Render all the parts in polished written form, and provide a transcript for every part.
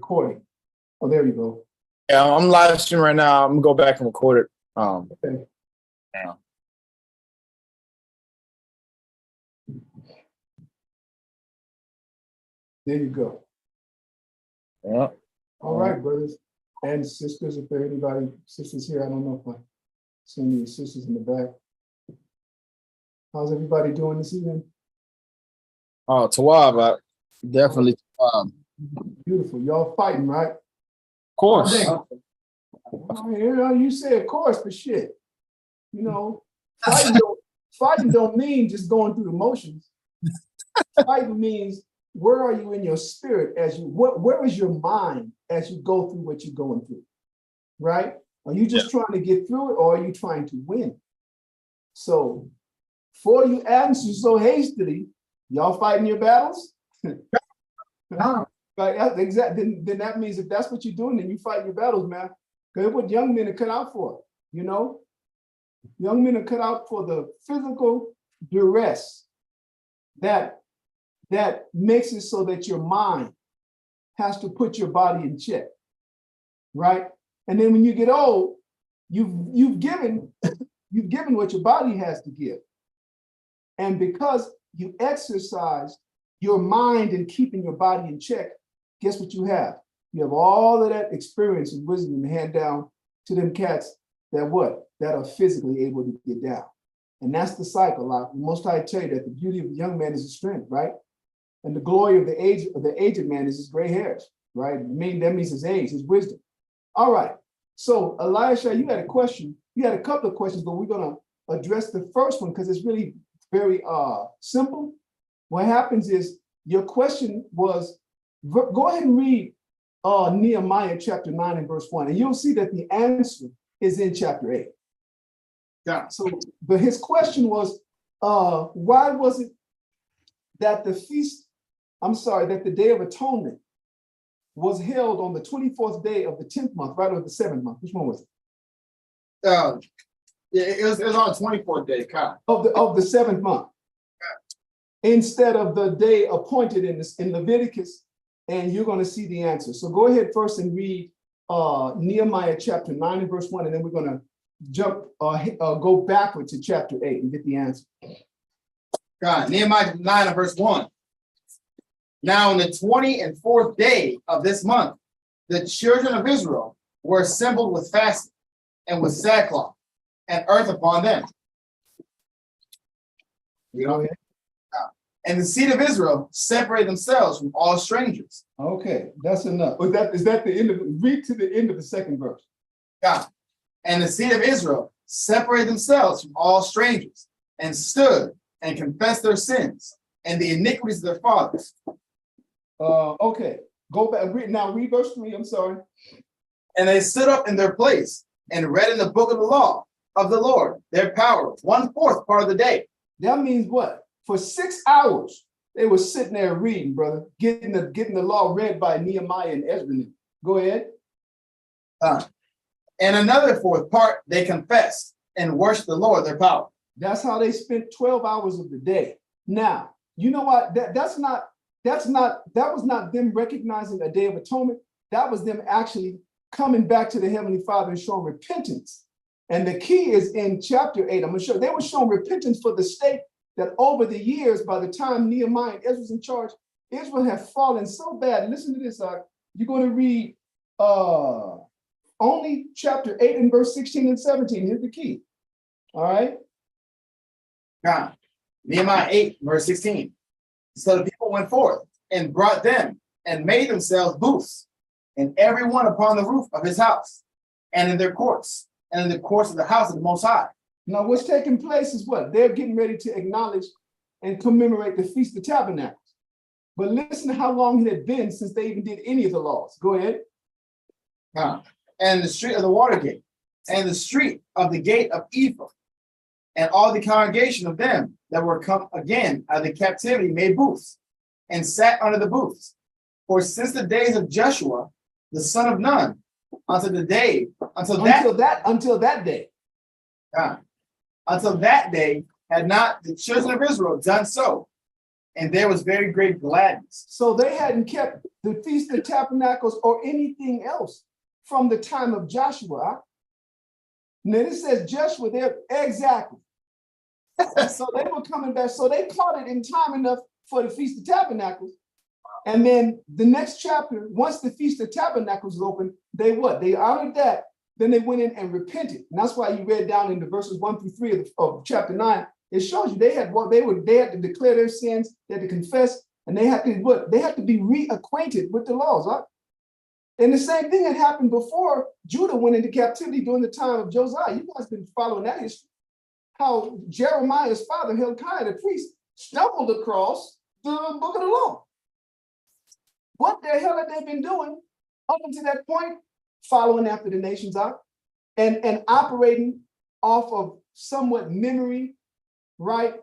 recording. Oh, there you go. Yeah, I'm live streaming right now. I'm gonna go back and record it. Okay. Yeah. There you go. Yeah. All right, brothers and sisters. If there are anybody, sisters here, I don't know if I see any sisters in the back. How's everybody doing this evening? Oh, Tawab, definitely Tawab. Beautiful. Y'all fighting, right? Of course. You say of course, but shit. You know, fighting don't mean just going through the motions. Fighting means where are you in your spirit where is your mind as you go through what you're going through, right? Are you just trying to get through it, or are you trying to win? So, before you answer so hastily, y'all fighting your battles? Right, exactly. Then that means if that's what you're doing, then you fight your battles, man. Because what young men are cut out for, you know? Young men are cut out for the physical duress that makes it so that your mind has to put your body in check, right? And then when you get old, you've given what your body has to give. And because you exercise your mind in keeping your body in check, guess what you have? You have all of that experience and wisdom to hand down to them cats that are physically able to get down. And that's the cycle. Most I tell you that the beauty of the young man is his strength, right? And the glory of the aged man is his gray hairs, right? That means his age, his wisdom. All right. So Elisha, you had a question. You had a couple of questions, but we're gonna address the first one because it's really very simple. What happens is your question was, go ahead and read Nehemiah chapter 9 and verse 1, and you'll see that the answer is in chapter 8. Yeah. So, but his question was, why was it that the Day of Atonement was held on the 24th day of the 10th month, right, or the 7th month? Which one was it? It was on the 24th day, Kyle. Of the 7th month. Instead of the day appointed in Leviticus, and you're going to see the answer. So go ahead first and read Nehemiah chapter 9 and verse 1, and then we're going to go backward to chapter 8 and get the answer. God, Nehemiah 9 and verse 1. Now on the 24th day of this month, the children of Israel were assembled with fasting and with sackcloth and earth upon them. And the seed of Israel separated themselves from all strangers. Okay, that's enough. Is that the end of it? Read to the end of the second verse. God. And the seed of Israel separated themselves from all strangers and stood and confessed their sins and the iniquities of their fathers. Okay, go back. Read verse 3. I'm sorry. And they stood up in their place and read in the book of the law of the Lord their power 1/4 part of the day. That means what? For 6 hours, they were sitting there reading, brother, getting the law read by Nehemiah and Ezra. Go ahead. And another 4th part, they confessed and worshiped the Lord their power. That's how they spent 12 hours of the day. Now, you know what? That was not them recognizing a Day of Atonement. That was them actually coming back to the Heavenly Father and showing repentance. And the key is in chapter 8. I'm going to show they were showing repentance for the state that over the years, by the time Nehemiah and Ezra was in charge, Israel had fallen so bad. Listen to this. You're going to read only chapter 8 and verse 16 and 17. Here's the key. All right. God, Nehemiah 8, verse 16. So the people went forth and brought them and made themselves booths, and every one upon the roof of his house, and in their courts, and in the courts of the house of the Most High. Now, what's taking place is what? They're getting ready to acknowledge and commemorate the Feast of Tabernacles. But listen to how long it had been since they even did any of the laws. Go ahead. And the street of the water gate, and the street of the gate of Ephraim, and all the congregation of them that were come again out of the captivity made booths, and sat under the booths. For since the days of Joshua, the son of Nun, until that day, had not the children of Israel done so, and there was very great gladness. So they hadn't kept the Feast of Tabernacles or anything else from the time of Joshua. Huh? Now it says Joshua there, exactly. So they were coming back. So they caught it in time enough for the Feast of Tabernacles. And then the next chapter, once the Feast of Tabernacles was open, they what? They honored that. Then they went in and repented. And that's why you read down into verses 1 through 3 of chapter 9. It shows you they had to declare their sins, they had to confess, and they had to be reacquainted with the laws. Right? And the same thing had happened before Judah went into captivity during the time of Josiah. You guys been following that history. How Jeremiah's father, Hilkiah, the priest, stumbled across the book of the law. What the hell had they been doing up until that point? Following after the nations out and operating off of somewhat memory, right?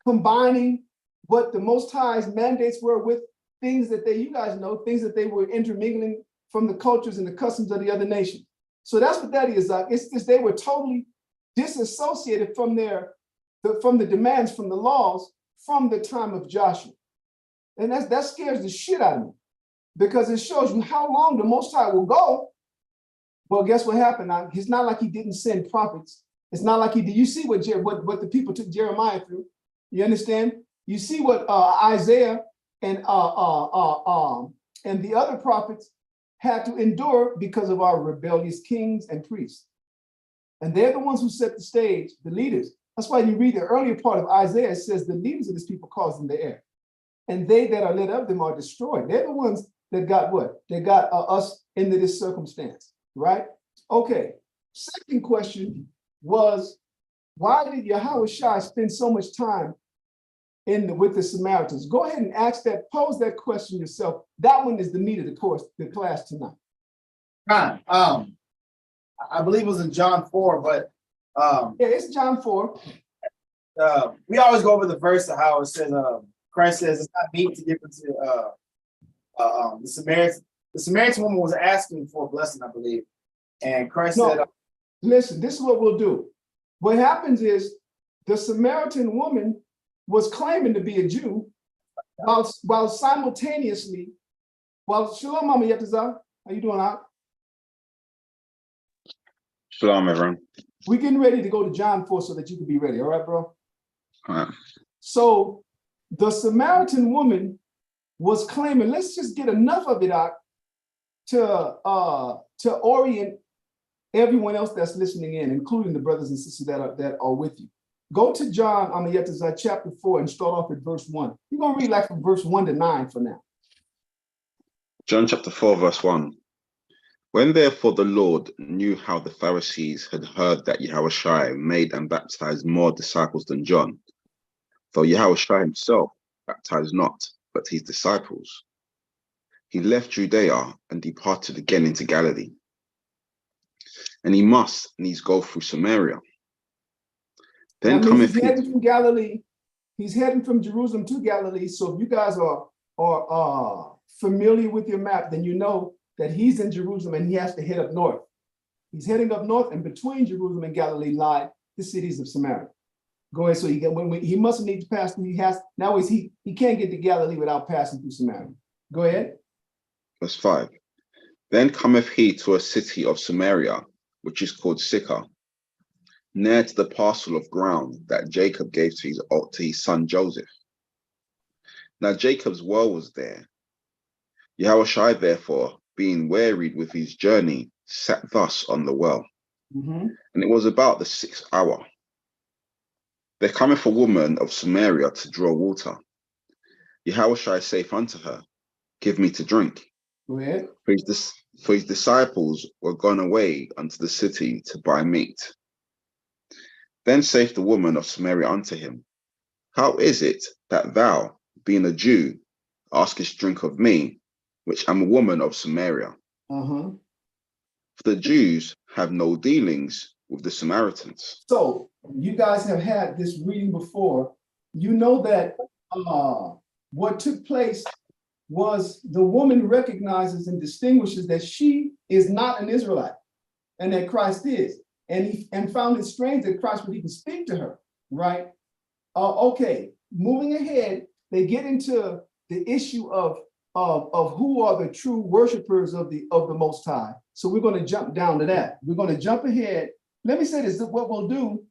Combining what the Most High's mandates were with things that you guys know, things that they were intermingling from the cultures and the customs of the other nations. So that's what that is. It's just they were totally disassociated from the demands, from the laws, from the time of Joshua. And that scares the shit out of me, because it shows you how long the Most High will go. Well, guess what happened? It's not like he didn't send prophets. It's not like he did. You see what the people took Jeremiah through. You understand? You see what Isaiah and the other prophets had to endure because of our rebellious kings and priests. And they're the ones who set the stage, the leaders. That's why you read the earlier part of Isaiah, it says the leaders of this people cause them to err. And they that are led of them are destroyed. They're the ones that got what? They got us into this circumstance, right? Okay. Second question was, why did Yahushua spend so much time with the Samaritans? Go ahead and pose that question yourself. That one is the meat of the class tonight. I believe it was in John 4, but yeah, it's John 4. We always go over the verse of how it says, Christ says it's not meat to give it to the Samaritan. The Samaritan woman was asking for a blessing, I believe. And Christ said, listen, this is what we'll do. What happens is the Samaritan woman was claiming to be a Jew while simultaneously, Shalom, Mama Yetazah, how you doing out? Shalom, everyone. We're getting ready to go to John 4 so that you can be ready. All right, bro? All right. So the Samaritan woman was claiming, let's just get enough of it out to orient everyone else that's listening in, including the brothers and sisters that are with you. Go to John, chapter 4 and start off at verse 1. You're going to read like from verse 1 to 9 for now. John chapter 4, verse 1. When therefore the Lord knew how the Pharisees had heard that Yahushua made and baptized more disciples than John, though Yahushua himself baptized not, but his disciples, he left Judea and departed again into Galilee. And he must needs go through Samaria. Then cometh he's heading from Galilee. He's heading from Jerusalem to Galilee. So if you guys are familiar with your map, then you know that he's in Jerusalem and he has to head up north. He's heading up north, and between Jerusalem and Galilee lie the cities of Samaria. Go ahead. So he must need to pass through. He can't get to Galilee without passing through Samaria. Go ahead. Verse 5. Then cometh he to a city of Samaria, which is called Sychar, near to the parcel of ground that Jacob gave to his son Joseph. Now Jacob's well was there. Yahushua therefore, being wearied with his journey, sat thus on the well. Mm-hmm. And it was about the 6th hour. There cometh a woman of Samaria to draw water. Yahushua saith unto her, Give me to drink. Go ahead. For his disciples were gone away unto the city to buy meat. Then saith the woman of Samaria unto him, How is it that thou, being a Jew, askest drink of me, which am a woman of Samaria? Uh-huh. For the Jews have no dealings with the Samaritans. So you guys have had this reading before. You know that what took place was the woman recognizes and distinguishes that she is not an Israelite and that Christ is, and found it strange that Christ would even speak to her, right? Okay, moving ahead, they get into the issue of who are the true worshipers of the Most High. So we're going to jump down to that. We're going to jump ahead. Let me say this, what we'll do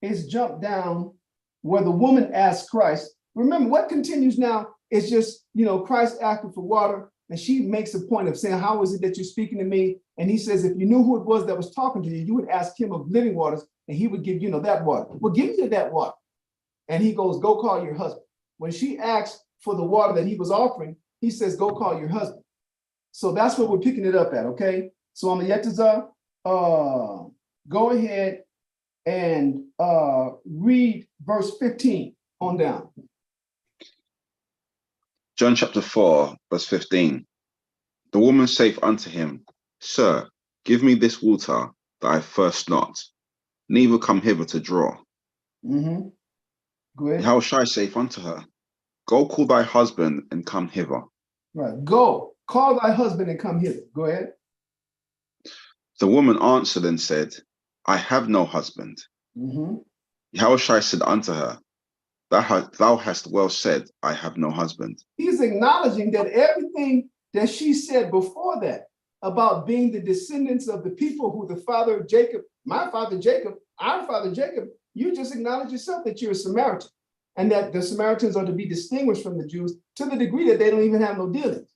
is jump down where the woman asks Christ. Remember, what continues now is just, Christ asking for water, and she makes a point of saying, how is it that you're speaking to me? And he says, if you knew who it was that was talking to you, you would ask him of living waters, and he would give that water. Well, give me that water. And he goes, go call your husband. When she asks for the water that he was offering, he says, go call your husband. So that's what we're picking it up at, okay? So I'm Yetazah, go ahead and read verse 15 on down. John chapter 4, verse 15. The woman saith unto him, Sir, give me this water that I thirst not, neither come hither to draw. Mm-hmm. Go ahead. Yahushua saith unto her, Go call thy husband and come hither. Right. Go, call thy husband and come hither. Go ahead. The woman answered and said, I have no husband. Mm-hmm. Yahushua said unto her, Thou hast well said, I have no husband. He's acknowledging that everything that she said before that about being the descendants of the people who the father of Jacob, my father Jacob, our father Jacob, you just acknowledge yourself that you're a Samaritan and that the Samaritans are to be distinguished from the Jews to the degree that they don't even have no dealings.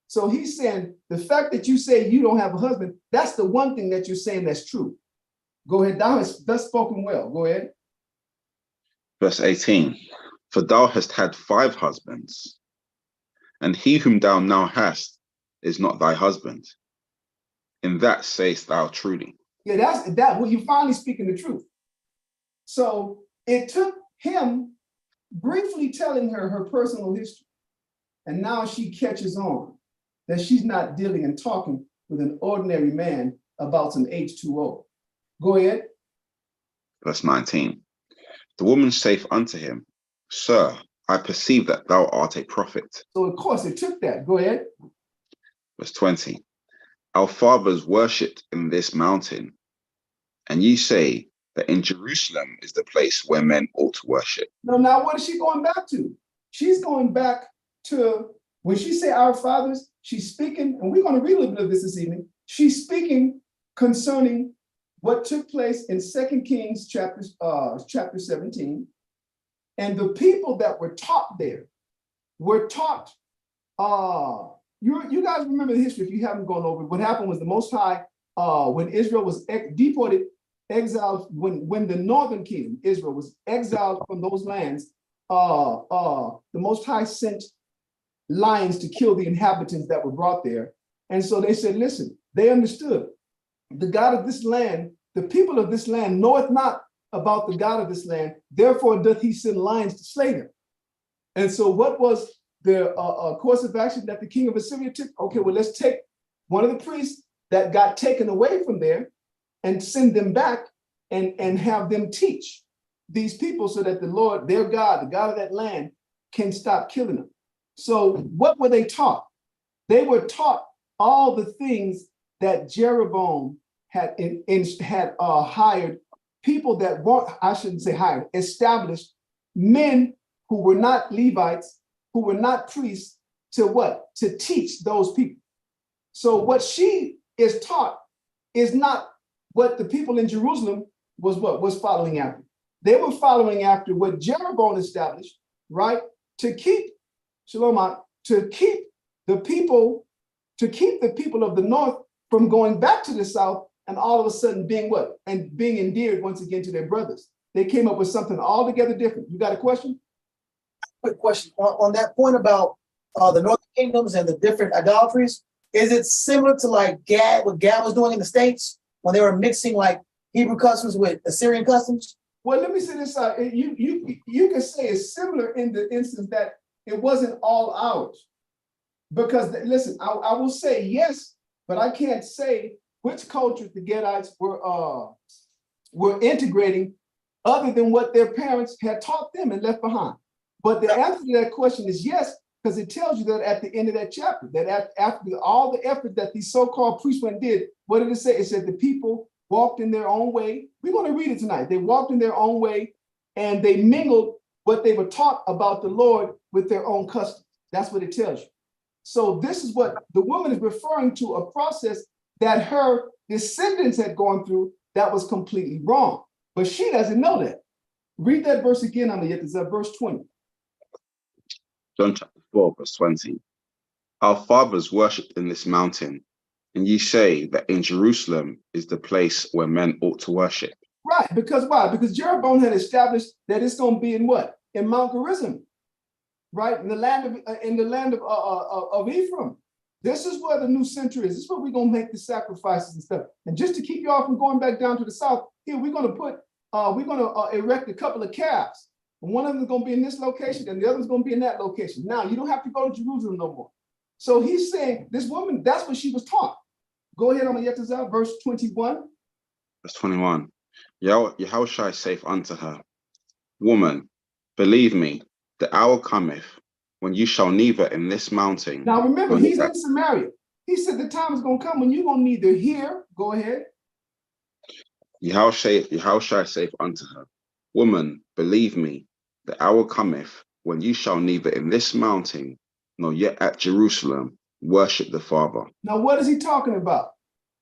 So he's saying the fact that you say you don't have a husband, that's the one thing that you're saying that's true. Go ahead. Thou hast thus spoken well. Go ahead. Verse 18. For thou hast had 5 husbands, and he whom thou now hast is not thy husband. In that sayest thou truly. Yeah, that's that. Well, you're finally speaking the truth. So it took him briefly telling her her personal history. And now she catches on that she's not dealing and talking with an ordinary man about some H2O. Go ahead. Verse 19. The woman saith unto him, Sir, I perceive that thou art a prophet. So of course it took that. Go ahead. Verse 20. Our fathers worshipped in this mountain, and ye say that in Jerusalem is the place where men ought to worship. No, now what is she going back to? She's going back to, when she say our fathers, she's speaking, and we're going to read a little bit of this evening. She's speaking concerning what took place in 2 Kings chapter 17. And the people that were taught there were taught, you guys remember the history if you haven't gone over it. What happened was the Most High, when Israel was deported, exiled, when the northern kingdom, Israel, was exiled from those lands, the Most High sent lions to kill the inhabitants that were brought there. And so they said, listen, they understood the God of this land, the people of this land knoweth not about the God of this land, therefore doth he send lions to slay them. And so what was the course of action that the king of Assyria took? Okay, well, let's take one of the priests that got taken away from there and send them back and have them teach these people so that the Lord, their God, the God of that land, can stop killing them. So what were they taught? They were taught all the things that Jeroboam had hired people that weren't, I shouldn't say hired, established men who were not Levites, who were not priests, to what? To teach those people. So what she is taught is not what the people in Jerusalem was following after. They were following after what Jeroboam established, right? To keep Shalom, to keep the people of the north from going back to the south and all of a sudden being what? And being endeared once again to their brothers. They came up with something altogether different. You got a question? Quick question on that point about the northern kingdoms and the different idolatries. Is it similar to like what Gad was doing in the States when they were mixing like Hebrew customs with Assyrian customs? Well, let me say this. You can say it's similar in the instance that it wasn't all ours. Because listen, I will say yes, but I can't say which cultures the Gadites were integrating other than what their parents had taught them and left behind. But the answer to that question is yes, because it tells you that at the end of that chapter, that after all the effort that these so-called priests went and did, what did it say? It said the people walked in their own way. We're going to read it tonight. They walked in their own way and they mingled what they were taught about the Lord with their own customs. That's what it tells you. So this is what the woman is referring to, a process that her descendants had gone through that was completely wrong. But she doesn't know that. Read that verse again, Amayet, verse 20. John chapter 4, verse 20. Our fathers worshipped in this mountain, and ye say that in Jerusalem is the place where men ought to worship. Right, because why? Because Jeroboam had established that it's going to be in what? In Mount Gerizim, right? In the land of Ephraim. This is where the new center is. This is where we're going to make the sacrifices and stuff. And just to keep y'all from going back down to the south, here we're going to erect a couple of calves. And one of them is going to be in this location, and the other is going to be in that location. Now you don't have to go to Jerusalem no more. So he's saying this woman, that's what she was taught. Go ahead, Amayetazah, verse 21. Verse 21. Yahushua saith unto her, Woman, believe me, the hour cometh when you shall neither in this mountain. Now remember, he's in Samaria. He said the time is going to come when you're going to neither hear. Go ahead. Yahushua saith unto her, Woman, believe me, the hour cometh when you shall neither in this mountain nor yet at Jerusalem worship the Father. Now, what is he talking about?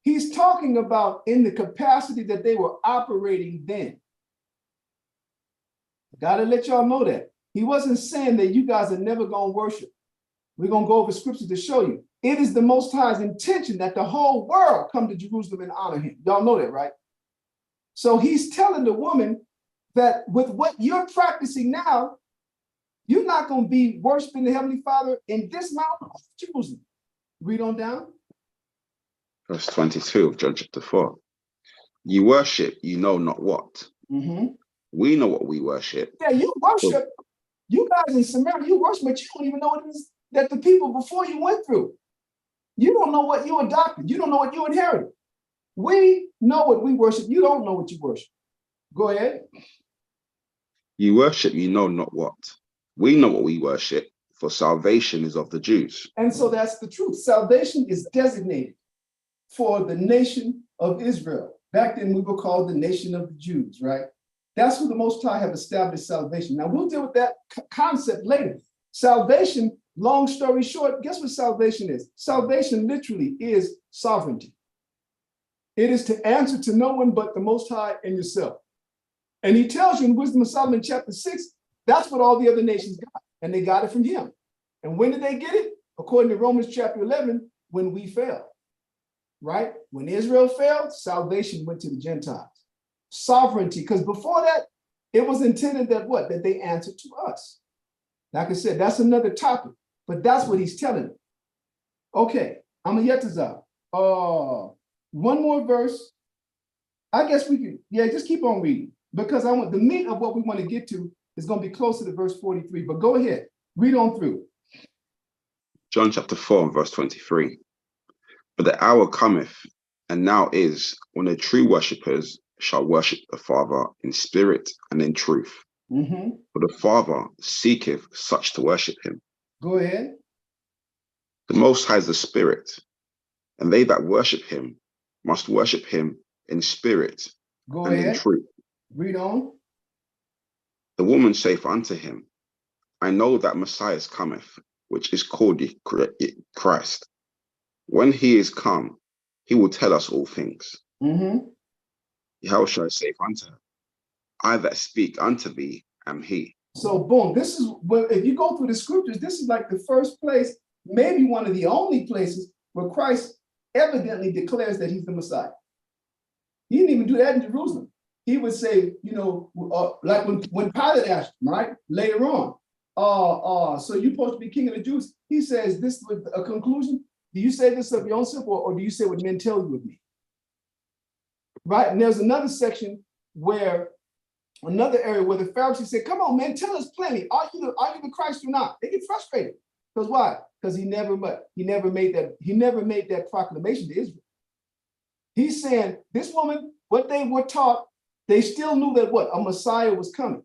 He's talking about in the capacity that they were operating then. Got to let y'all know that. He wasn't saying that you guys are never going to worship. We're going to go over scripture to show you. It is the Most High's intention that the whole world come to Jerusalem and honor him. Y'all know that, right? So he's telling the woman that with what you're practicing now, you're not going to be worshiping the Heavenly Father in this mountain of Jerusalem. Read on down. Verse 22 of John chapter 4. You worship, you know not what. Mm-hmm. We know what we worship. Yeah, you worship. You guys in Samaria, you worship, but you don't even know what it is that the people before you went through. You don't know what you adopted. You don't know what you inherited. We know what we worship. You don't know what you worship. Go ahead. You worship, you know not what. We know what we worship, for salvation is of the Jews. And so that's the truth. Salvation is designated for the nation of Israel. Back then we were called the nation of the Jews, right? That's who the Most High have established salvation. Now we'll deal with that concept later. Salvation, long story short, guess what salvation is? Salvation literally is sovereignty. It is to answer to no one but the Most High and yourself. And he tells you in Wisdom of Solomon chapter 6, that's what all the other nations got. And they got it from him. And when did they get it? According to Romans chapter 11, when we fell, right? When Israel failed, salvation went to the Gentiles. Sovereignty, because before that, it was intended that what? That they answered to us. Like I said, that's another topic, but that's what he's telling them. Okay, I'm a Yetazah. One more verse. I guess we could, just keep on reading, because I want the meat of what we want to get to is going to be closer to verse 43, but go ahead, read on through. John chapter 4, verse 23. But the hour cometh, and now is, when the true worshippers shall worship the Father in spirit and in truth. Mm-hmm. For the Father seeketh such to worship him. Go ahead. The Most High is the Spirit, and they that worship him must worship him in spirit Go and ahead. in truth. Read on. The woman saith unto him, I know that Messiah cometh, which is called Christ. When he is come, he will tell us all things. Mm-hmm. Yahushua saith unto her, I that speak unto thee am he. So boom, this is what, if you go through the scriptures, this is like the first place, maybe one of the only places where Christ evidently declares that he's the Messiah. He didn't even do that in Jerusalem. He would say, like when Pilate asked him, right, later on, so you're supposed to be king of the Jews. He says, this was a conclusion. Do you say this of your own self, or do you say what men tell you of me? Right, and there's another section where, another area where the Pharisees said, come on, man, tell us plainly, are you the Christ or not? They get frustrated. Because why? Because he never made that proclamation to Israel. He's saying this woman, what they were taught, they still knew that what? A Messiah was coming.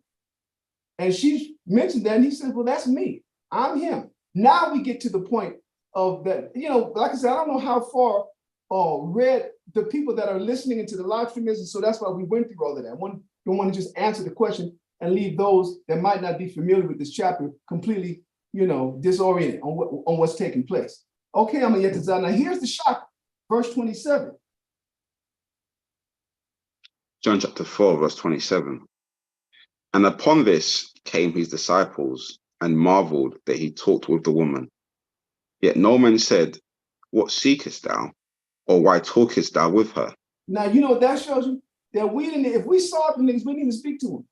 And she mentioned that, and he said, well, that's me. I'm him. Now we get to the point of that, like I said, I don't know how far read the people that are listening into the live stream is, and so that's why we went through all of that. One don't want to just answer the question and leave those that might not be familiar with this chapter completely, disoriented on what's taking place. Okay, I'm gonna get to that. Now here's the shock, verse 27. John chapter 4, verse 27. And upon this came his disciples and marveled that he talked with the woman. Yet no man said, what seekest thou? Or why talkest thou with her? Now, you know what that shows you? That we didn't, if we saw the niggas, we didn't even speak to them.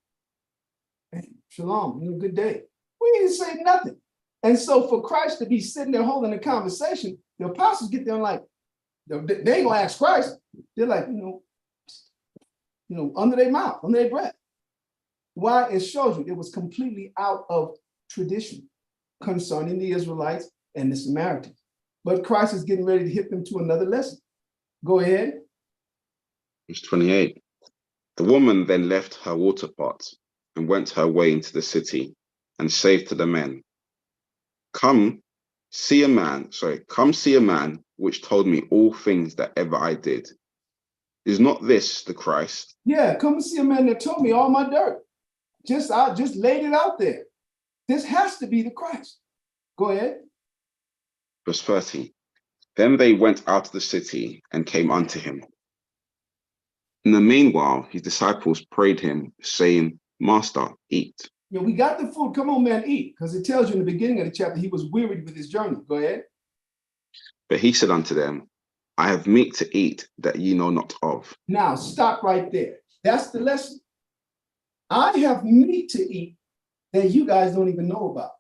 Hey, shalom, good day. We didn't say nothing. And so for Christ to be sitting there holding a conversation, the apostles get there and like, they ain't gonna ask Christ. They're like, under their mouth, under their breath. Why? It shows you it was completely out of tradition concerning the Israelites and the Samaritans. But Christ is getting ready to hit them to another lesson. Go ahead. Verse 28. The woman then left her water pot and went her way into the city and said to the men, come see a man which told me all things that ever I did. Is not this the Christ? Yeah, come and see a man that told me all my dirt. I just laid it out there. This has to be the Christ. Go ahead. Verse 30. Then they went out of the city and came unto him. In the meanwhile, his disciples prayed him, saying, Master, eat. Yeah, we got the food. Come on, man, eat. Because it tells you in the beginning of the chapter, he was wearied with his journey. Go ahead. But he said unto them, I have meat to eat that ye know not of. Now, stop right there. That's the lesson. I have meat to eat that you guys don't even know about.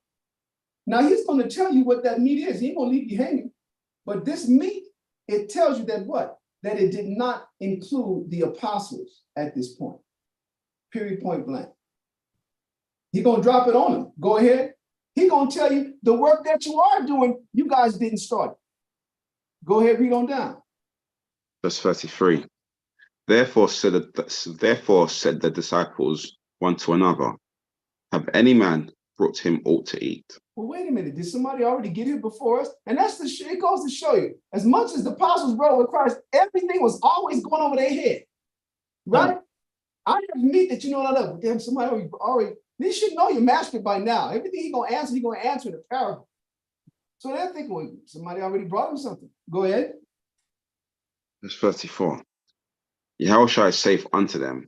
Now, he's going to tell you what that meat is. He ain't going to leave you hanging. But this meat, it tells you that what? That it did not include the apostles at this point. Period, point blank. He's going to drop it on them. Go ahead. He's going to tell you the work that you are doing, you guys didn't start. Go ahead, read on down. Verse 33. Therefore said the disciples one to another, have any man brought him aught to eat? Well, wait a minute. Did somebody already get here before us? And that's it goes to show you, as much as the apostles rode with Christ, everything was always going over their head. Right? I have meat that you know not of. Damn, somebody already, they should know your master by now. Everything he's going to answer in a parable. So they're thinking, well, somebody already brought him something. Go ahead. Verse 34. Yahushua saith unto them,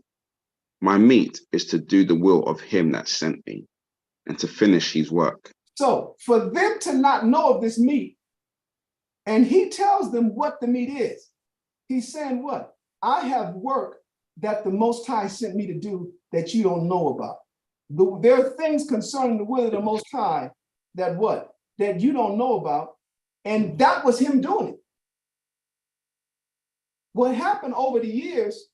my meat is to do the will of him that sent me, and to finish his work. So for them to not know of this meat, and he tells them what the meat is, he's saying what? I have work that the Most High sent me to do that you don't know about. There are things concerning the will of the Most High that what? That you don't know about, and that was him doing it. What happened over the years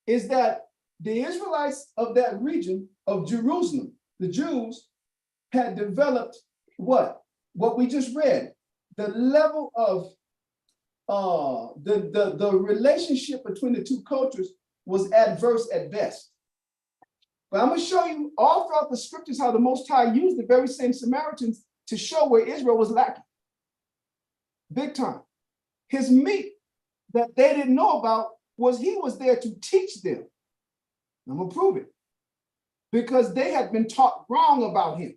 is that the Israelites of that region of Jerusalem, the Jews, had developed what? What we just read. The level of the relationship between the two cultures was adverse at best. But I'm going to show you all throughout the scriptures how the Most High used the very same Samaritans to show where Israel was lacking. Big time. His meat that they didn't know about was he was there to teach them. I'm going to prove it. Because they had been taught wrong about him.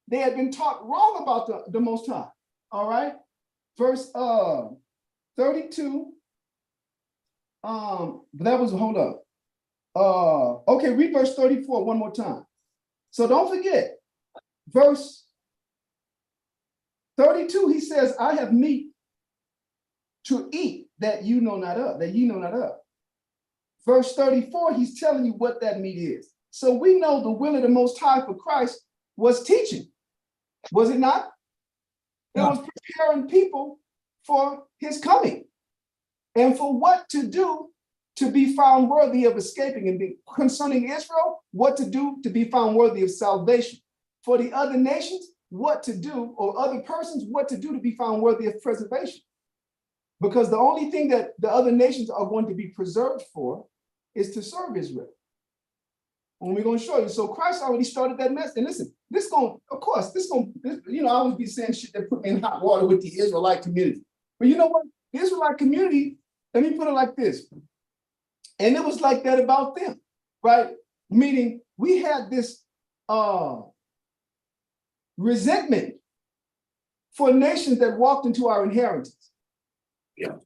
They had been taught wrong about the Most High. All right. Verse 32. That was, hold up. Okay, read verse 34 one more time. So don't forget, verse 32, he says, I have meat to eat that you know not of, that ye know not of. Verse 34, he's telling you what that meat is. So we know the will of the Most High for Christ was teaching. Was it not? It was preparing people for his coming and for what to do to be found worthy of escaping, and concerning Israel, what to do to be found worthy of salvation. For the other nations, what to do, or other persons, what to do to be found worthy of preservation. Because the only thing that the other nations are going to be preserved for is to serve Israel. And we're going to show you. So Christ already started that mess. And listen, I always be saying shit that put me in hot water with the Israelite community. But you know what? The Israelite community, let me put it like this. And it was like that about them, right? Meaning we had this resentment for nations that walked into our inheritance. Yeah.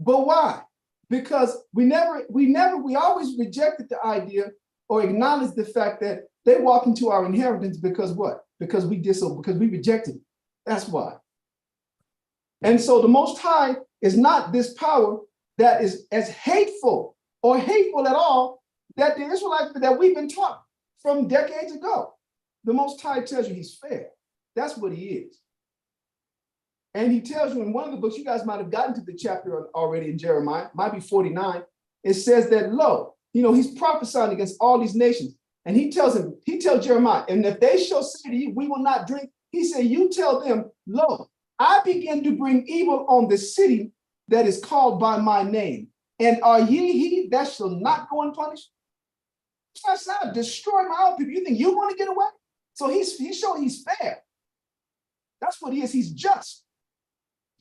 But why? Because we always rejected the idea or acknowledged the fact that they walk into our inheritance because what? Because we rejected it. That's why. And so the Most High is not this power that is as hateful or hateful at all that the Israelites that we've been taught from decades ago. The Most High tells you he's fair. That's what he is. And he tells you in one of the books, you guys might have gotten to the chapter already in Jeremiah, might be 49. It says that, lo, he's prophesying against all these nations. And he tells Jeremiah, and if they shall say to you, we will not drink, he said, you tell them, lo, I begin to bring evil on the city that is called by my name. And are ye he that shall not go unpunished? That's not destroy my own people. You think you want to get away? So he's showing he's fair. That's what he is. He's just.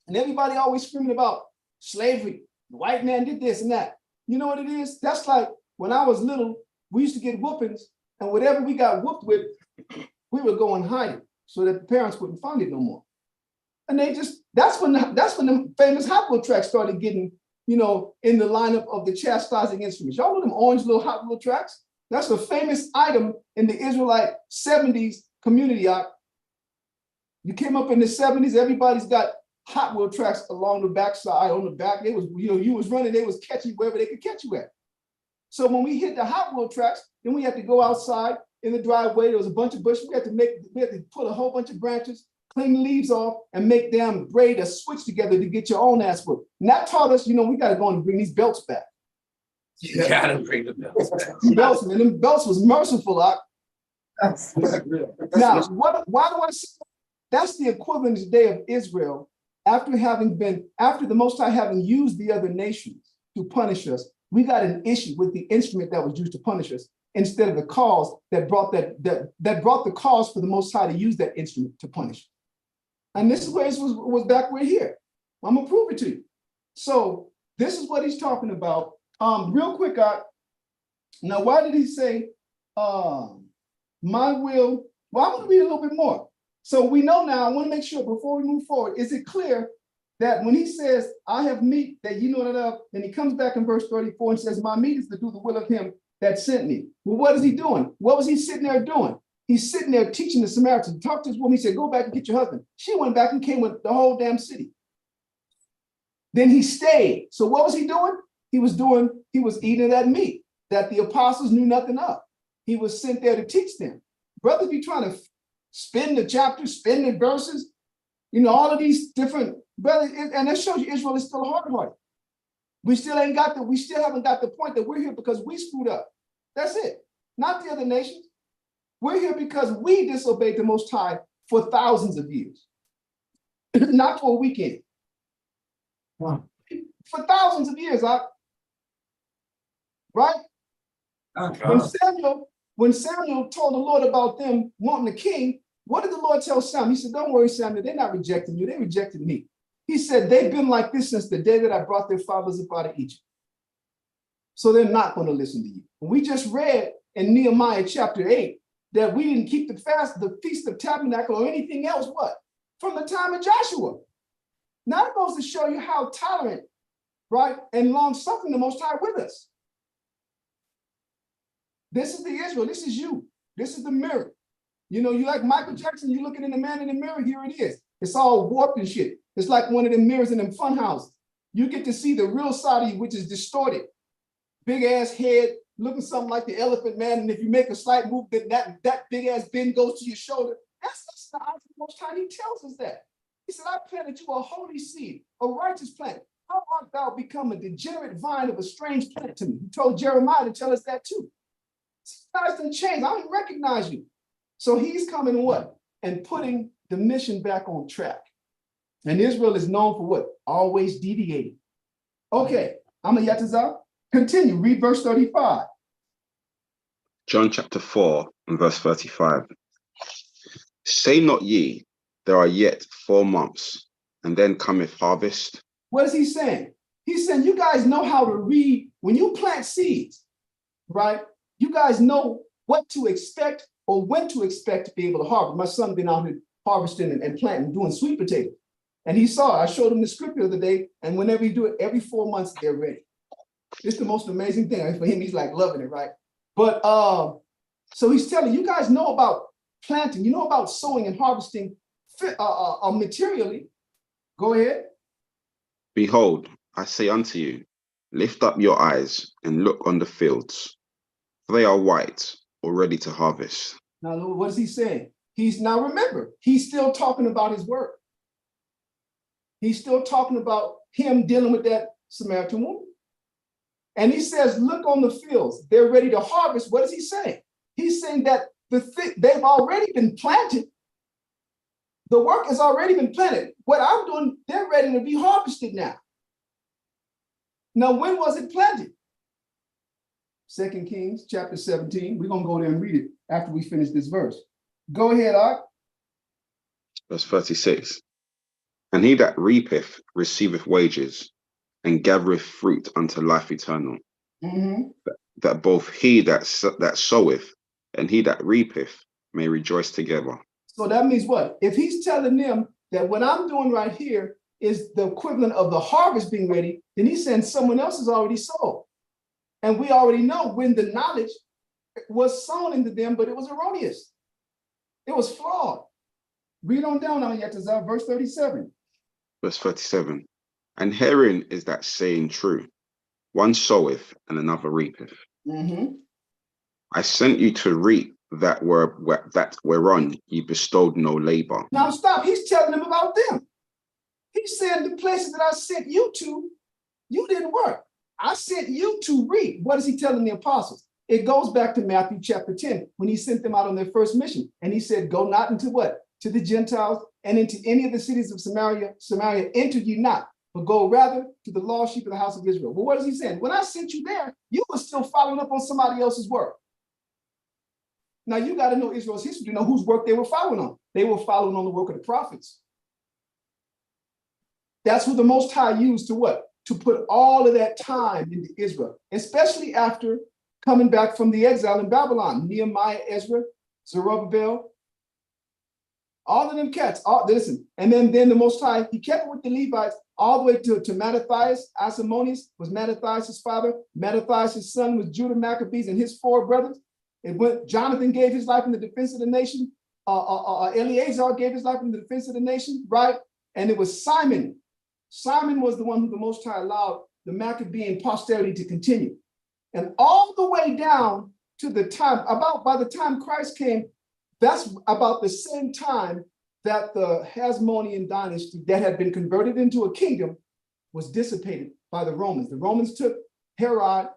And everybody always screaming about slavery. The white man did this and that. You know what it is? That's like when I was little, we used to get whoopings, and whatever we got whooped with, we would go and hide it so that the parents wouldn't find it no more. And that's when the famous Hot Wheel tracks started getting, in the lineup of the chastising instruments. Y'all know them orange little Hot Wheel tracks? That's a famous item in the Israelite 70s community. You came up in the 70s, everybody's got Hot Wheel tracks along the backside, on the back. They was, you was running, they was catching wherever they could catch you at. So when we hit the Hot Wheel tracks, then we had to go outside in the driveway. There was a bunch of bushes. We had to pull a whole bunch of branches, clean the leaves off, and make them braid a switch together to get your own ass whooped. And that taught us, we got to go and bring these belts back. You gotta bring the belts back. Belts, man, them belts was merciful. Now, why do I say that? That's the equivalent today of Israel after the Most High having used the other nations to punish us. We got an issue with the instrument that was used to punish us instead of the cause that brought the cause for the Most High to use that instrument to punish. And this is where it was back right here. I'm gonna prove it to you. So this is what he's talking about. Real quick, now why did he say my will? Well, I'm gonna read a little bit more. So we know now, I want to make sure before we move forward, is it clear that when he says, I have meat that you know that of, then he comes back in verse 34 and says, my meat is to do the will of him that sent me. Well, what is he doing? What was he sitting there doing? He's sitting there teaching the Samaritan. Talk to this woman. He said, go back and get your husband. She went back and came with the whole damn city. Then he stayed. So what was he doing? He was eating that meat that the apostles knew nothing of. He was sent there to teach them. Brothers be trying to spin the chapters, spin the verses, all of these different, brothers, and that shows you Israel is still hard-hearted. We still haven't got the point that we're here because we screwed up. That's it. Not the other nations. We're here because we disobeyed the Most High for thousands of years, not for a weekend. Wow. For thousands of years, right? When Samuel told the Lord about them wanting a king, what did the Lord tell Samuel? He said, don't worry, Samuel, they're not rejecting you, they rejected me. He said, they've been like this since the day that I brought their fathers up out of Egypt. So they're not going to listen to you. And we just read in Nehemiah chapter 8 that we didn't keep the Feast of Tabernacle or anything else, what? From the time of Joshua. Now it goes to show you how tolerant, right, and long-suffering the Most High with us. This is the Israel. This is you. This is the mirror. You like Michael Jackson, you're looking in the man in the mirror, here it is. It's all warped and shit. It's like one of them mirrors in them fun houses. You get to see the real side of you, which is distorted. Big ass head, looking something like the elephant man. And if you make a slight move, then that big ass bend goes to your shoulder. That's the eyes of the Most High. He tells us that. He said, I planted you a holy seed, a righteous plant. How art thou become a degenerate vine of a strange plant to me? He told Jeremiah to tell us that too. Guys didn't change. I don't recognize you. So he's coming what? And putting the mission back on track. And Israel is known for what? Always deviating. Okay, Amayatazar, continue. Read verse 35. John chapter 4 and verse 35. Say not ye, there are yet 4 months, and then cometh harvest. What is he saying? He's saying, you guys know how to read. When you plant seeds, right? you guys know what to expect or when to expect to be able to harvest. My son been out here harvesting and planting, doing sweet potatoes. And he saw, I showed him the script the other day, and whenever you do it, every 4 months, they're ready. It's the most amazing thing. For him, he's like loving it, right? But so he's telling you guys know about planting, you know about sowing and harvesting materially. Go ahead. Behold, I say unto you, lift up your eyes and look on the fields, for they are white, or ready to harvest. Now, what is he saying? Now remember, he's still talking about his work. He's still talking about him dealing with that Samaritan woman. And he says, look on the fields, they're ready to harvest. What is he saying? He's saying that they've already been planted. The work has already been planted. What I'm doing, they're ready to be harvested now. Now, when was it planted? 2 Kings chapter 17. We're going to go there and read it after we finish this verse. Go ahead, Art. Verse 36. And he that reapeth receiveth wages, and gathereth fruit unto life eternal. That both he that soweth and he that reapeth may rejoice together. So that means what? If he's telling them that what I'm doing right here is the equivalent of the harvest being ready, then he's saying someone else has already sowed. And we already know when the knowledge was sown into them, but it was erroneous. It was flawed. Read on down now, Yetazah, verse 37. Verse 37. And herein is that saying true, one soweth and another reapeth. I sent you to reap that whereon ye bestowed no labor. Now stop, he's telling them about them. He's saying the places that I sent you to, you didn't work. I sent you to reap. What is he telling the apostles? It goes back to Matthew chapter 10, when he sent them out on their first mission. And he said, go not into what? To the Gentiles and into any of the cities of Samaria enter ye not, but go rather to the lost sheep of the house of Israel. Well, what is he saying? When I sent you there, you were still following up on somebody else's work. Now you got to know Israel's history to know whose work they were following on. They were following on the work of the prophets. That's who the Most High used to what? To put all of that time into Israel, especially after coming back from the exile in Babylon. Nehemiah, Ezra, Zerubbabel, all of them cats. Listen, and then the Most High, he kept it with the Levites all the way to Mattathias. Asamoneus was Mattathias' father. Mattathias' son was Judah Maccabees and his 4 brothers. Jonathan gave his life in the defense of the nation. Eleazar gave his life in the defense of the nation, right? And it was Simon. Simon was the one who the Most High allowed the Maccabean posterity to continue. And all the way down to the time, by the time Christ came, that's about the same time that the Hasmonean dynasty that had been converted into a kingdom was dissipated by the Romans. The Romans took Herod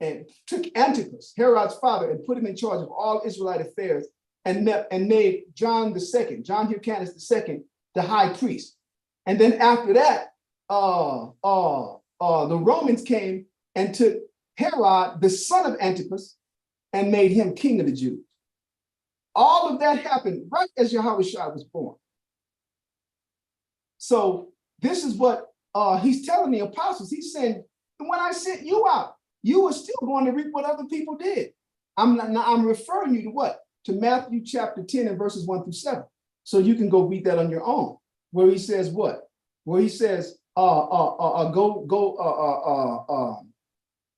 and took Antipas, Herod's father, and put him in charge of all Israelite affairs and made John Hyrcanus II, the high priest. And then after that, the Romans came and took Herod, the son of Antipas, and made him king of the Jews. All of that happened right as Yahushua was born. So this is what he's telling the apostles. He's saying, when I sent you out, you were still going to reap what other people did. I'm referring you to what? To Matthew chapter 10 and verses 1 through 7. So you can go read that on your own, where he says what? Where he says,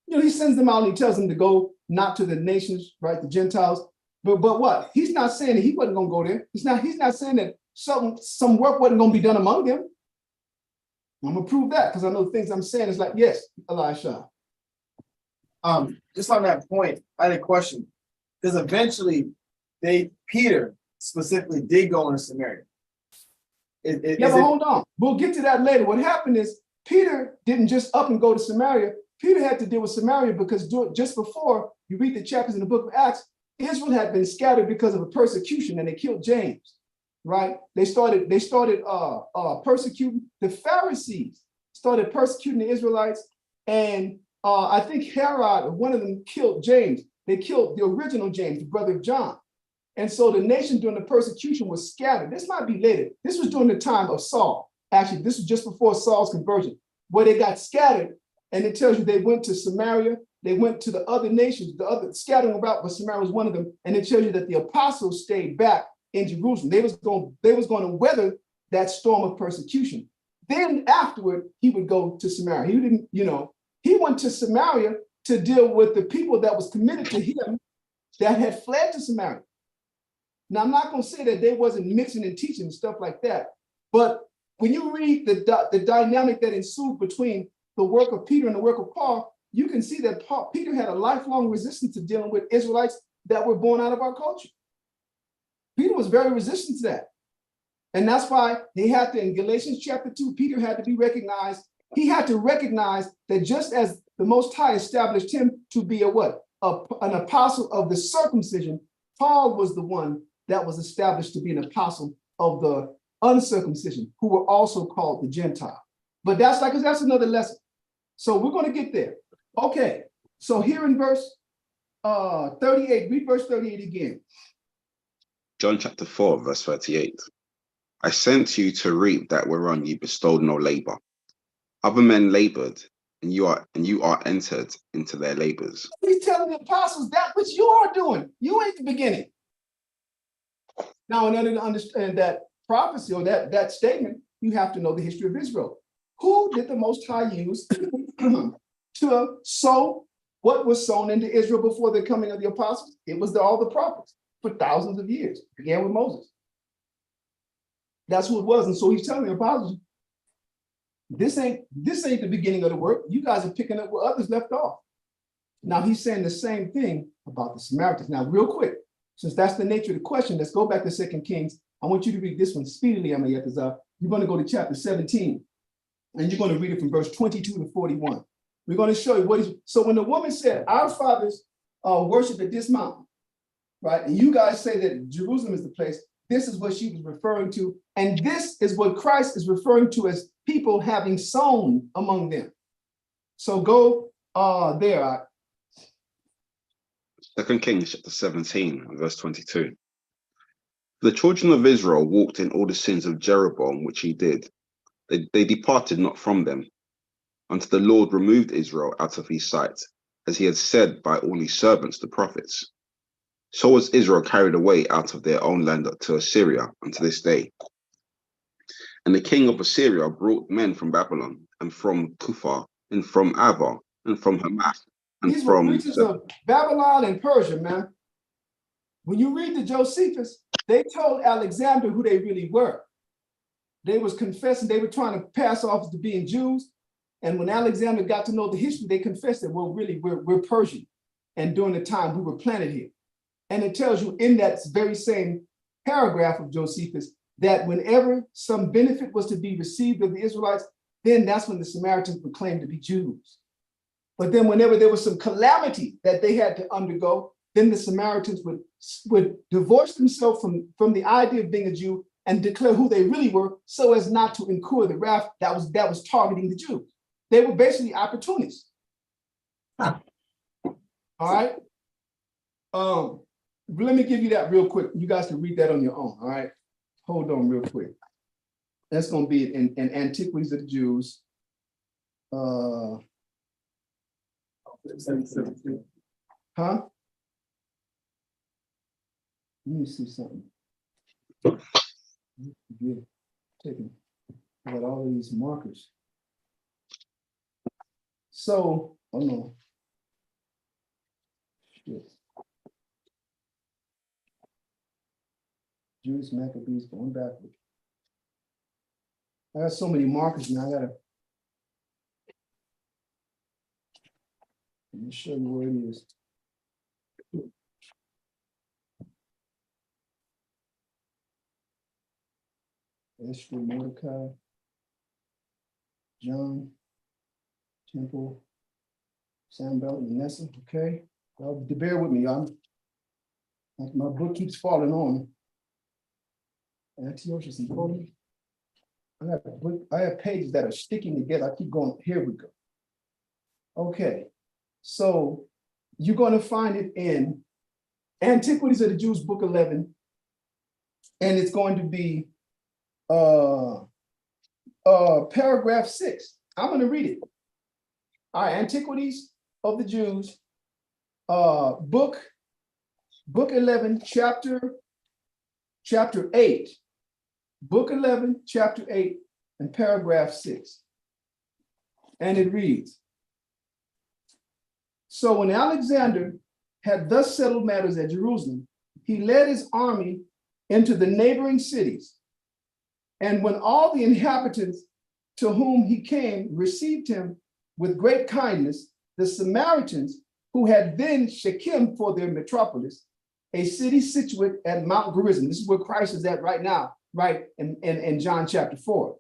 he sends them out and he tells them to go not to the nations, right, the Gentiles. But what? He's not saying that he wasn't going to go there. He's not saying that some work wasn't going to be done among them. I'm going to prove that because I know the things I'm saying is like, yes, Elisha. Just on that point, I had a question. Because eventually Peter specifically did go into Samaria. But hold on. We'll get to that later. What happened is Peter didn't just up and go to Samaria. Peter had to deal with Samaria because just before you read the chapters in the book of Acts, Israel had been scattered because of a persecution and they killed James, right? They started persecuting the Pharisees, started persecuting the Israelites. And I think Herod, one of them, killed James. They killed the original James, the brother of John. And so the nation during the persecution was scattered. This might be later. This was during the time of Saul. Actually, this was just before Saul's conversion, where they got scattered. And it tells you they went to Samaria they went to the other nations, the other scattering about, but Samaria was one of them. And it tells you that the apostles stayed back in Jerusalem. They was going to weather that storm of persecution. Then afterward, he would go to Samaria. He didn't, he went to Samaria to deal with the people that was committed to him that had fled to Samaria. Now, I'm not going to say that they wasn't mixing and teaching and stuff like that, but when you read the dynamic that ensued between the work of Peter and the work of Paul, you can see that Peter had a lifelong resistance to dealing with Israelites that were born out of our culture. Peter was very resistant to that. And that's why he had to, in Galatians chapter 2, Peter had to be recognized. He had to recognize that just as the Most High established him to be an apostle of the circumcision, Paul was the one that was established to be an apostle of the uncircumcision, who were also called the Gentile. But that's another lesson. So we're going to get there. Okay, so here in verse 38, read verse 38 again. John chapter 4, verse 38. I sent you to reap that whereon you bestowed no labor. Other men labored, and you are entered into their labors. He's telling the apostles that which you are doing. You ain't the beginning. Now, in order to understand that prophecy or that statement, you have to know the history of Israel. Who did the Most High use to sow what was sown into Israel before the coming of the apostles? It was all the prophets for thousands of years. It began with Moses. That's who it was. And so he's telling the apostles, this ain't the beginning of the work. You guys are picking up where others left off. Now he's saying the same thing about the Samaritans. Now, real quick, since that's the nature of the question, let's go back to 2 Kings. I want you to read this one speedily, Amayatazar. You're going to go to chapter 17, and you're going to read it from verse 22 to 41. We're going to show you what is. So when the woman said, our fathers worship at this mountain, right? And you guys say that Jerusalem is the place. This is what she was referring to. And this is what Christ is referring to as people having sown among them. So go there. 2 Kings chapter 17, verse 22. The children of Israel walked in all the sins of Jeroboam, which he did. They departed not from them, until the Lord removed Israel out of his sight, as he had said by all his servants the prophets. So was Israel carried away out of their own land to Assyria unto this day. And the king of Assyria brought men from Babylon, and from Kuphar, and from Avar, and from Hamath, and These from were regions of Babylon and Persia, man. When you read the Josephus, they told Alexander who they really were. They was confessing, they were trying to pass off as being Jews. And when Alexander got to know the history, they confessed that, well, really, we're Persian. And during the time we were planted here. And it tells you in that very same paragraph of Josephus that whenever some benefit was to be received of the Israelites, then that's when the Samaritans were claimed to be Jews. But then whenever there was some calamity that they had to undergo, then the Samaritans would divorce themselves from the idea of being a Jew and declare who they really were so as not to incur the wrath that was targeting the Jews. They were basically opportunists. All right. Let me give you that real quick. You guys can read that on your own. All right. Hold on real quick. That's going to be in Antiquities of the Jews. Huh? Let me see something. I got all of these markers. So, oh no. Shit. Jews, Maccabees, going backward. I got so many markers now. Let me show you where it is. Esther, Mordecai, John, Temple, Sambel, and Nessa. Okay, well, bear with me, y'all. My book keeps falling on. Antiochus and Ptolemy. I have pages that are sticking together. I keep going. Here we go. Okay, so you're going to find it in Antiquities of the Jews, book 11, and it's going to be paragraph 6. I'm going to read it. All right, Antiquities of the Jews, book 11, chapter 8, book 11, chapter 8, and paragraph 6. And it reads, so when Alexander had thus settled matters at Jerusalem, he led his army into the neighboring cities. And when all the inhabitants to whom he came received him with great kindness, the Samaritans, who had then Shechem for their metropolis, a city situate at Mount Gerizim. This is where Christ is at right now, right in John chapter 4.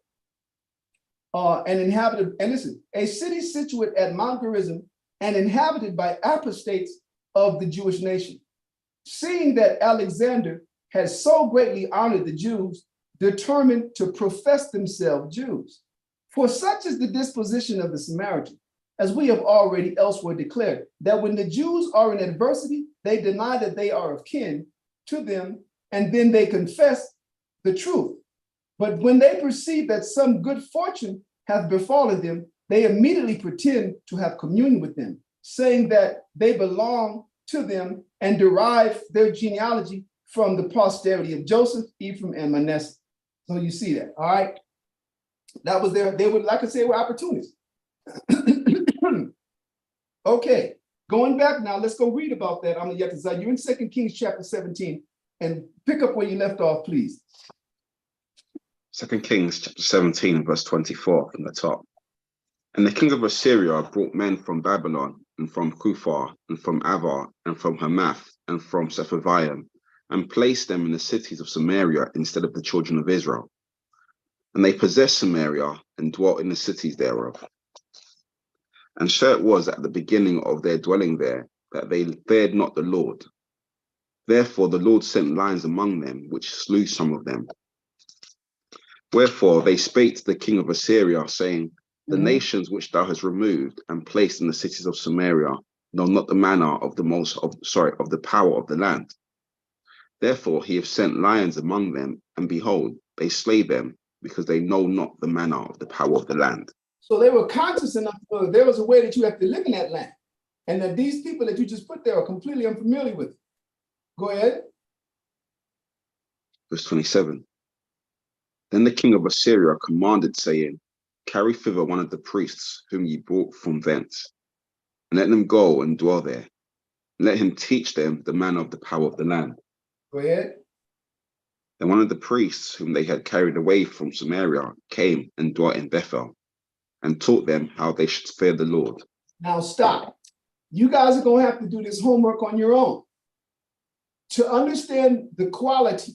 And inhabited, and listen, a city situate at Mount Gerizim and inhabited by apostates of the Jewish nation. Seeing that Alexander had so greatly honored the Jews, determined to profess themselves Jews. For such is the disposition of the Samaritan, as we have already elsewhere declared, that when the Jews are in adversity, they deny that they are of kin to them, and then they confess the truth. But when they perceive that some good fortune hath befallen them, they immediately pretend to have communion with them, saying that they belong to them and derive their genealogy from the posterity of Joseph, Ephraim, and Manasseh. So you see that, all right? That was they would, like I say, were opportunities. Okay, going back now, let's go read about that. You're in 2 Kings chapter 17, and pick up where you left off, please. 2 Kings chapter 17, verse 24 from the top. And the king of Assyria brought men from Babylon, and from Kuphar, and from Avar, and from Hamath, and from Sepharvaim, and placed them in the cities of Samaria instead of the children of Israel. And they possessed Samaria and dwelt in the cities thereof. And so it was at the beginning of their dwelling there that they feared not the Lord. Therefore the Lord sent lions among them, which slew some of them. Wherefore they spake to the king of Assyria, saying, the nations which thou hast removed and placed in the cities of Samaria know not the manner of the power of the land. Therefore he hath sent lions among them, and behold, they slay them, because they know not the manner of the power of the land. So they were conscious enough that there was a way that you have to live in that land, and that these people that you just put there are completely unfamiliar with it. Go ahead. Verse 27. Then the king of Assyria commanded, saying, carry thither one of the priests whom ye brought from thence, and let them go and dwell there, and let him teach them the manner of the power of the land. Go ahead. Then one of the priests whom they had carried away from Samaria came and dwelt in Bethel, and taught them how they should fear the Lord. Now stop. You guys are going to have to do this homework on your own. To understand the quality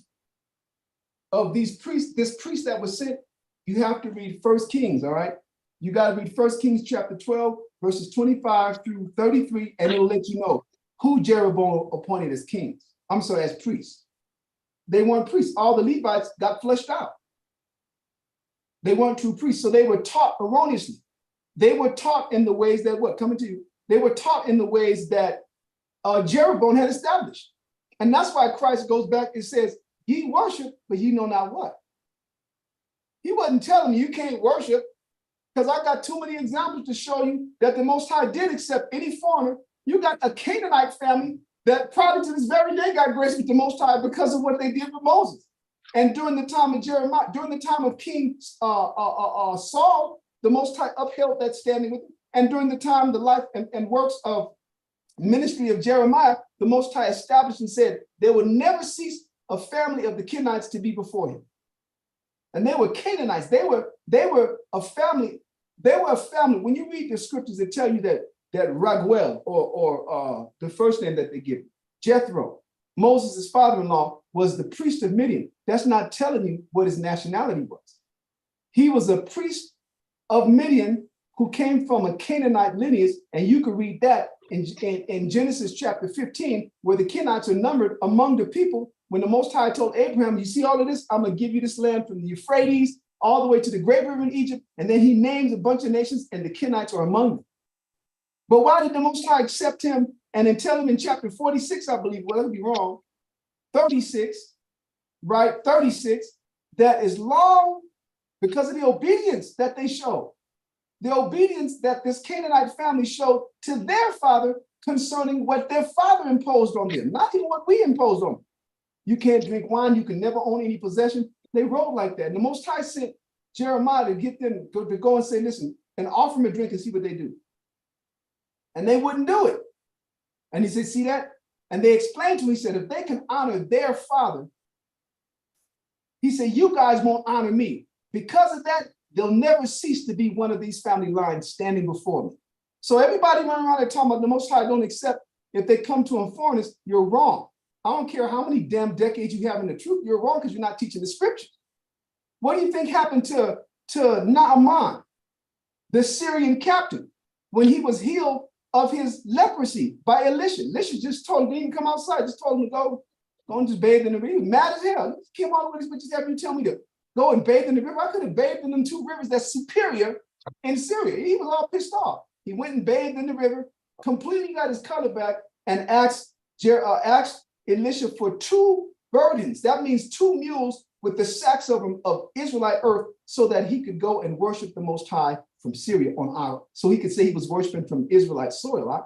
of these priests, this priest that was sent, you have to read 1 Kings, all right? You got to read 1 Kings chapter 12, verses 25 through 33, and it'll let you know who Jeroboam appointed as kings. I'm sorry, as priests. They weren't priests. All the Levites got flushed out. They weren't true priests, so they were taught erroneously. They were taught in the ways that what? Coming to you. They were taught in the ways that Jeroboam had established. And that's why Christ goes back and says, ye worship, but ye know not what. He wasn't telling me you can't worship, because I got too many examples to show you that the Most High did accept any foreigner. You got a Canaanite family that probably to this very day got grace with the Most High because of what they did with Moses. And during the time of Jeremiah, during the time of King Saul, the Most High upheld that standing with him. And during the time, the life and works of ministry of Jeremiah, the Most High established and said, there will never cease a family of the Kenites to be before him. And they were Canaanites. They were a family. They were a family. When you read the scriptures, they tell you that Raguel, or the first name that they give, Jethro, Moses' father-in-law, was the priest of Midian. That's not telling you what his nationality was. He was a priest of Midian who came from a Canaanite lineage, and you can read that in Genesis chapter 15, where the Kenites are numbered among the people. When the Most High told Abraham, you see all of this, I'm going to give you this land from the Euphrates all the way to the Great River in Egypt. And then he names a bunch of nations, and the Kenites are among them. But why did the Most High accept him and then tell him in chapter 46, I believe, well, I'll be wrong, 36, right, 36, that is long because of the obedience that they show. the obedience that this Canaanite family showed to their father concerning what their father imposed on them, not even what we imposed on them. You can't drink wine, you can never own any possession. They wrote like that. And the Most High sent Jeremiah to get them to go and say, listen, and offer them a drink and see what they do. And they wouldn't do it. And he said, see that? And they explained to him, he said, if they can honor their father, he said, you guys won't honor me. Because of that, they'll never cease to be one of these family lines standing before me. So everybody running around there talking about the Most High don't accept if they come to inform us, you're wrong. I don't care how many damn decades you have in the truth, you're wrong because you're not teaching the scriptures. What do you think happened to Naaman, the Syrian captain, when he was healed of his leprosy by Elisha? Elisha just told him, he didn't come outside, just told him to go and just bathe in the river. He was mad as hell. He came all the way to this, but just have you tell me to go and bathe in the river. I could have bathed in them two rivers that's superior in Syria. He was all pissed off. He went and bathed in the river, completely got his color back, and asked Elisha for 2 burdens. That means 2 mules with the sacks of Israelite earth, so that he could go and worship the Most High from Syria on our, so he could say he was worshiping from Israelite soil. Right?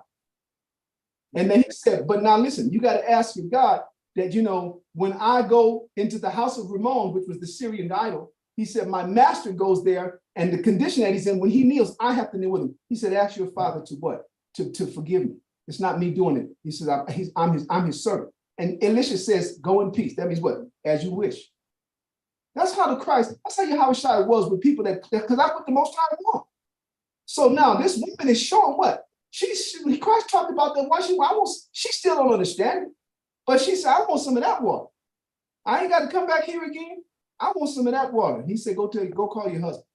And then he said, but now listen, you got to ask your God that, you know, when I go into the house of Ramon, which was the Syrian idol, he said, my master goes there, and the condition that he's in, when he kneels, I have to kneel with him. He said, ask your father to what? To forgive me. It's not me doing it. He says, I'm his servant. And Elisha says, go in peace. That means what? As you wish. That's how that's how Yahushua was with people because that's what the Most High want. So now this woman is showing what? Christ talked about that. She still don't understand it. But she said, I want some of that water. I ain't got to come back here again. I want some of that water. He said, go call your husband.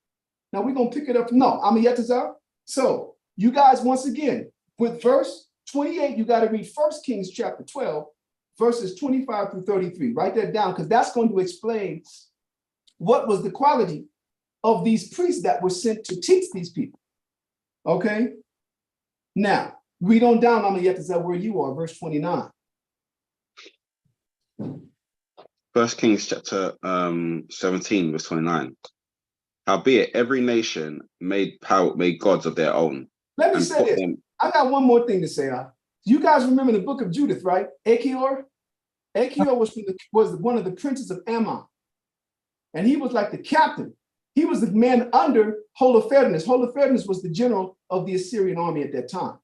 Now we're going to pick it up. No, I'm a Yetazar. So you guys, once again, with verse 28, you got to read 1 Kings chapter 12, verses 25 through 33. Write that down because that's going to explain what was the quality of these priests that were sent to teach these people. Okay? Now, read on down, I'm a Yetazar, where you are, verse 29. 1 Kings chapter 17, verse 29. Howbeit, every nation made gods of their own. Let me say this. I got one more thing to say. You guys remember the book of Judith, right? Achior? Achior was one of the princes of Ammon. And he was like the captain. He was the man under Holofernes. Holofernes was the general of the Assyrian army at that time.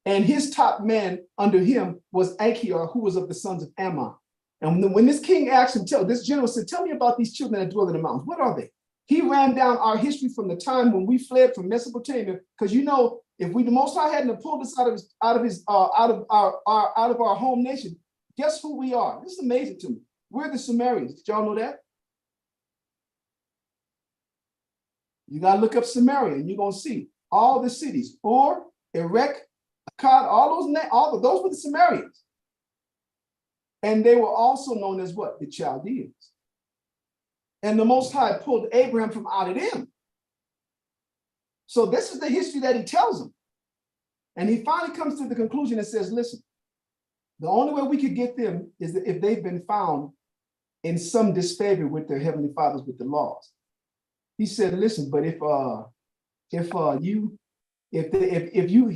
And his top man under him was Achior, who was of the sons of Ammon. And when this king asked him, this general said, tell me about these children that dwell in the mountains. What are they? He ran down our history from the time when we fled from Mesopotamia, because you know, if the Most High hadn't pulled us out of our home nation, guess who we are? This is amazing to me. We're the Sumerians. Did y'all know that? You gotta look up Samaria, and you're gonna see all the cities: Ur, Erech, Akkad, all those were the Sumerians, and they were also known as what? The Chaldeans. And the Most High pulled Abraham from out of them. So this is the history that he tells them. And he finally comes to the conclusion and says, listen, the only way we could get them is that if they've been found in some disfavor with their heavenly fathers with the laws. He said, listen, but he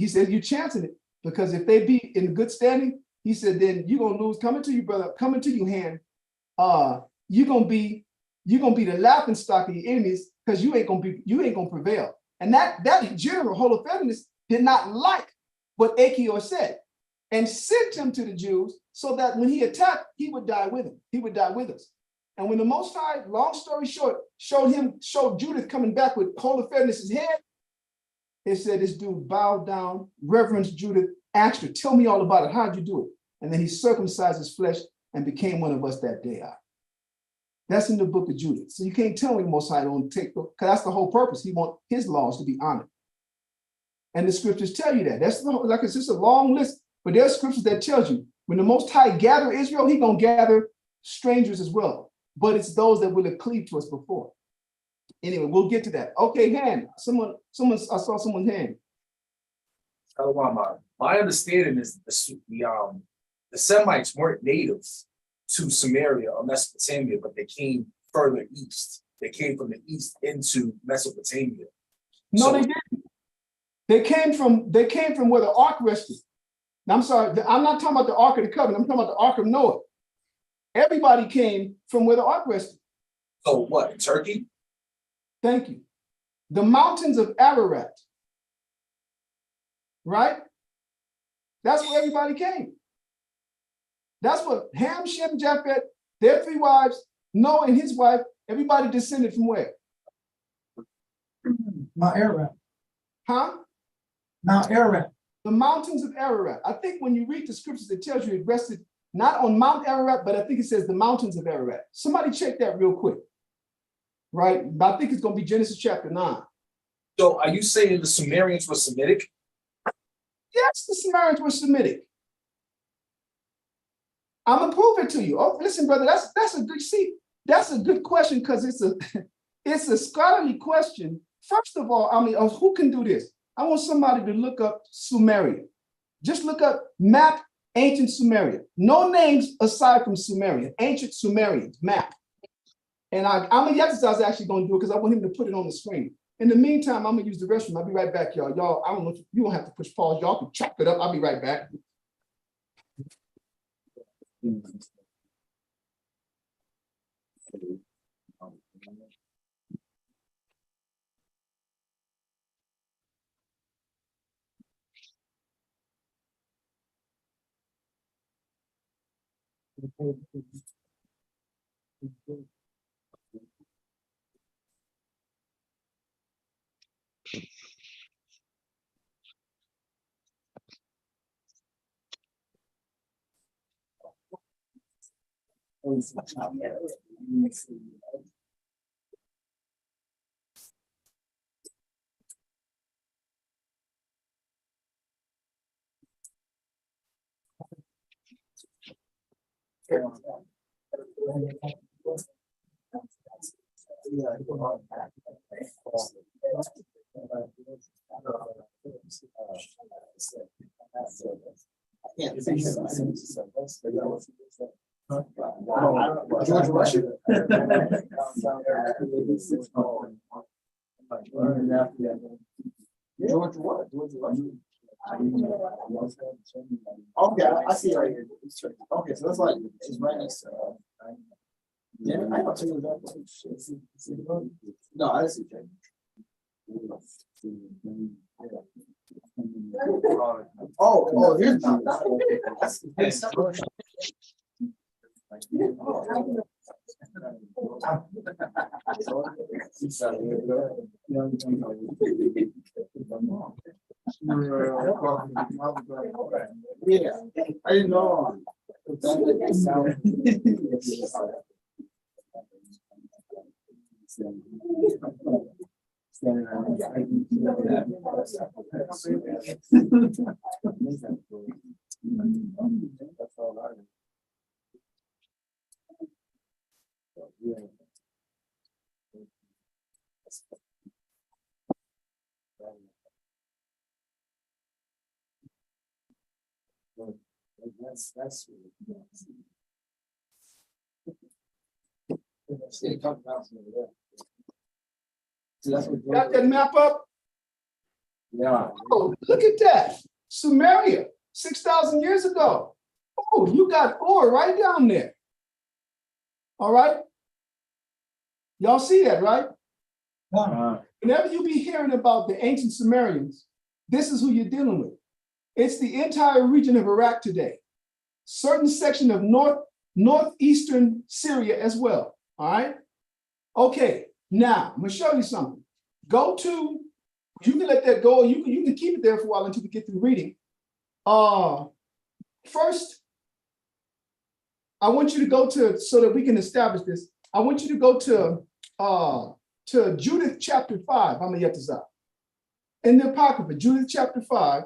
said, you're chancing it, because if they be in good standing, he said, then you're gonna lose, coming to you, brother, coming to you hand, you're gonna be the laughing stock of your enemies, because you ain't gonna prevail. And that general Holofernes did not like what Achior said, and sent him to the Jews so that when he attacked, he would die with him. He would die with us. And when the Most High, long story short, showed Judith coming back with Holofernes' head, it said this dude bowed down, reverenced Judith, asked her, tell me all about it. How'd you do it? And then he circumcised his flesh and became one of us that day. That's in the book of Judith. So you can't tell me the Most High don't take, because that's the whole purpose. He wants his laws to be honored. And the scriptures tell you that. That's like it's just a long list, but there's scriptures that tells you when the Most High gather Israel, he gonna gather strangers as well. But it's those that will have cleaved to us before. Anyway, we'll get to that. Okay, hand. I saw someone's hand. My understanding is the Semites weren't natives to Samaria or Mesopotamia, but they came further east. They came from the east into Mesopotamia. No, So- they didn't. They came from where the ark rested. Now, I'm sorry, I'm not talking about the Ark of the Covenant. I'm talking about the Ark of Noah. Everybody came from where the ark rested. So what, Turkey? Thank you. The mountains of Ararat. Right? That's where everybody came. That's what Ham, Shem, Japheth, their 3 wives, Noah and his wife, everybody descended from where? Mount Ararat. Huh? Mount Ararat. The mountains of Ararat. I think when you read the scriptures, it tells you it rested not on Mount Ararat, but I think it says the mountains of Ararat. Somebody check that real quick. Right? But I think it's going to be Genesis chapter 9. So are you saying the Sumerians were Semitic? Yes, the Samaritans were Semitic. I'm gonna prove it to you. Oh, listen, brother, that's a good question because it's a scholarly question. First of all, who can do this? I want somebody to look up Sumeria. Just look up map ancient Sumeria. No names aside from Sumerian, ancient Sumerians map. And Yatazaz actually gonna do it because I want him to put it on the screen. In the meantime, I'm gonna use the restroom. I'll be right back, y'all. Y'all, I don't know if you don't have to push pause. Y'all can chop it up. I'll be right back. George Washington. George what? George Washington. Okay, I see it right here. Okay, so that's like it's right next to. Yeah, I don't see that. No, I see it. Oh, here's not. Yeah, I didn't know. That's Got that map up? yeah. Oh, look at that. Sumeria, 6,000 years ago. Oh, you got Ur right down there. All right. Y'all see that, right? Whenever you be hearing about the ancient Sumerians, this is who you're dealing with. It's the entire region of Iraq today. Certain section of northeastern Syria as well. All right. Okay. Now I'm gonna show you something. Go to. You can let that go. You can keep it there for a while until we get through reading. First, I want you to go to so that we can establish this. I want you to go to Judith chapter 5. I'm gonna get this out. In the Apocrypha, Judith chapter 5.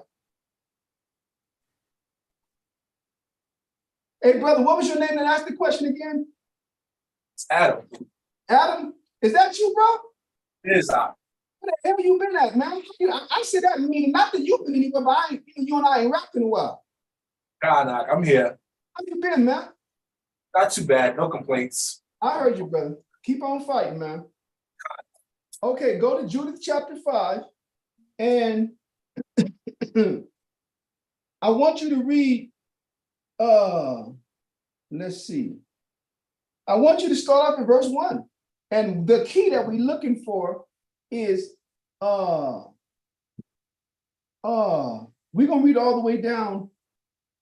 Hey, brother, what was your name and ask the question again? It's Adam. Adam, is that you, bro? It is I. Where the hell you been at, man? I said that meaning not that you've been anywhere, but you and I ain't rapped in a while. God, I'm here. How you been, man? Not too bad. No complaints. I heard you, brother. Keep on fighting, man. Okay, go to Judith chapter 5. And I want you to read, let's see. I want you to start off in verse 1. And the key that we're looking for is we're gonna read all the way down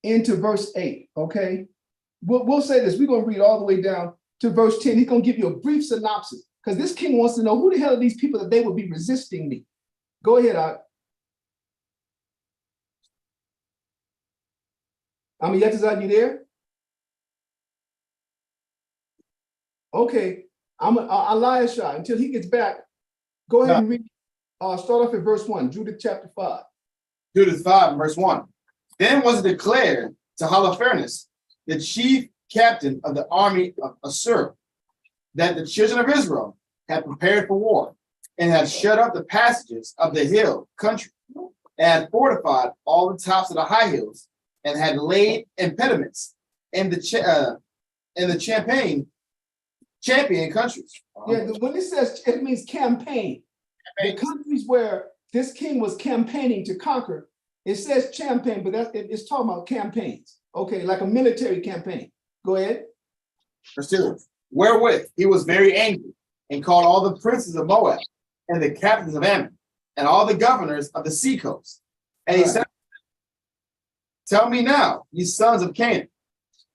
into verse 8. Okay. We'll say this, we're gonna read all the way down to verse 10. He's gonna give you a brief synopsis because this king wants to know who the hell are these people that they would be resisting me. Go ahead, Yetazad, you there? Okay, I'm Eliashah. Until he gets back, go ahead and read. Start off at verse 1, Judith chapter 5. Judith 5, verse 1. Then was it declared to Holofernes, the chief captain of the army of Assur, that the children of Israel had prepared for war and had shut up the passages of the hill country and had fortified all the tops of the high hills and had laid impediments in the champion countries. Yeah, when it says it means campaign. The countries where this king was campaigning to conquer, it says campaign, but it's talking about campaigns. Okay, like a military campaign. Go ahead. Verse 2. Wherewith he was very angry and called all the princes of Moab and the captains of Ammon and all the governors of the sea coast. And he said, tell me now, ye sons of Canaan,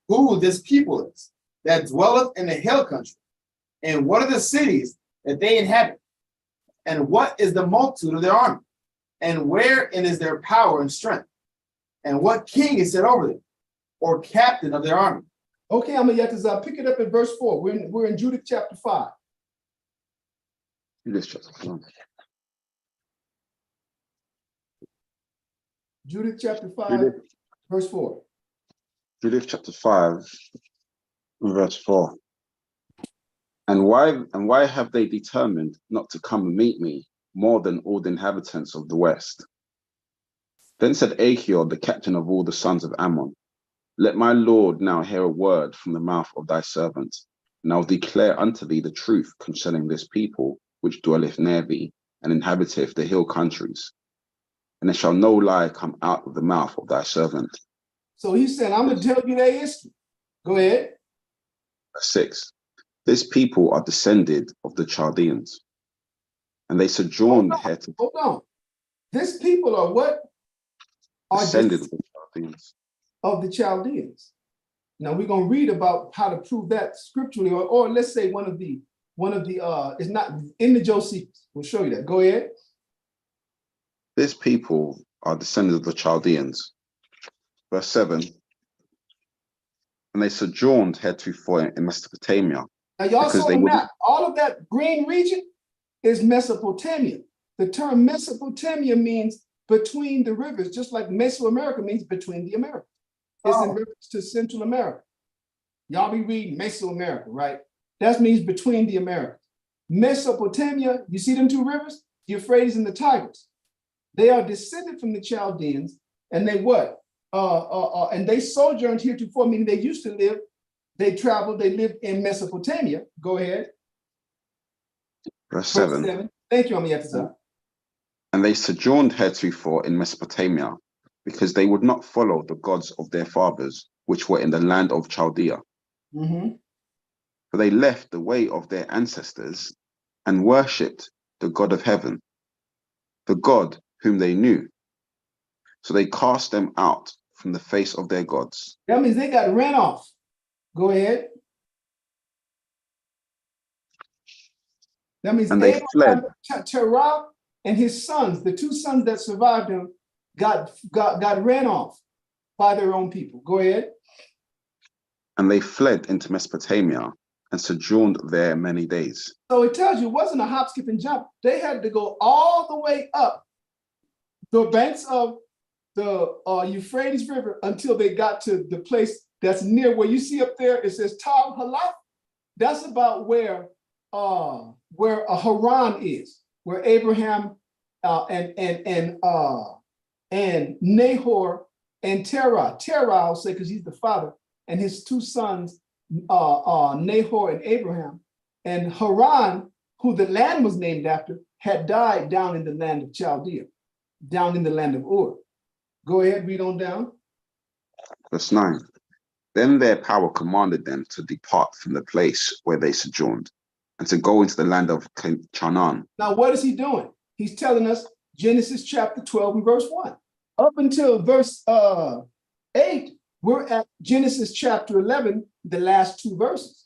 who this people is that dwelleth in the hill country, and what are the cities that they inhabit, and what is the multitude of their army, and wherein is their power and strength, and what king is set over them, or captain of their army. Okay, Yetazad, pick it up at verse 4. We're in Judith chapter 5. Judith chapter 5. Judith chapter 5, Judith. verse 4. Judith chapter 5, verse 4. And why have they determined not to come and meet me more than all the inhabitants of the west? Then said Achior, the captain of all the sons of Ammon, let my lord now hear a word from the mouth of thy servant, and I will declare unto thee the truth concerning this people which dwelleth near thee, and inhabiteth the hill countries. And there shall no lie come out of the mouth of thy servant. So he said, I'm going to tell you their history. Go ahead. Verse 6. This people are descended of the Chaldeans, and they sojourned here to... Hold on. This people are what? Descended of the Chaldeans. Of the Chaldeans. Now we're going to read about how to prove that scripturally, or let's say one of the it's not in the Josephus. We'll show you that. Go ahead. This people are descended of the Chaldeans. Verse 7. And they sojourned heretofore in Mesopotamia. Now y'all saw the map. All of that green region is Mesopotamia. The term Mesopotamia means between the rivers, just like Mesoamerica means between the Americas. It's in reference to Central America. Y'all be reading Mesoamerica, right? That means between the Americas. Mesopotamia, you see them two rivers? The Euphrates and the Tigris. They are descended from the Chaldeans, and they what? And they sojourned heretofore, meaning they used to live, they traveled, they lived in Mesopotamia. Go ahead. Verse 7. Thank you, Amiyatazah. And they sojourned heretofore in Mesopotamia, because they would not follow the gods of their fathers, which were in the land of Chaldea. For they left the way of their ancestors and worshipped the God of heaven, the God whom they knew. So they cast them out from the face of their gods. That means they got ran off. Go ahead. That means and they fled. Terah and his sons, the two sons that survived him, got ran off by their own people. Go ahead. And they fled into Mesopotamia and sojourned there many days. So it tells you it wasn't a hop, skip, and jump. They had to go all the way up the banks of the Euphrates River until they got to the place that's near where you see up there. It says Tal Halaf. That's about where Haran is, where Abraham and Nahor and Terah, I'll say because he's the father, and his two sons, Nahor and Abraham, and Haran, who the land was named after, had died down in the land of Chaldea. down in the land of Ur. Go ahead, read on down. Verse 9. Then their power commanded them to depart from the place where they sojourned and to go into the land of Canaan. Now, what is he doing? He's telling us Genesis chapter 12 and verse 1. Up until verse 8, we're at Genesis chapter 11, the last two verses.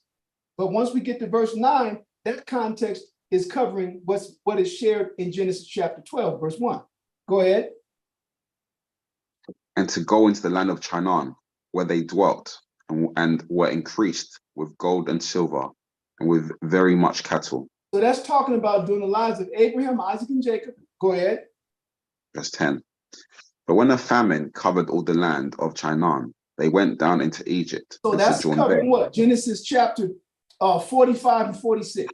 But once we get to verse 9, that context is covering what is shared in Genesis chapter 12, verse 1. Go ahead. And to go into the land of Canaan, where they dwelt and were increased with gold and silver and with very much cattle. So that's talking about during the lives of Abraham, Isaac, and Jacob. Go ahead. Verse 10. But when a famine covered all the land of Canaan, they went down into Egypt. So and that's sojourned covering there. what? Genesis chapter 45 and 46,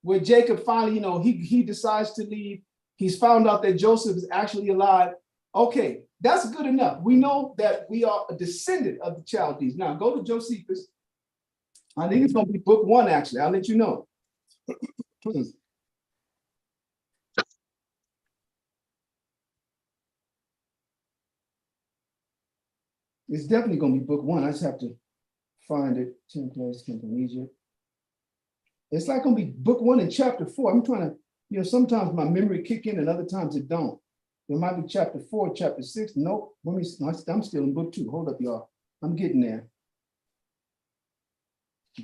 where Jacob finally, he decides to leave. He's found out that Joseph is actually alive. Okay, that's good enough. We know that we are a descendant of the Chaldees. Now go to Josephus. I think it's going to be book 1, actually. I'll let you know. It's definitely going to be book 1. I just have to find it. 10 plagues came from Egypt. It's like going to be book 1 and chapter 4. I'm trying to, sometimes my memory kick in and other times it don't. There might be chapter 4, chapter 6. Nope. I'm still in book 2. Hold up, y'all. I'm getting there.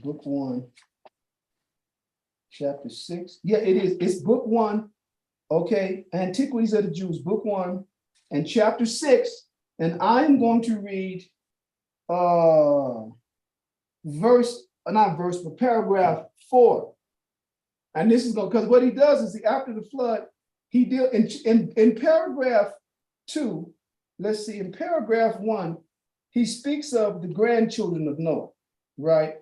Book 1, chapter 6. Yeah, it is. It's book 1. Okay. Antiquities of the Jews, book 1 and chapter 6. And I'm going to read paragraph 4. And this is going, because what he does is after the flood, he deal in paragraph 2. Let's see, in paragraph 1, he speaks of the grandchildren of Noah, right?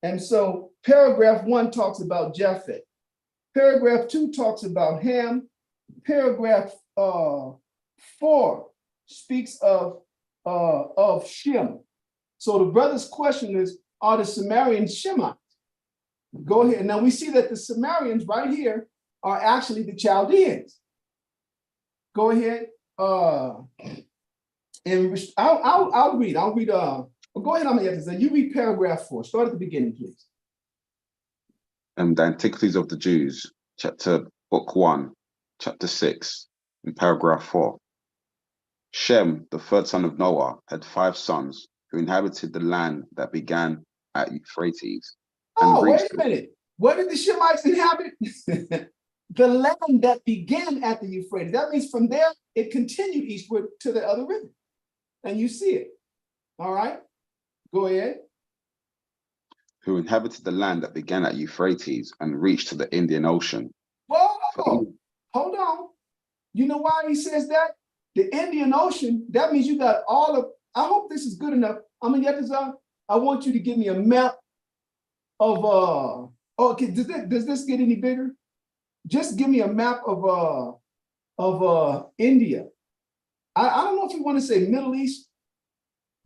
And so paragraph 1 talks about Japheth. Paragraph 2 talks about Ham. Paragraph 4 speaks of Shem. So the brother's question is, are the Sumerians Shemites? Go ahead. Now we see that the Sumerians right here are actually the Chaldeans. Go ahead. And I'll read. Go ahead. I'm gonna say you read paragraph 4. Start at the beginning, please. The Antiquities of the Jews, book 1, chapter 6, in paragraph 4. Shem, the third son of Noah, had 5 sons who inhabited the land that began at Euphrates. Oh, wait a minute. Where did the Shemites inhabit? The land that began at the Euphrates. That means from there, it continued eastward to the other river. And you see it. All right. Go ahead. Who inhabited the land that began at Euphrates and reached to the Indian Ocean. Whoa, hold on. You know why he says that? The Indian Ocean, that means you got all of, I hope this is good enough. I want you to give me a map of, okay, does this get any bigger? Just give me a map of India. I don't know if you want to say Middle East,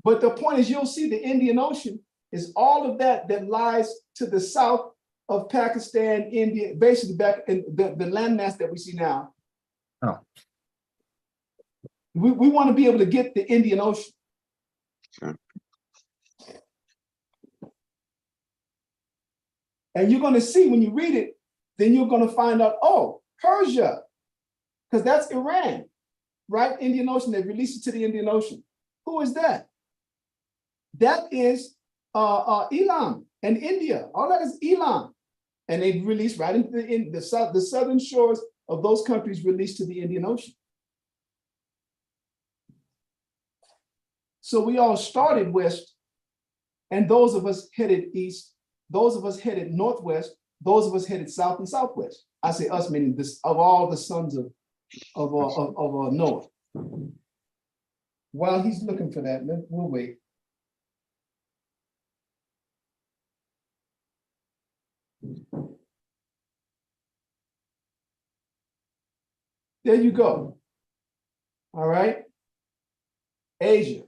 but the point is you'll see the Indian Ocean is all of that lies to the south of Pakistan, India, basically back in the landmass that we see now. Oh. We want to be able to get the Indian Ocean. Okay. And you're going to see when you read it, then you're going to find out, oh, Persia, because that's Iran, right? Indian Ocean, they released it to the Indian Ocean. Who is that? That is Elam and India. All that is Elam. And they released right into the southern shores of those countries released to the Indian Ocean. So we all started west, and those of us headed east, those of us headed northwest, those of us headed south and southwest. I say us, meaning this of all the sons of Noah. While he's looking for that, we'll wait. There you go. All right. Asia.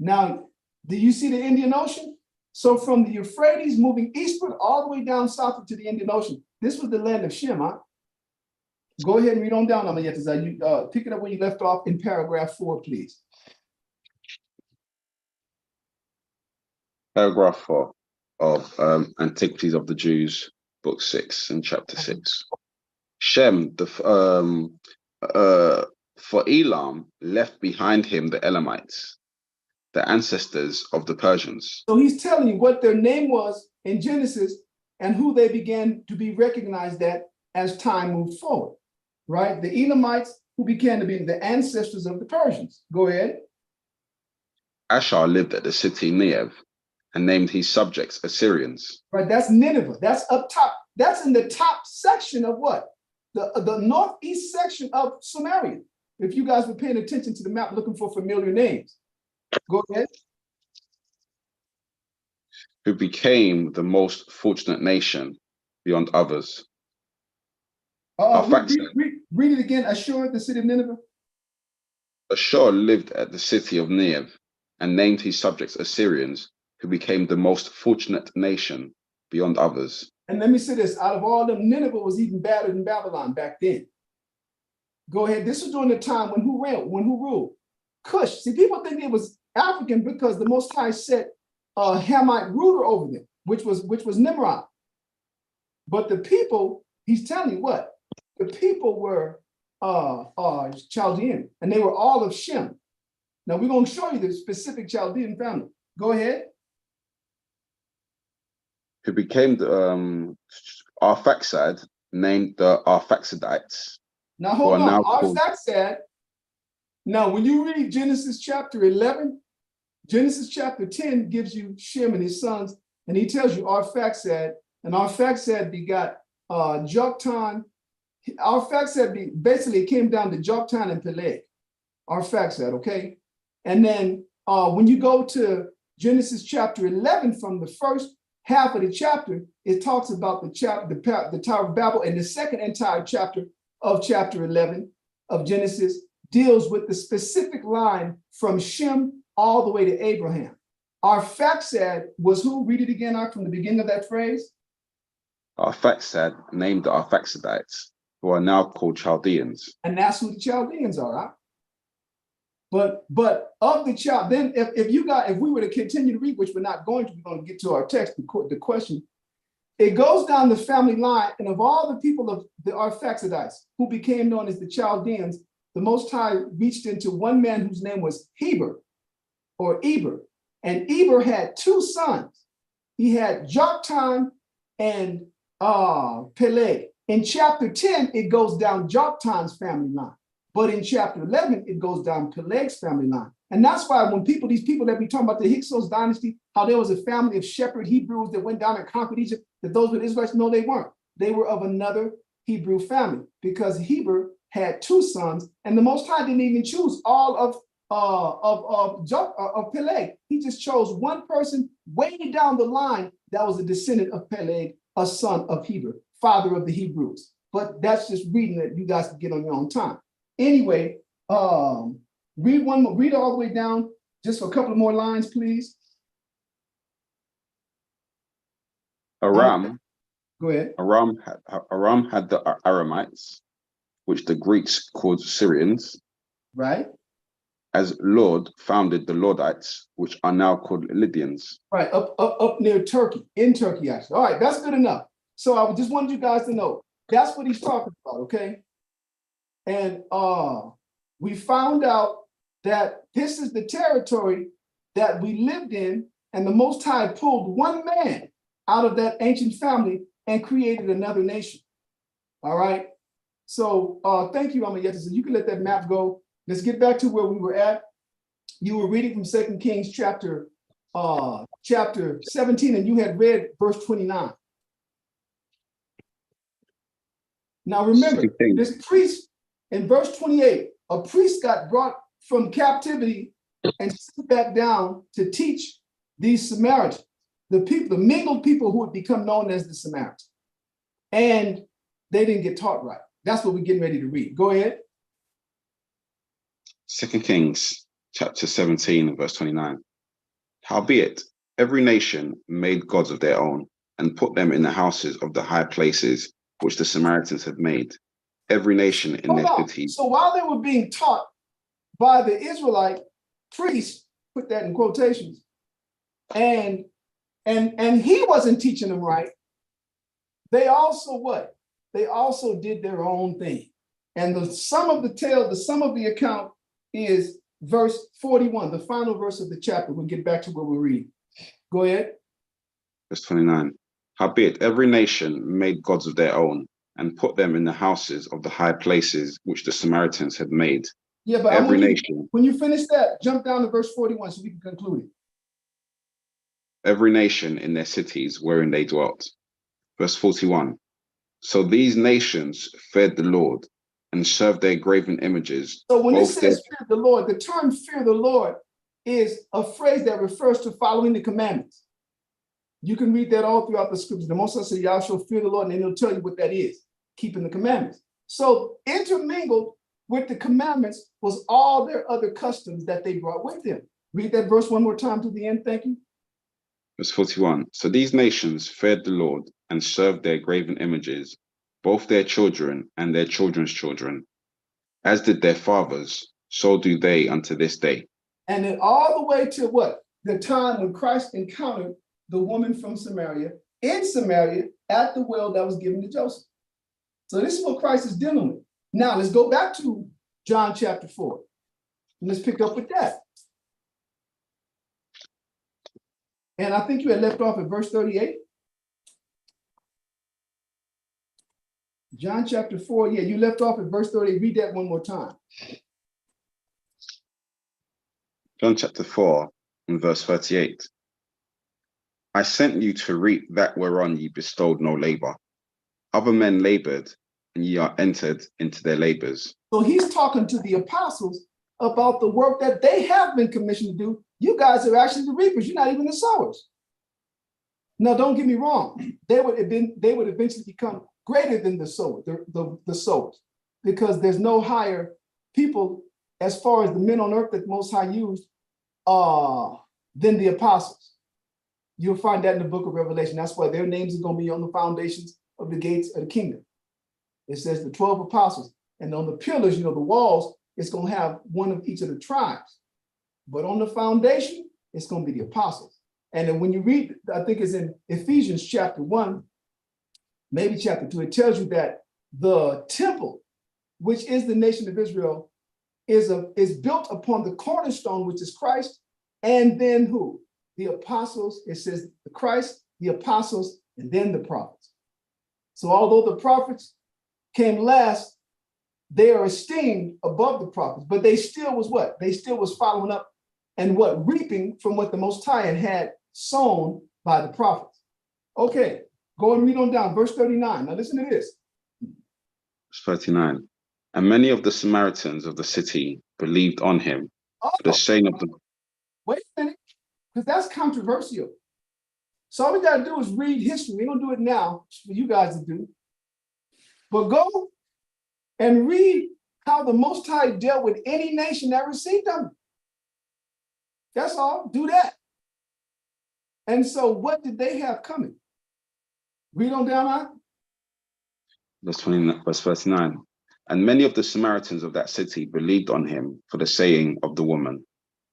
Now, do you see the Indian Ocean? So from the Euphrates moving eastward all the way down southward to the Indian Ocean, this was the land of Shem, huh? Go ahead and read on down, Amayetazar. You pick it up where you left off in paragraph 4, please. Paragraph 4 of Antiquities of the Jews, book 6 and chapter 6. Shem, for Elam left behind him the Elamites, the ancestors of the Persians. So he's telling you what their name was in Genesis and who they began to be recognized as time moved forward, right? The Elamites, who began to be the ancestors of the Persians. Go ahead. Ashar lived at the city Negev and named his subjects Assyrians. Right, that's Nineveh. That's up top. That's in the top section of what? The northeast section of Samaria. If you guys were paying attention to the map, looking for familiar names. Go ahead. Who became the most fortunate nation beyond others. Read it again. Ashur, the city of Nineveh. Ashur lived at the city of Negev and named his subjects Assyrians, who became the most fortunate nation beyond others. And let me say this, out of all them, Nineveh was even better than Babylon back then. Go ahead. This was during the time when who ruled? Cush. See, people think it was African because the Most High set a Hamite ruler over them, which was Nimrod. But the people, he's telling you what, the people were Chaldean, and they were all of Shem. Now we're going to show you the specific Chaldean family. Go ahead. Who became the Arphaxad, named the Arphaxadites. Now hold on, Arphaxad. Now, when you read Genesis chapter 11, Genesis chapter 10 gives you Shem and his sons, and he tells you Arphaxad, and Arphaxad begot Joktan. Arphaxad basically came down to Joktan and Peleg. Arphaxad, okay? And then when you go to Genesis chapter 11, from the first half of the chapter, it talks about the Tower of Babel, and the second entire chapter of chapter 11 of Genesis deals with the specific line from Shem all the way to Abraham. Arphaxad was who? Read it again, from the beginning of that phrase. Arphaxad named the Arphaxadites, who are now called Chaldeans. And that's who the Chaldeans are, right? But of the child, then if we were to continue to read, which we're not going to, we're going to get to our text, the question, it goes down the family line, and of all the people of the Arphaxadites who became known as the Chaldeans, the Most High reached into one man whose name was Heber, or Eber. And Eber had two sons. He had Joktan and Peleg. In chapter 10, it goes down Joktan's family line. But in chapter 11, it goes down Peleg's family line. And that's why when these people that we talk about the Hyksos dynasty, how there was a family of shepherd Hebrews that went down and conquered Egypt, that those were Israelites, no, they weren't. They were of another Hebrew family, because Heber had two sons, and the Most High didn't even choose all of Peleg. He just chose one person way down the line that was a descendant of Peleg, a son of Heber, father of the Hebrews. But that's just reading that you guys can get on your own time. Anyway, read all the way down, just for a couple of more lines, please. Aram. Go ahead. Aram had the Aramites, which the Greeks called Syrians. Right. As Lord founded the Lordites, which are now called Lydians. Right, up near Turkey, in Turkey, actually. All right, that's good enough. So I just wanted you guys to know, that's what he's talking about, okay? And we found out that this is the territory that we lived in, and the Most High pulled one man out of that ancient family and created another nation. All right. So thank you, Amayeta. So you can let that map go. Let's get back to where we were at. You were reading from 2 Kings chapter 17, and you had read verse 29. Now remember, this priest in verse 28, a priest got brought from captivity and sent back down to teach these Samaritans, the people, the mingled people who would become known as the Samaritans. And they didn't get taught right. That's what we're getting ready to read. Go ahead. 2 Kings chapter 17, verse 29. Howbeit, every nation made gods of their own and put them in the houses of the high places which the Samaritans had made. every nation in Hold their on. cities. So while they were being taught by the Israelite priests, put that in quotations, and he wasn't teaching them right, they also what? They also did their own thing. And the sum of the tale, the sum of the account is verse 41, the final verse of the chapter. We'll get back to what we're reading. Go ahead. Verse 29. Howbeit, every nation made gods of their own, and put them in the houses of the high places which the Samaritans had made. Yeah, but Every nation, when you finish that, jump down to verse 41 so we can conclude it. every nation in their cities wherein they dwelt. Verse 41. So these nations feared the Lord and served their graven images. So when it both their says fear the Lord, the term fear the Lord is a phrase that refers to following the commandments. You can read that all throughout the scriptures. The Most High said, y'all shall fear the Lord, and then he'll tell you what that is, keeping the commandments. So intermingled with the commandments was all their other customs that they brought with them. Read that verse one more time to the end. Thank you. Verse 41. So these nations feared the Lord and served their graven images, both their children and their children's children. As did their fathers, so do they unto this day. And then all the way to what? The time when Christ encountered the woman from Samaria, in Samaria, at the well that was given to Joseph. So this is what Christ is dealing with. Now let's go back to John chapter 4. And let's pick up with that. And I think you had left off at verse 38. John chapter 4, yeah, you left off at verse 38. Read that one more time. John chapter 4 and verse 38. I sent you to reap that whereon ye bestowed no labor. Other men labored, and ye are entered into their labors. So he's talking to the apostles about the work that they have been commissioned to do. You guys are actually the reapers. You're not even the sowers. Now, don't get me wrong. They would eventually become greater than the sowers, the sowers, because there's no higher people as far as the men on earth that the Most High used than the apostles. You'll find that in the book of Revelation. That's why their names are going to be on the foundations of the gates of the kingdom. It says the 12 apostles, and on the pillars, the walls, it's going to have one of each of the tribes. But on the foundation, it's going to be the apostles. And then when you read, I think it's in Ephesians chapter 1, maybe chapter 2, it tells you that the temple, which is the nation of Israel, is built upon the cornerstone, which is Christ, and then who? The apostles. It says the Christ, the apostles, and then the prophets. So although the prophets came last, they are esteemed above the prophets, but they still was what? They still was following up and what? Reaping from what the Most High had sown by the prophets. Okay, go and read on down, verse 39. Now listen to this. Verse 39. And many of the Samaritans of the city believed on him for the saying of the... Wait a minute, because that's controversial. So all we got to do is read history. We're going to do it now for you guys to do. But go and read how the Most High dealt with any nation that received them. That's all. Do that. And so what did they have coming? Read on down on. Verse 39. And many of the Samaritans of that city believed on him for the saying of the woman,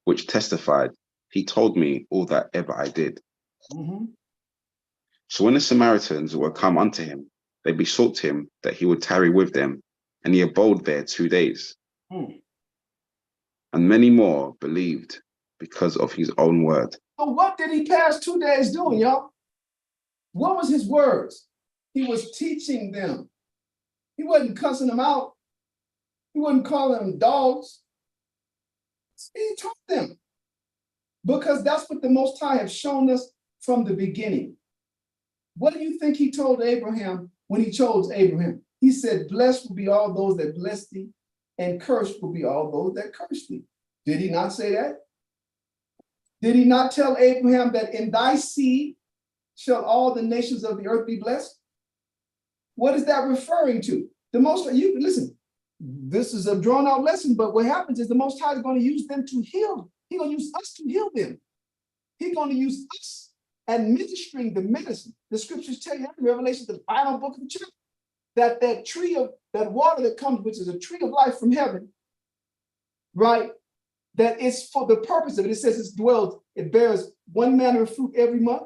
which testified, he told me all that ever I did. Mm-hmm. So when the Samaritans were come unto him, they besought him that he would tarry with them, and he abode there 2 days. Mm. And many more believed because of his own word. So what did he pass 2 days doing, y'all? What was his words? He was teaching them. He wasn't cussing them out. He wasn't calling them dogs. He taught them. Because that's what the Most High has shown us from the beginning. What do you think he told Abraham when he chose Abraham? He said, blessed will be all those that bless thee, and cursed will be all those that curse thee. Did he not say that? Did he not tell Abraham that in thy seed shall all the nations of the earth be blessed? What is that referring to? The Most High, you listen, this is a drawn out lesson, but what happens is the Most High is going to use them to heal. He's going to use us to heal them. He's going to use us administering the medicine. The scriptures tell you in Revelation, the final book of the chapter, that tree of that water that comes, which is a tree of life from heaven, right? That is for the purpose of it. It says it bears one manner of fruit every month.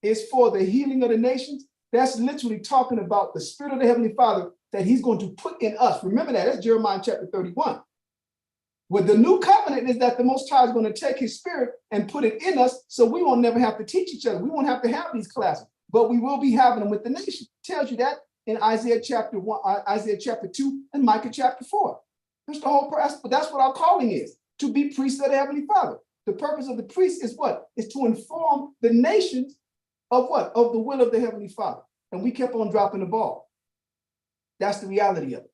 It's for the healing of the nations. That's literally talking about the Spirit of the Heavenly Father that he's going to put in us. Remember that, that's Jeremiah chapter 31. With the new covenant is that the Most High is going to take his Spirit and put it in us, so we won't never have to teach each other. We won't have to have these classes, but we will be having them with the nation. It tells you that in Isaiah chapter 1, Isaiah chapter 2, and Micah chapter 4. That's the whole process, but that's what our calling is, to be priests of the Heavenly Father. The purpose of the priest is what? Is to inform the nations of what? Of the will of the Heavenly Father. And we kept on dropping the ball. That's the reality of it.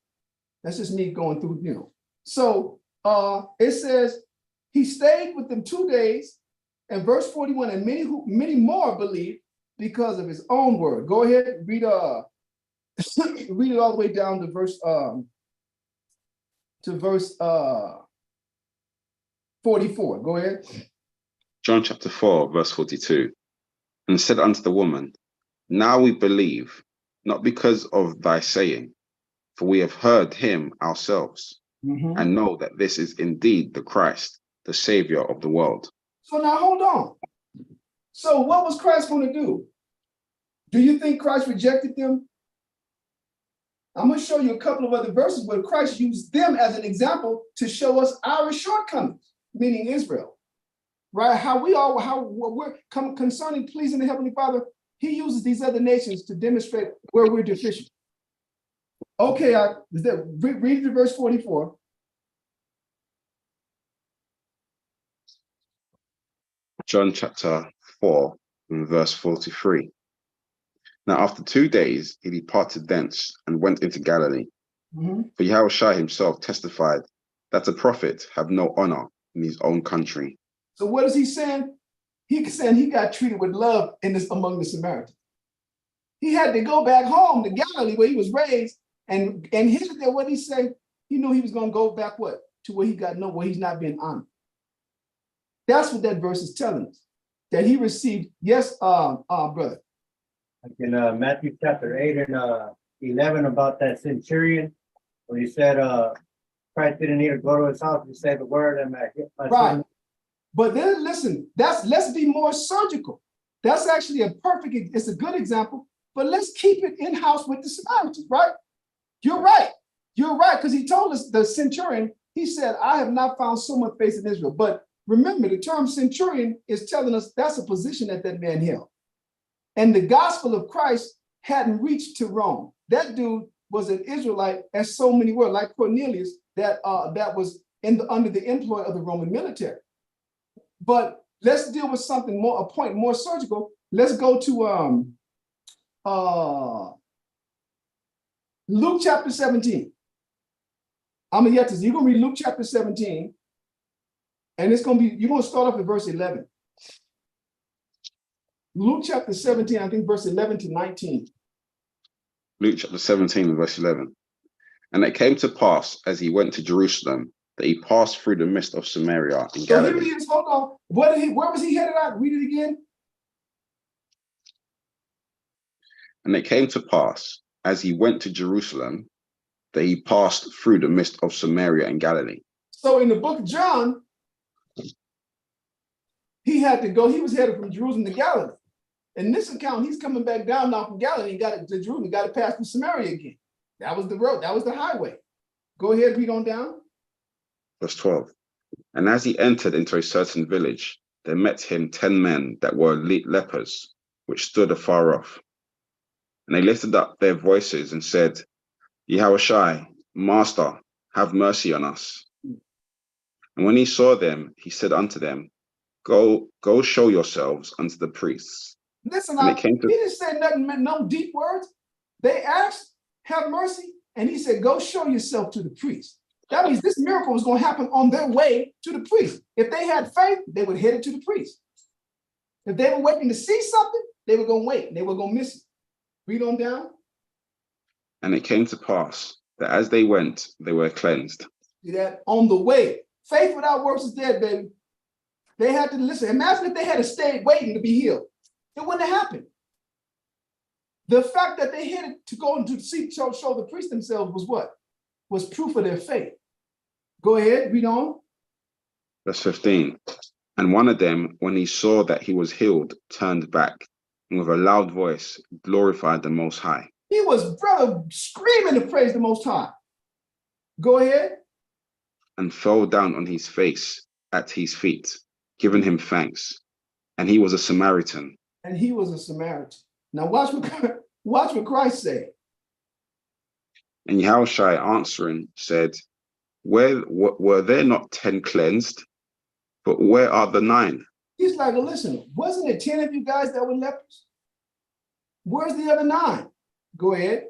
That's just me going through, you know. So it says he stayed with them 2 days, and verse 41, and many more believed because of his own word. Go ahead, read read it all the way down to verse 44. Go ahead. John chapter 4, verse 42. And said unto the woman, now we believe, not because of thy saying, for we have heard him ourselves, and know that this is indeed the Christ, the Savior of the world. So now hold on. So what was Christ going to do? Do you think Christ rejected them? I'm going to show you a couple of other verses where Christ used them as an example to show us our shortcomings, meaning Israel, right? How we're concerning pleasing the Heavenly Father. He uses these other nations to demonstrate where we're deficient. Okay, read the verse 44. John chapter 4, and verse 43. Now after 2 days he departed thence and went into Galilee. For Yahushua himself testified that a prophet have no honor in his own country. So what is he saying? He's saying he got treated with love among the Samaritans. He had to go back home to Galilee where he was raised, and here's what he said. He knew he was going to go back to where where he's not being honored. That's what that verse is telling us. That he received, yes, brother. Like in Matthew chapter 8 and 11 about that centurion, where he said Christ didn't need to go to his house to say the word and right. But then listen, let's be more surgical. That's actually it's a good example, but let's keep it in-house with the Samaritans, right? You're right, because he told us, the centurion, he said, I have not found so much faith in Israel. But remember, the term centurion is telling us that's a position that man held. And the gospel of Christ hadn't reached to Rome. That dude was an Israelite, as so many were, like Cornelius, that was under the employ of the Roman military. But let's deal with something more, a point more surgical. Let's go to Luke chapter 17. I'm gonna get this. You're gonna read Luke chapter 17, and you're gonna start off at verse 11. Luke chapter 17, I think verse 11 to 19. Luke chapter 17 and verse 11. And it came to pass as he went to Jerusalem that he passed through the midst of Samaria and Galilee. So here he is, hold on. Where was he headed at? Read it again. And it came to pass as he went to Jerusalem that he passed through the midst of Samaria and Galilee. So in the book of John, he was headed from Jerusalem to Galilee. In this account, he's coming back down now from Galilee and got to Jerusalem, got to pass through Samaria again. That was the road, that was the highway. Go ahead, read on down. Verse 12. And as he entered into a certain village, there met him 10 men that were lepers, which stood afar off. And they lifted up their voices and said, Yahushua, Master, have mercy on us. And when he saw them, he said unto them, Go show yourselves unto the priests. Listen, he didn't say nothing, no deep words. They asked, have mercy, and he said, go show yourself to the priest. That means this miracle was going to happen on their way to the priest. If they had faith, they would head it to the priest. If they were waiting to see something, they were going to wait. They were going to miss it. Read on down. And it came to pass that as they went, they were cleansed. See that? On the way. Faith without works is dead, baby. They had to listen. Imagine if they had stayed waiting to be healed. It wouldn't have happened. The fact that they had to go and to see, show the priests themselves was what? Was proof of their faith. Go ahead, read on. Verse 15. And one of them, when he saw that he was healed, turned back, and with a loud voice glorified the Most High. He was, brother, screaming to praise the Most High. Go ahead. And fell down on his face at his feet, giving him thanks. And he was a Samaritan. And he was a Samaritan. Now watch what Christ said. And Yahushua answering said, were there not 10 cleansed? But where are the 9? He's like, well, listen, wasn't it 10 of you guys that were lepers? Where's the other 9? Go ahead.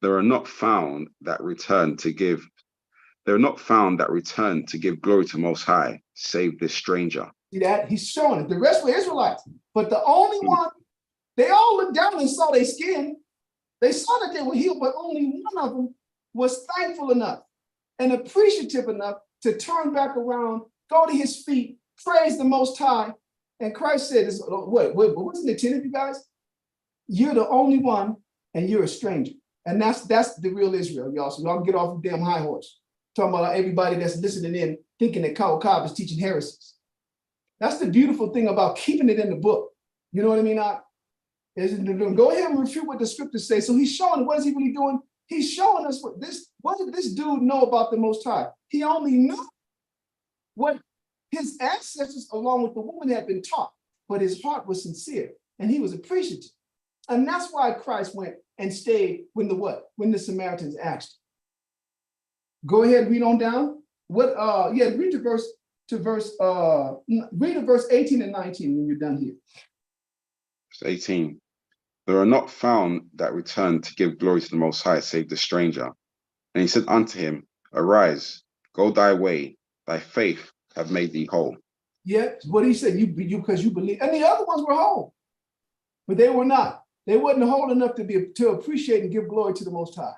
There are not found that return to give. They are not found that return to give glory to Most High, save this stranger. See that? He's showing it. The rest were Israelites. But the only one, they all looked down and saw their skin. They saw that they were healed, but only one of them was thankful enough and appreciative enough to turn back around, go to his feet, praise the Most High. And Christ said, wasn't it 10 of you guys? You're the only one, and you're a stranger. And that's the real Israel, y'all. So y'all get off the damn high horse. Talking about everybody that's listening in, thinking that Kyle Cobb is teaching heresies. That's the beautiful thing about keeping it in the book. You know what I mean? Go ahead and refute what the scriptures say. So he's showing, what is he really doing? He's showing us what did this dude know about the Most High? He only knew what his ancestors, along with the woman, had been taught, but his heart was sincere and he was appreciative. And that's why Christ went and stayed when the Samaritans asked him. Go ahead, read on down. Read to verse 18 and 19 when you're done here. Verse 18. There are not found that return to give glory to the Most High, save the stranger. And he said unto him, Arise, go thy way, thy faith have made thee whole. Yeah, what he said, you because you believe. And the other ones were whole, but they were not. They wasn't whole enough to appreciate and give glory to the Most High.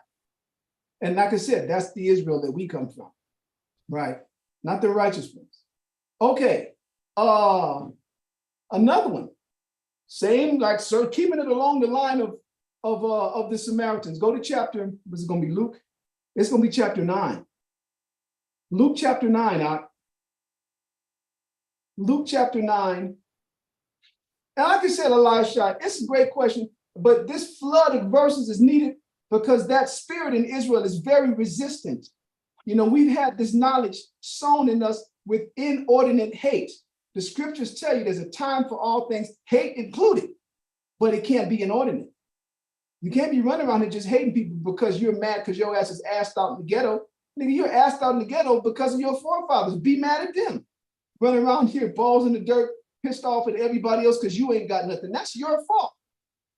And like I said, that's the Israel that we come from, right? Not the righteous ones. Okay, another one, same like sir, keeping it along the line of the Samaritans. Go to chapter. Was it going to be Luke? It's going to be chapter 9. Luke chapter 9. Luke chapter 9. And like I said, Elisha, it's a great question, but this flood of verses is needed because that spirit in Israel is very resistant. You know, we've had this knowledge sown in us with inordinate hate. The scriptures tell you there's a time for all things, hate included, but it can't be inordinate. You can't be running around and just hating people because you're mad because your ass is assed out in the ghetto. Nigga, you're assed out in the ghetto because of your forefathers. Be mad at them. Running around here, balls in the dirt, pissed off at everybody else because you ain't got nothing. That's your fault.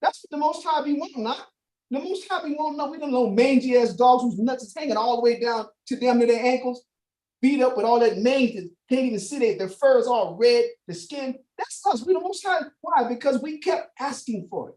That's what the Most High be wanting, not. The Most High be wanting, no, we don't know mangy ass dogs whose nuts is hanging all the way down to them to their ankles, beat up with all that mange that can't even see their fur is all red, the skin. That's us. We the Most High. Why? Because we kept asking for it.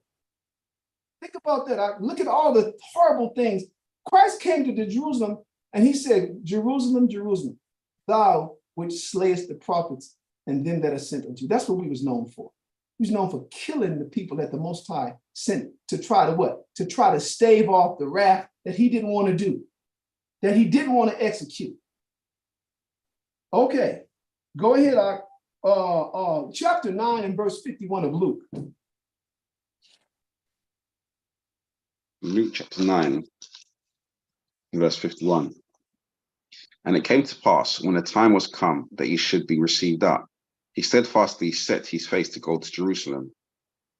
Think about that. Look at all the horrible things. Christ came to the Jerusalem and he said, Jerusalem, Jerusalem, thou which slayest the prophets and them that are sent unto you. That's what we was known for. He was known for killing the people that the Most High sent to try to what? To try to stave off the wrath that he didn't want to do, that he didn't want to execute. Okay, go ahead. Chapter 9 and verse 51 of Luke. Luke chapter 9, verse 51. And it came to pass, when the time was come that he should be received up, he steadfastly set his face to go to Jerusalem,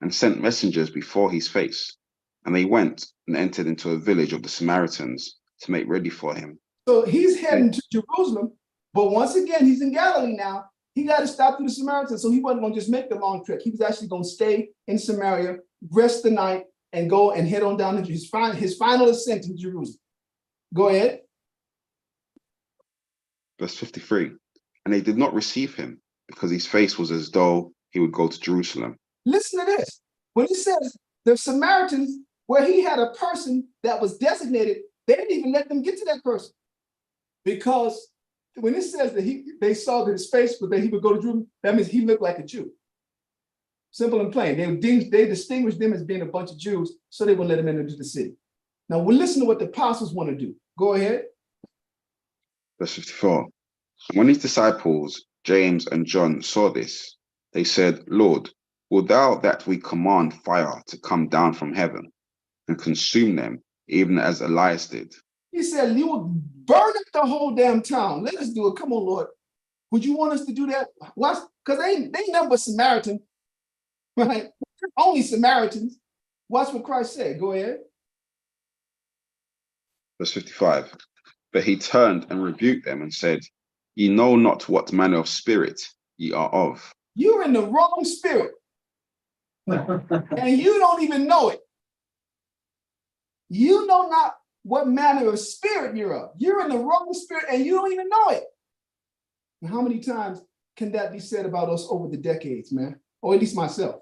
and sent messengers before his face. And they went and entered into a village of the Samaritans to make ready for him. So he's heading to Jerusalem, but once again, he's in Galilee now. He got to stop through the Samaritans, so he wasn't going to just make the long trek. He was actually going to stay in Samaria, rest the night, and go and head on down to his final ascent to Jerusalem. Go ahead. Verse 53. And they did not receive him, because his face was as though he would go to Jerusalem. Listen to this. When it says the Samaritans, where he had a person that was designated, they didn't even let them get to that person. Because when it says that they saw that his face, but that he would go to Jerusalem, that means he looked like a Jew. Simple and plain. They distinguished them as being a bunch of Jews, so they wouldn't let them into the city. Now we'll listen to what the apostles want to do. Go ahead. Verse 54. When his disciples, James and John, saw this, they said, Lord, wilt thou that we command fire to come down from heaven and consume them, even as Elias did? He said, you will burn up the whole damn town. Let us do it. Come on, Lord. Would you want us to do that? Watch, because they never but Samaritan, right? Only Samaritans. Watch what Christ said. Go ahead. Verse 55. But he turned and rebuked them and said, Ye know not what manner of spirit ye are of. You're in the wrong spirit. And you don't even know it. You know not what manner of spirit you're of. You're in the wrong spirit and you don't even know it. And how many times can that be said about us over the decades, man? Or at least myself.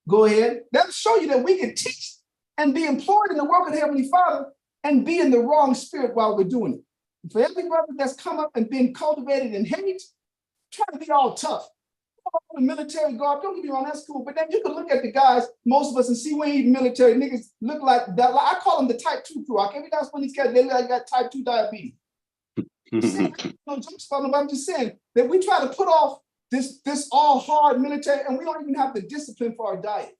Go ahead. That'll show you that we can teach and be employed in the work of the Heavenly Father and be in the wrong spirit while we're doing it. And for every brother that's come up and been cultivated in hate, trying to be all tough. The military garb, don't get me wrong, that's cool. But then you can look at the guys, most of us, and see we ain't even military niggas look like that. I call them the type 2 crew. Every time when these guys, they look like got type 2 diabetes. No jokes about them, but I'm just saying that we try to put off this all hard military, and we don't even have the discipline for our diet.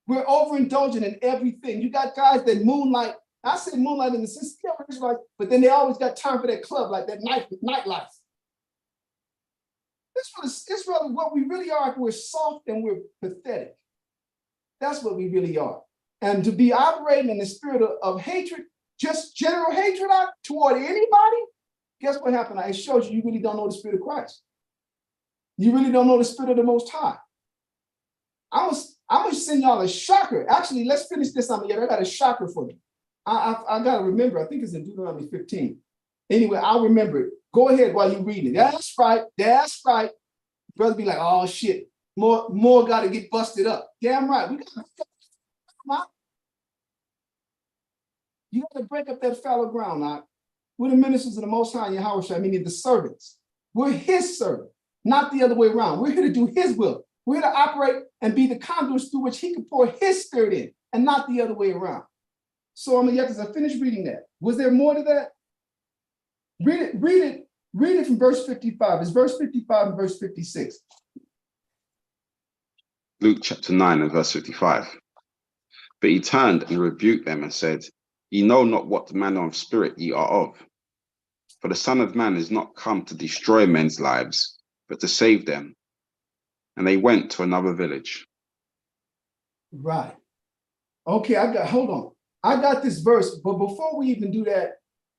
We're overindulgent in everything. You got guys that moonlight. I say moonlight in the sense, but then they always got time for that club, like that nightlife. It's really what we really are. We're soft and we're pathetic. That's what we really are. And to be operating in the spirit of hatred, just general hatred toward anybody, guess what happened? It shows you really don't know the spirit of Christ. You really don't know the spirit of the Most High. I'm gonna send y'all a shocker. Actually, let's finish this. I got a shocker for you. I gotta remember. I think it's in Deuteronomy 15. Anyway, I'll remember it. Go ahead while you're reading it. That's right. That's right. Brother be like, oh shit, more got to get busted up. Damn right. You got to break up that fallow ground. Now, we're the ministers of the Most High Yahweh, meaning the servants. We're His servant, not the other way around. We're here to do His will. We're here to operate and be the conduits through which He can pour His spirit in, and not the other way around. So I'm gonna I finished reading that. Was there more to that? Read it from verse 55. It's verse 55 and verse 56. Luke chapter 9 and verse 55. But he turned and rebuked them and said, Ye know not what manner of spirit ye are of. For the Son of Man is not come to destroy men's lives, but to save them. And they went to another village. Right. Okay, hold on. I got this verse, but before we even do that,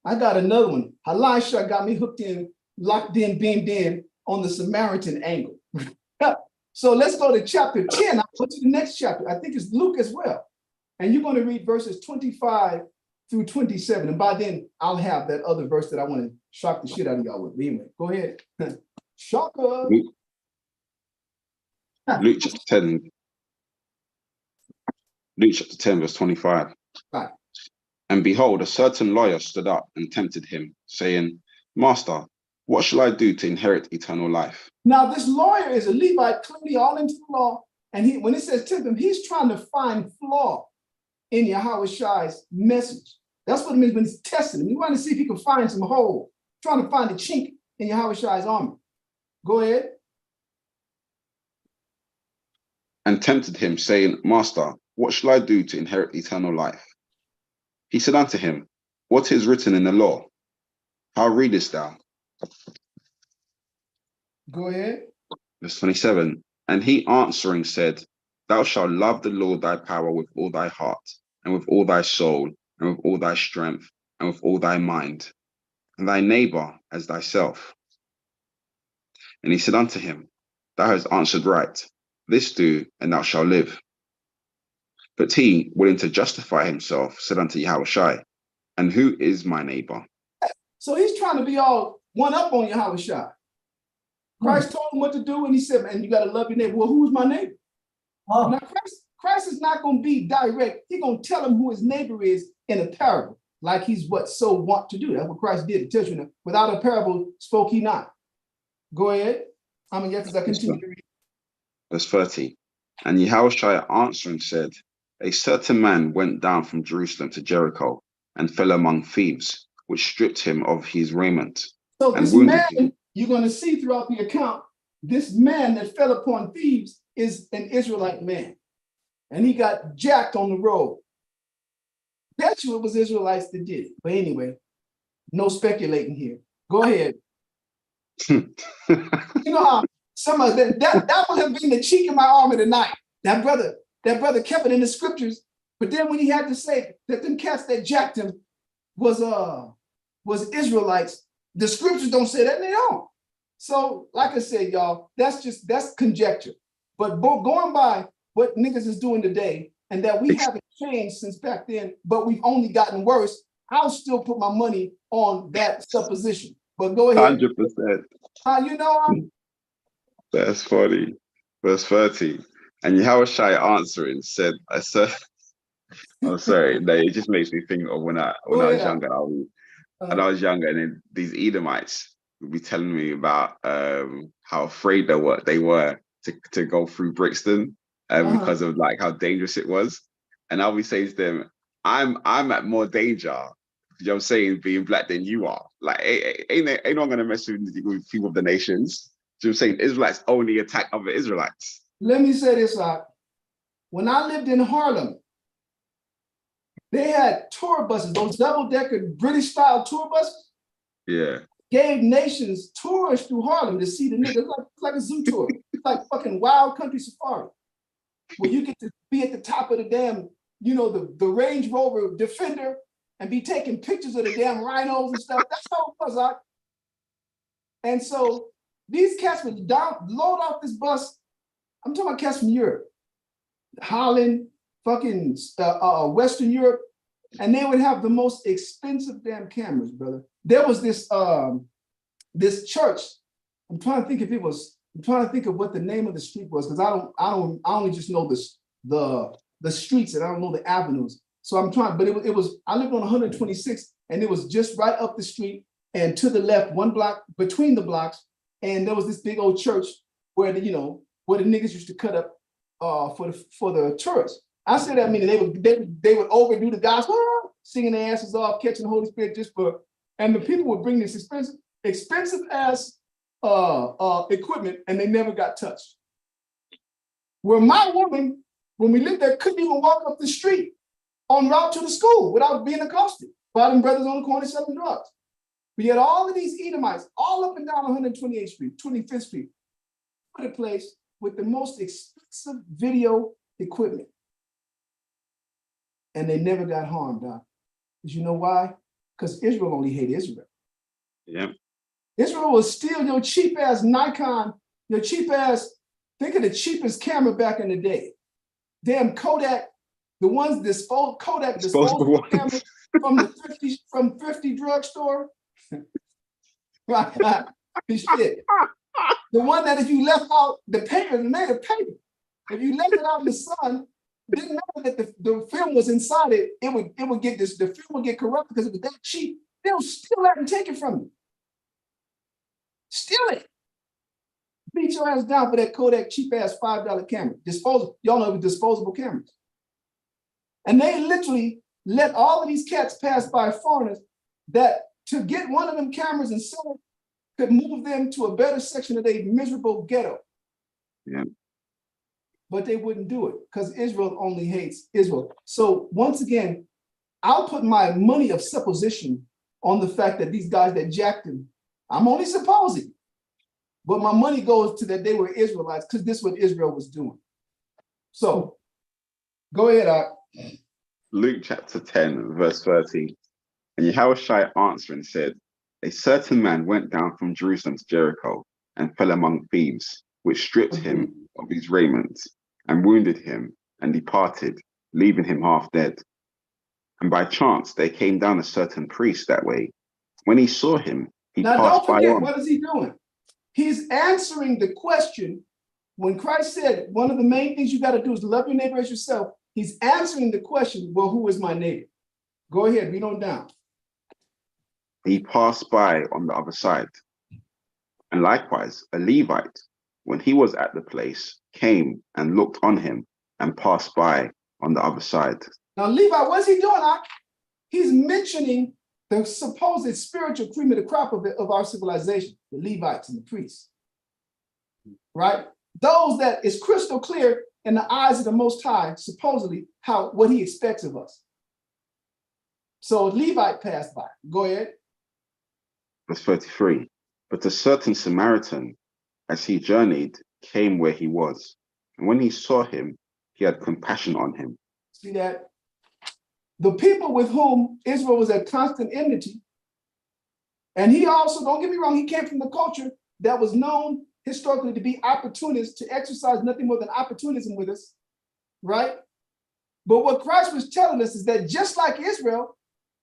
I got another one. Elisha got me hooked in, locked in, beamed in on the Samaritan angle. So let's go to chapter 10. I'll go to the next chapter. I think it's Luke as well. And you're going to read verses 25 through 27. And by then, I'll have that other verse that I want to shock the shit out of y'all with. Anyway, go ahead. Shocker. Luke chapter 10. Luke chapter 10, verse 25. Right. And behold, a certain lawyer stood up and tempted him, saying, Master, what shall I do to inherit eternal life? Now, this lawyer is a Levite, clearly all into the law. And when it says tempt him, he's trying to find flaw in Yahweh Shai's message. That's what it means when he's testing him. He wanted to see if he could find some hole, trying to find a chink in Yahweh Shai's armor. Go ahead. And tempted him, saying, Master, what shall I do to inherit eternal life? He said unto him, What is written in the law? How readest thou? Go ahead. Verse 27. And he answering said, Thou shalt love the Lord thy power with all thy heart, and with all thy soul, and with all thy strength, and with all thy mind, and thy neighbor as thyself. And he said unto him, Thou hast answered right. This do, and thou shalt live. But he, willing to justify himself, said unto Yahushai, And who is my neighbor? So he's trying to be all one up on Yahweh Shai. Christ told him what to do, and he said, and you got to love your neighbor. Well, who's my neighbor? Oh. Now, Christ is not going to be direct. He's going to tell him who his neighbor is in a parable, like he's so want to do. That's what Christ did. It tells you, without a parable spoke he not. Go ahead. I mean, yes, as I continue to read. Verse 30. And Yahushua answering said, a certain man went down from Jerusalem to Jericho and fell among thieves, which stripped him of his raiment So and this wounded man, him. you're going to see throughout the account, this man that fell upon thieves is an Israelite man. And he got jacked on the road. Bet you it was Israelites that did it. But anyway, no speculating here. Go ahead. You know how some of that would have been the cheek in my armor tonight. That brother kept it in the scriptures, but then when he had to say that them cats that jacked him was Israelites, the scriptures don't say that, they don't. So, like I said, y'all, that's conjecture. But going by what niggas is doing today, and that we haven't changed since back then, but we've only gotten worse, I'll still put my money on that supposition. But go ahead. 100%. You know, That's funny. Verse 30. And Yahushua answering said, I'm sorry, no, it just makes me think of when I was younger. And I was younger, and then these Edomites would be telling me about how afraid they were to go through Brixton because of like how dangerous it was. And I'll be saying to them, I'm at more danger, you know what I'm saying, being black than you are. Like ain't not gonna mess with people of the nations. You know what I'm saying? Israelites only attack other Israelites. Let me say this, when I lived in Harlem, they had tour buses, those double-decker British-style tour buses. Yeah. Gave nations tours through Harlem to see the niggas, like a zoo tour. It's like fucking wild country safari. Where you get to be at the top of the damn, the Range Rover Defender and be taking pictures of the damn rhinos and stuff. That's how it was, Doc. And so these cats would load off this bus. I'm talking about cats from Europe, Holland, fucking Western Europe, and they would have the most expensive damn cameras, brother. There was this church. I'm trying to think of what the name of the street was, because I only just know the streets and I don't know the avenues. So I'm trying, but it was I lived on 126, and it was just right up the street and to the left, one block between the blocks, and there was this big old church where the niggas used to cut up for the tourists. I said that meaning they would overdo the gospel, singing their asses off, catching the Holy Spirit and the people would bring this expensive ass equipment, and they never got touched. Where my woman, when we lived there, couldn't even walk up the street en route to the school without being accosted by them brothers on the corner selling drugs. We had all of these Edomites all up and down 128th Street, 25th Street, put a place with the most expensive video equipment. And they never got harmed, Doc. Because you know why? Because Israel only hated Israel. Yeah. Israel will steal your cheap ass Nikon, your cheap ass, think of the cheapest camera back in the day. Damn Kodak, the ones Kodak disposable cameras from thrifty drugstore. Right. Shit. The one that if you left out the paper, the made of paper, if you left it out in the sun, didn't know that the film was inside it, the film would get corrupt because it was that cheap. They'll steal that and take it from you. Steal it. Beat your ass down for that Kodak cheap ass $5 camera. Disposable. Y'all know it was disposable cameras. And they literally let all of these cats pass by foreigners that to get one of them cameras and sell it could move them to a better section of their miserable ghetto. Yeah. But they wouldn't do it because Israel only hates Israel. So once again, I'll put my money of supposition on the fact that these guys that jacked him, I'm only supposing, but my money goes to that they were Israelites because this is what Israel was doing. So go ahead, Ak. Luke chapter 10, verse 30. And Yahushua answering said, a certain man went down from Jerusalem to Jericho and fell among thieves, which stripped him of his raiment and wounded him and departed, leaving him half dead. And by chance there came down a certain priest that way. When he saw him, he now passed don't forget, by on. what is he doing? He's answering the question. When Christ said, one of the main things you got to do is love your neighbor as yourself, he's answering the question, well, who is my neighbor? Go ahead, read on down. He passed by on the other side. And likewise, a Levite, when he was at the place, came and looked on him and passed by on the other side. Now, Levi, what's he doing? He's mentioning the supposed spiritual cream of the crop of our civilization, the Levites and the priests, right? Those that is crystal clear in the eyes of the Most High, supposedly what he expects of us. So Levite passed by. Go ahead. Verse 33. But a certain Samaritan, as he journeyed, came where he was. And when he saw him, he had compassion on him. See that? The people with whom Israel was at constant enmity, and he also, don't get me wrong, he came from the culture that was known historically to be opportunists, to exercise nothing more than opportunism with us, right? But what Christ was telling us is that just like Israel,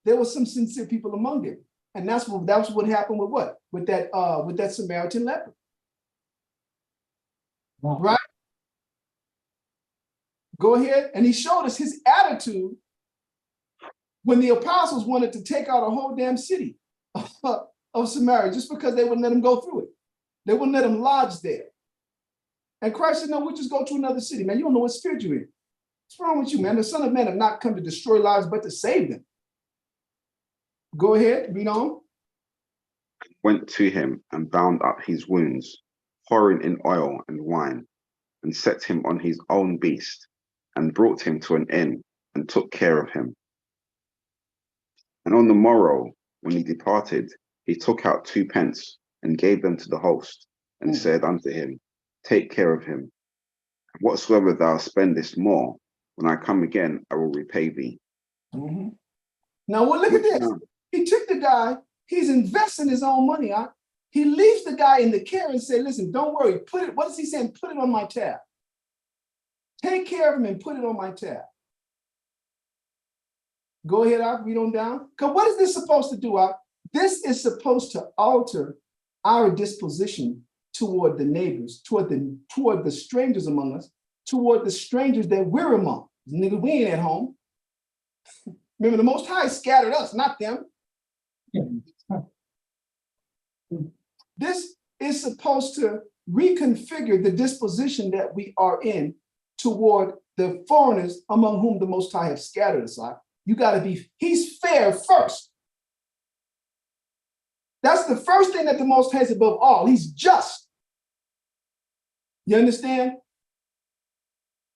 there were some sincere people among them. And that's what happened with what? With that Samaritan leper. Wow. Right? Go ahead. And he showed us his attitude when the apostles wanted to take out a whole damn city of Samaria just because they wouldn't let him go through it. They wouldn't let him lodge there. And Christ said, no, we'll just go to another city. Man, you don't know what spirit you're in. What's wrong with you, man? The Son of Man have not come to destroy lives, but to save them. Go ahead, read on. Went to him and bound up his wounds, pouring in oil and wine, and set him on his own beast, and brought him to an inn, and took care of him. And on the morrow, when he departed, he took out 2 pence, and gave them to the host, and said unto him, take care of him. Whatsoever thou spendest more, when I come again, I will repay thee. Mm-hmm. Now, well, look at this. He took the guy, he's investing his own money. He leaves the guy in the care and said, listen, don't worry, what is he saying? Put it on my tab. Take care of him and put it on my tab. Go ahead, read on down. Because what is this supposed to do? This is supposed to alter our disposition toward the neighbors, toward the strangers among us, toward the strangers that we're among. Nigga, we ain't at home. Remember, the Most High scattered us, not them. This is supposed to reconfigure the disposition that we are in toward the foreigners among whom the Most High have scattered us. You got to be, he's fair first. That's the first thing that the Most High is above all. He's just. You understand?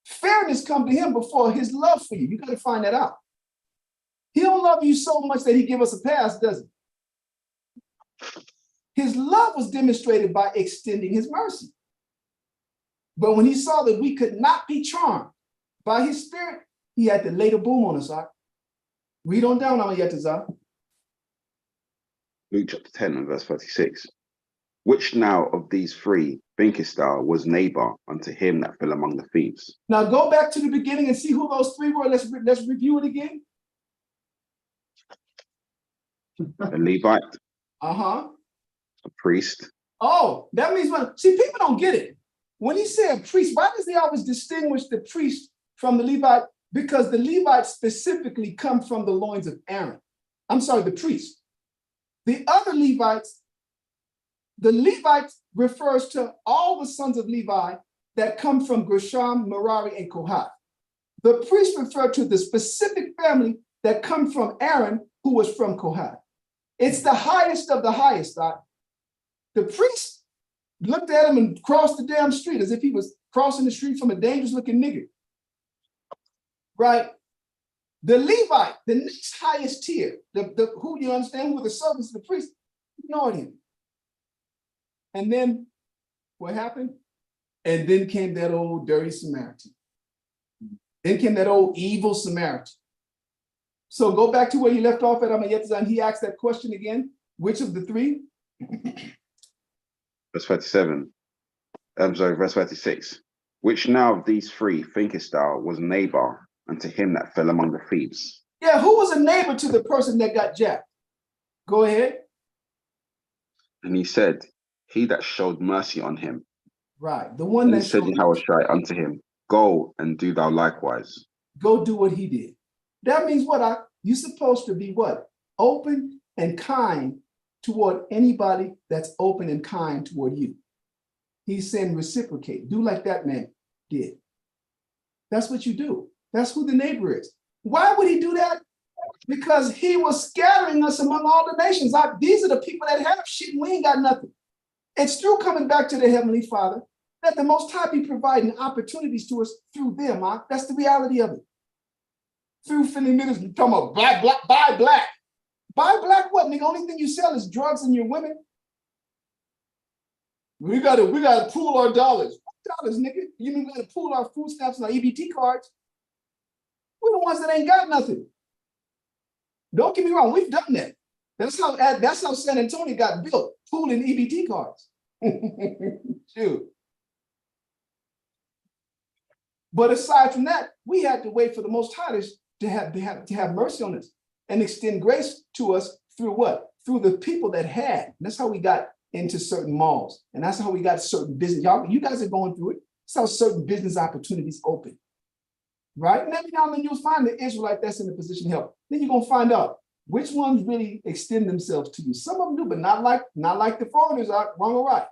Fairness comes to him before his love for you. You got to find that out. He don't love you so much that he give us a pass, does he? His love was demonstrated by extending his mercy. But when he saw that we could not be charmed by his spirit, he had to lay the boom on us. Read on down, Amayetazar. Luke chapter 10 and verse 36. Which now of these 3 thinkest thou was neighbor unto him that fell among the thieves? Now go back to the beginning and see who those 3 were. Let's review it again. A Levite, a priest. Oh, that means see, people don't get it. When he said priest, why does he always distinguish the priest from the Levite? Because the Levites specifically come from the loins of Aaron. I'm sorry, the priest. The other Levites, the Levites refers to all the sons of Levi that come from Gershom, Merari, and Kohath. The priest referred to the specific family that come from Aaron, who was from Kohath. It's the highest of the highest. The priest looked at him and crossed the damn street as if he was crossing the street from a dangerous looking nigger. Right? The Levite, the next highest tier, who you understand, who were the servants of the priest, ignored him. And then what happened? And then came that old dirty Samaritan. Then came that old evil Samaritan. So go back to where you left off at Amayetazan. He asked that question again. Which of the 3? Verse 37. Verse 36. Which now of these 3 thinkest thou was neighbor unto him that fell among the thieves? Yeah, who was a neighbor to the person that got jacked? Go ahead. And he said, he that showed mercy on him. Right, the one and that said Yahushua unto him, go and do thou likewise. Go do what he did. That means what? You're supposed to be what? Open and kind toward anybody that's open and kind toward you. He's saying reciprocate. Do like that man. did. That's what you do. That's who the neighbor is. Why would he do that? Because he was scattering us among all the nations. These are the people that have shit and we ain't got nothing. It's through coming back to the Heavenly Father that the Most High be providing opportunities to us through them. That's the reality of it. Through Philly ministry, talking about black, buy black. Buy black what, nigga? Only thing you sell is drugs and your women. We gotta pool our dollars. What dollars, nigga? You mean we gotta pool our food stamps and our EBT cards? We're the ones that ain't got nothing. Don't get me wrong, we've done that. That's how San Antonio got built, pooling EBT cards. Shoot. But aside from that, we had to wait for the Most High to have mercy on us and extend grace to us through what? Through the people that had. And that's how we got into certain malls. And that's how we got certain business. You guys are going through it. That's how certain business opportunities open. Right? And every now and then you'll find the Israelite that's in a position to help. Then you're gonna find out which ones really extend themselves to you. Some of them do, but not like the foreigners are wrong or right.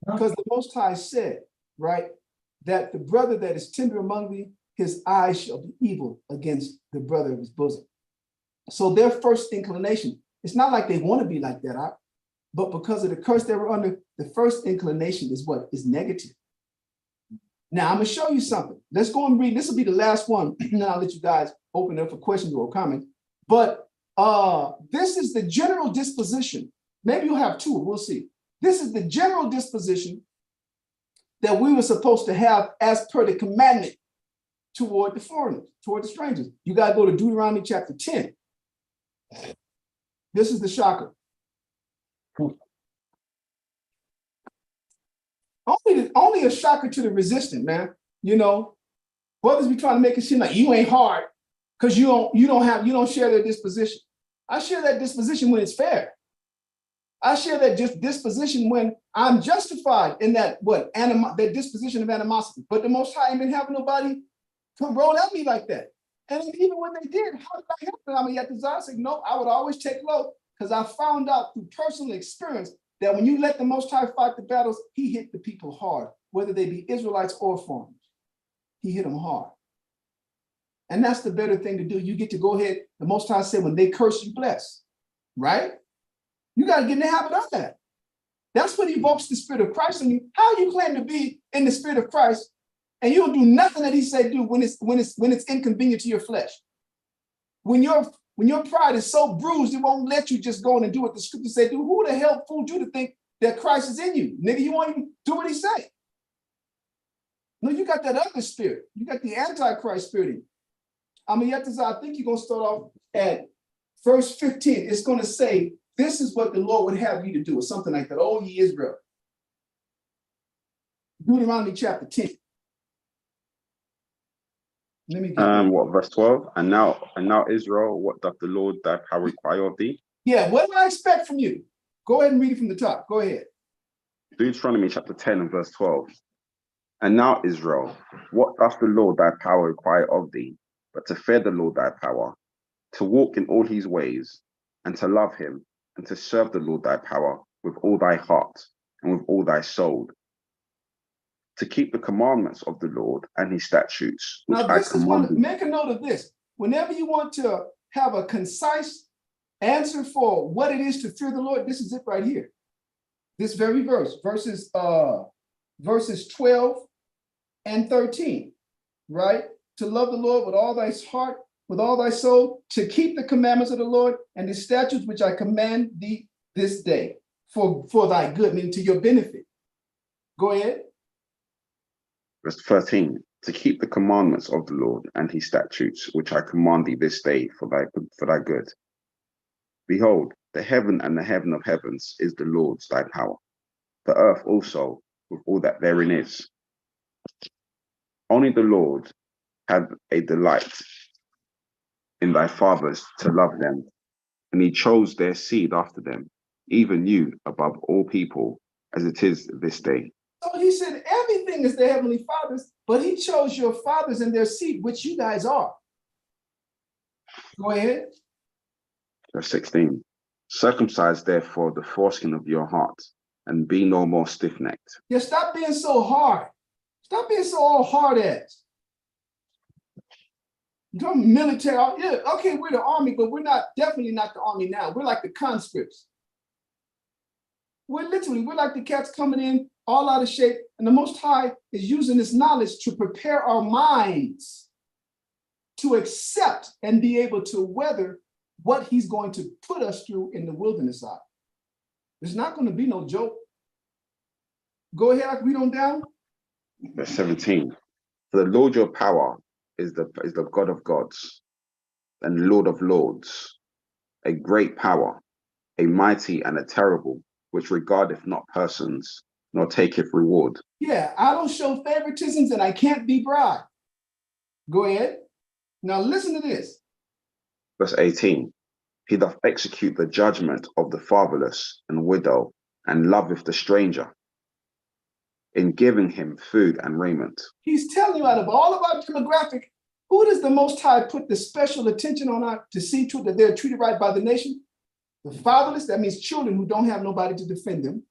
Because the Most High said, right, that the brother that is tender among thee, his eyes shall be evil against the brother of his bosom. So their first inclination, it's not like they want to be like that, but because of the curse they were under, the first inclination is what? Is negative. Now, I'm going to show you something. Let's go and read. This will be the last one. And then I'll let you guys open it up for questions or comments. But this is the general disposition. Maybe you'll have two. We'll see. This is the general disposition that we were supposed to have as per the commandment toward the foreigners, toward the strangers. You got to go to Deuteronomy chapter 10. This is the shocker. Only a shocker to the resistant, man. You know, brothers be trying to make it seem like you ain't hard because you don't share their disposition. I share that disposition when it's fair. I share that disposition when I'm justified in that that disposition of animosity. But the Most High ain't been having nobody come roll at me like that. And even when they did, how did I help them? I mean, at the time, I said, no, I would always take low because I found out through personal experience that when you let the Most High fight the battles, he hit the people hard, whether they be Israelites or foreigners. He hit them hard. And that's the better thing to do. You get to go ahead. The Most High said, when they curse, you bless, right? You got to get in the habit of that. That's what evokes the Spirit of Christ in you. How you claim to be in the Spirit of Christ and you don't do nothing that he said do when it's inconvenient to your flesh? When your pride is so bruised, it won't let you just go in and do what the scripture said do. Who the hell fooled you to think that Christ is in you? Nigga, you won't even do what he said. No, you got that other spirit. You got the Antichrist spirit in you. I mean, I think you're going to start off at verse 15. It's going to say, this is what the Lord would have you to do, or something like that. Oh, ye Israel. Deuteronomy chapter 10. Let me get what, verse 12? And now Israel, what doth the Lord thy power require of thee? Yeah, what do I expect from you? Go ahead and read it from the top. Go ahead. Deuteronomy chapter 10 and verse 12. And now Israel, what doth the Lord thy power require of thee, but to fear the Lord thy power, to walk in all his ways, and to love him, and to serve the Lord thy power with all thy heart and with all thy soul, to keep the commandments of the Lord and his statutes, which Now, I this is command thee. make a note of this. Whenever you want to have a concise answer for what it is to fear the Lord, this is it right here. This very verse, verses 12 and 13, right? To love the Lord with all thy heart, with all thy soul, to keep the commandments of the Lord and the statutes which I command thee this day for thy good, meaning to your benefit. Go ahead. Verse 13, to keep the commandments of the Lord and his statutes, which I command thee this day for thy good. Behold, the heaven and the heaven of heavens is the Lord's thy power, the earth also with all that therein is. Only the Lord had a delight in thy fathers to love them, and he chose their seed after them, even you above all people, as it is this day. So he said everything is the Heavenly Father's, but he chose your fathers and their seed, which you guys are. Go ahead. Verse 16, circumcise therefore the foreskin of your heart, and be no more stiff-necked. Yeah, stop being so hard. Stop being so all hard ass. You're military. Yeah, okay, we're the army, but we're definitely not the army now. We're like the conscripts. We're like the cats coming in all out of shape. And the Most High is using this knowledge to prepare our minds to accept and be able to weather what he's going to put us through in the wilderness side. There's not going to be no joke. Go ahead, read on down. Verse 17. For the Lord your power is the God of gods and Lord of lords, a great power, a mighty and a terrible, which regardeth not persons, nor taketh reward. Yeah, I don't show favoritisms and I can't be bribed. Go ahead. Now listen to this. Verse 18. He doth execute the judgment of the fatherless and widow, and loveth the stranger, in giving him food and raiment. He's telling you out of all of our demographic, who does the Most High put the special attention on to see to that they're treated right by the nation? The fatherless, that means children who don't have nobody to defend them.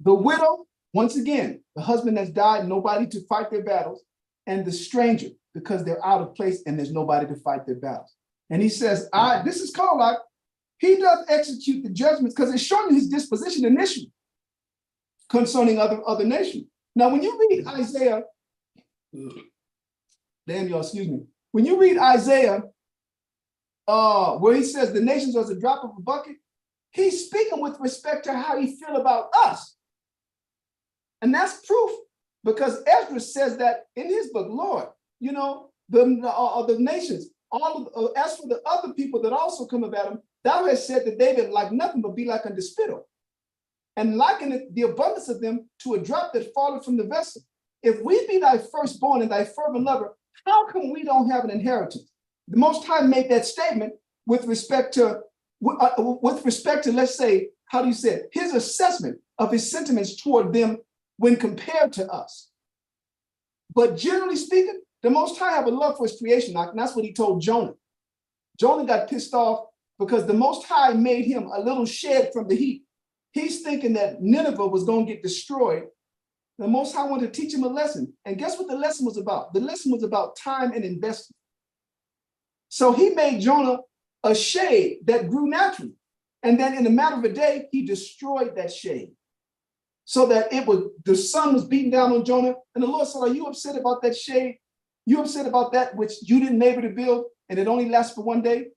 The widow, once again, the husband that's died, nobody to fight their battles. And the stranger, because they're out of place and there's nobody to fight their battles. And he says, this is called like, he doth execute the judgments because it's showing you his disposition initially concerning other nations. Now, when you read Isaiah, Daniel, excuse me. When you read Isaiah, where he says the nations are as a drop of a bucket, he's speaking with respect to how he feel about us. And that's proof because Ezra says that in his book, Lord, you know, the nations, as for the other people that also come about him, thou hast said that they would like nothing but be like unto spittle, and liken the abundance of them to a drop that falleth from the vessel. If we be thy firstborn and thy fervent lover, how come we don't have an inheritance? The Most High made that statement with respect to, let's say, how do you say it? His assessment of his sentiments toward them when compared to us. But generally speaking, the Most High have a love for his creation, and that's what he told Jonah. Jonah got pissed off because the Most High made him a little shed from the heat. He's thinking that Nineveh was going to get destroyed. The Most High wanted to teach him a lesson. And guess what the lesson was about? The lesson was about time and investment. So he made Jonah a shade that grew naturally. And then in a matter of a day, he destroyed that shade. So that the sun was beating down on Jonah. And the Lord said, are you upset about that shade? You upset about that which you didn't able to build and it only lasts for one day?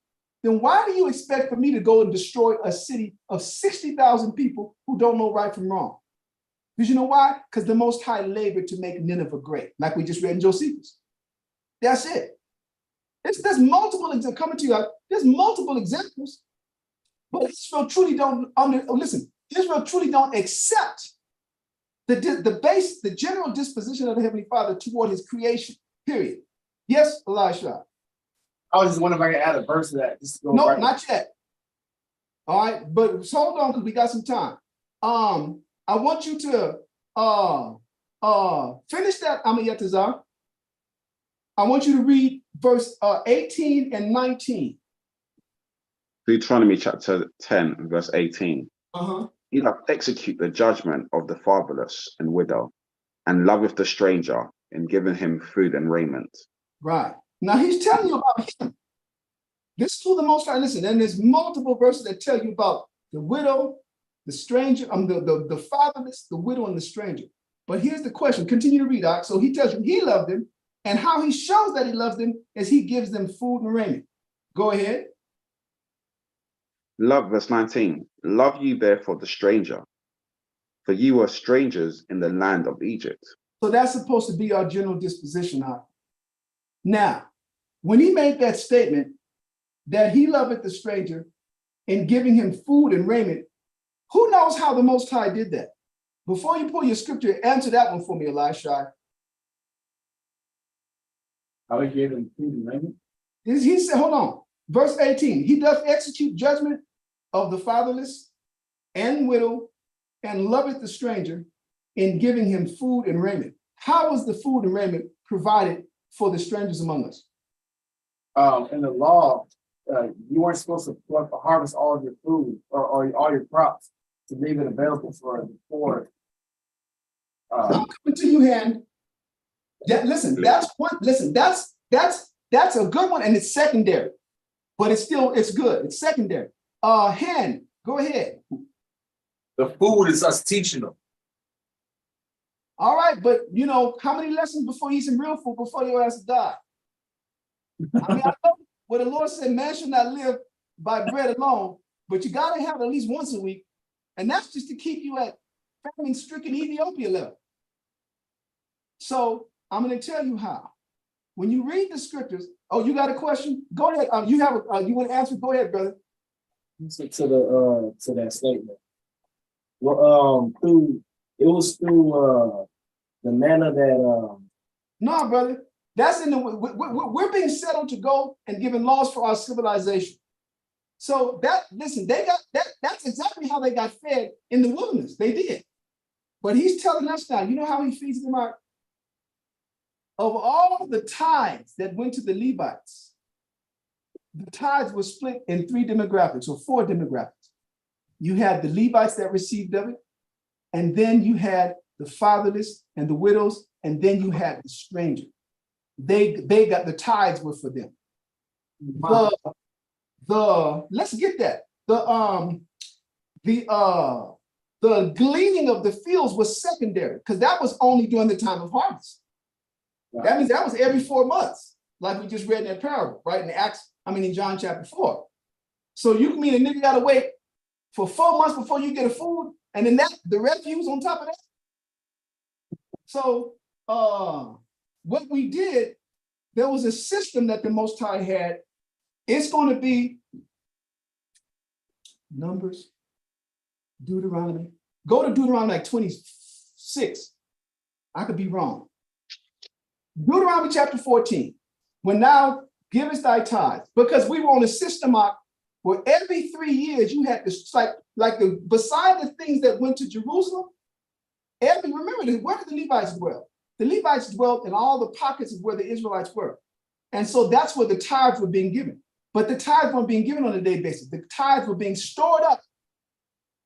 Then why do you expect for me to go and destroy a city of 60,000 people who don't know right from wrong? Because you know why? Because the Most High labored to make Nineveh great, like we just read in Josephus. That's it. There's multiple examples coming to you. There's multiple examples, but Israel truly don't listen. Israel truly don't accept the general disposition of the Heavenly Father toward His creation. Period. Yes, Elisha. I was just wondering if I could add a verse to that. Just to go No, right. not yet. All right, but hold on because we got some time. I want you to finish that Amayatazar. I want you to read verse 18 and 19. Deuteronomy chapter 10, verse 18. Uh-huh. He doth execute the judgment of the fatherless and widow, and loveth the stranger, in giving him food and raiment. Right. Now he's telling you about him. This is who the Most High, listen, and there's multiple verses that tell you about the widow, the stranger, the fatherless, the widow, and the stranger. But here's the question. Continue to read, Doc. So he tells you he loved them, and how he shows that he loves them is he gives them food and raiment. Go ahead. Love, verse 19. Love you therefore the stranger, for you were strangers in the land of Egypt. So that's supposed to be our general disposition. Now, when he made that statement that he loveth the stranger in giving him food and raiment, who knows how the Most High did that? Before you pull your scripture, answer that one for me, Elisha. How he gave them food and raiment? He said, hold on, verse 18, he doth execute judgment of the fatherless and widow and loveth the stranger in giving him food and raiment. How was the food and raiment provided for the strangers among us? In the law, you weren't supposed to harvest all of your food or all your crops to leave it available for the poor. I'm coming to you, hand. Listen, that's one. Listen, that's a good one, and it's secondary, but it's good. It's secondary. Hen, go ahead. The food is us teaching them. All right, but you know how many lessons before you eat some real food before your ass die? I mean, I know where the Lord said, "Man should not live by bread alone," but you got to have it at least once a week, and that's just to keep you at famine-stricken Ethiopia level. So I'm going to tell you how. When you read the scriptures, oh, you got a question? Go ahead. You want to answer? Go ahead, brother. To that statement. Well, through the manner that No, brother. That's in the we're being settled to go and given laws for our civilization. So they got that's exactly how they got fed in the wilderness. They did. But he's telling us now, you know how he feeds them out? Of all the tithes that went to the Levites, the tithes were split in 3 demographics or 4 demographics. You had the Levites that received of it, and then you had the fatherless and the widows, and then you had the stranger. They got the tithes were for them. Let's get that. The gleaning of the fields was secondary because that was only during the time of harvest. Right. That means that was every 4 months, like we just read in that parable, right? In John chapter 4. So you can mean a nigga gotta wait for 4 months before you get a food, and then the refuse on top of that. So what we did, there was a system that the Most High had. It's going to be Numbers, Deuteronomy. Go to Deuteronomy like 26. I could be wrong. Deuteronomy chapter 14. When now givest thy tithes, because we were on a system where every 3 years you had this, beside the things that went to Jerusalem, remember where did the Levites dwell? The Levites dwelt in all the pockets of where the Israelites were. And so that's where the tithes were being given. But the tithes weren't being given on a day basis. The tithes were being stored up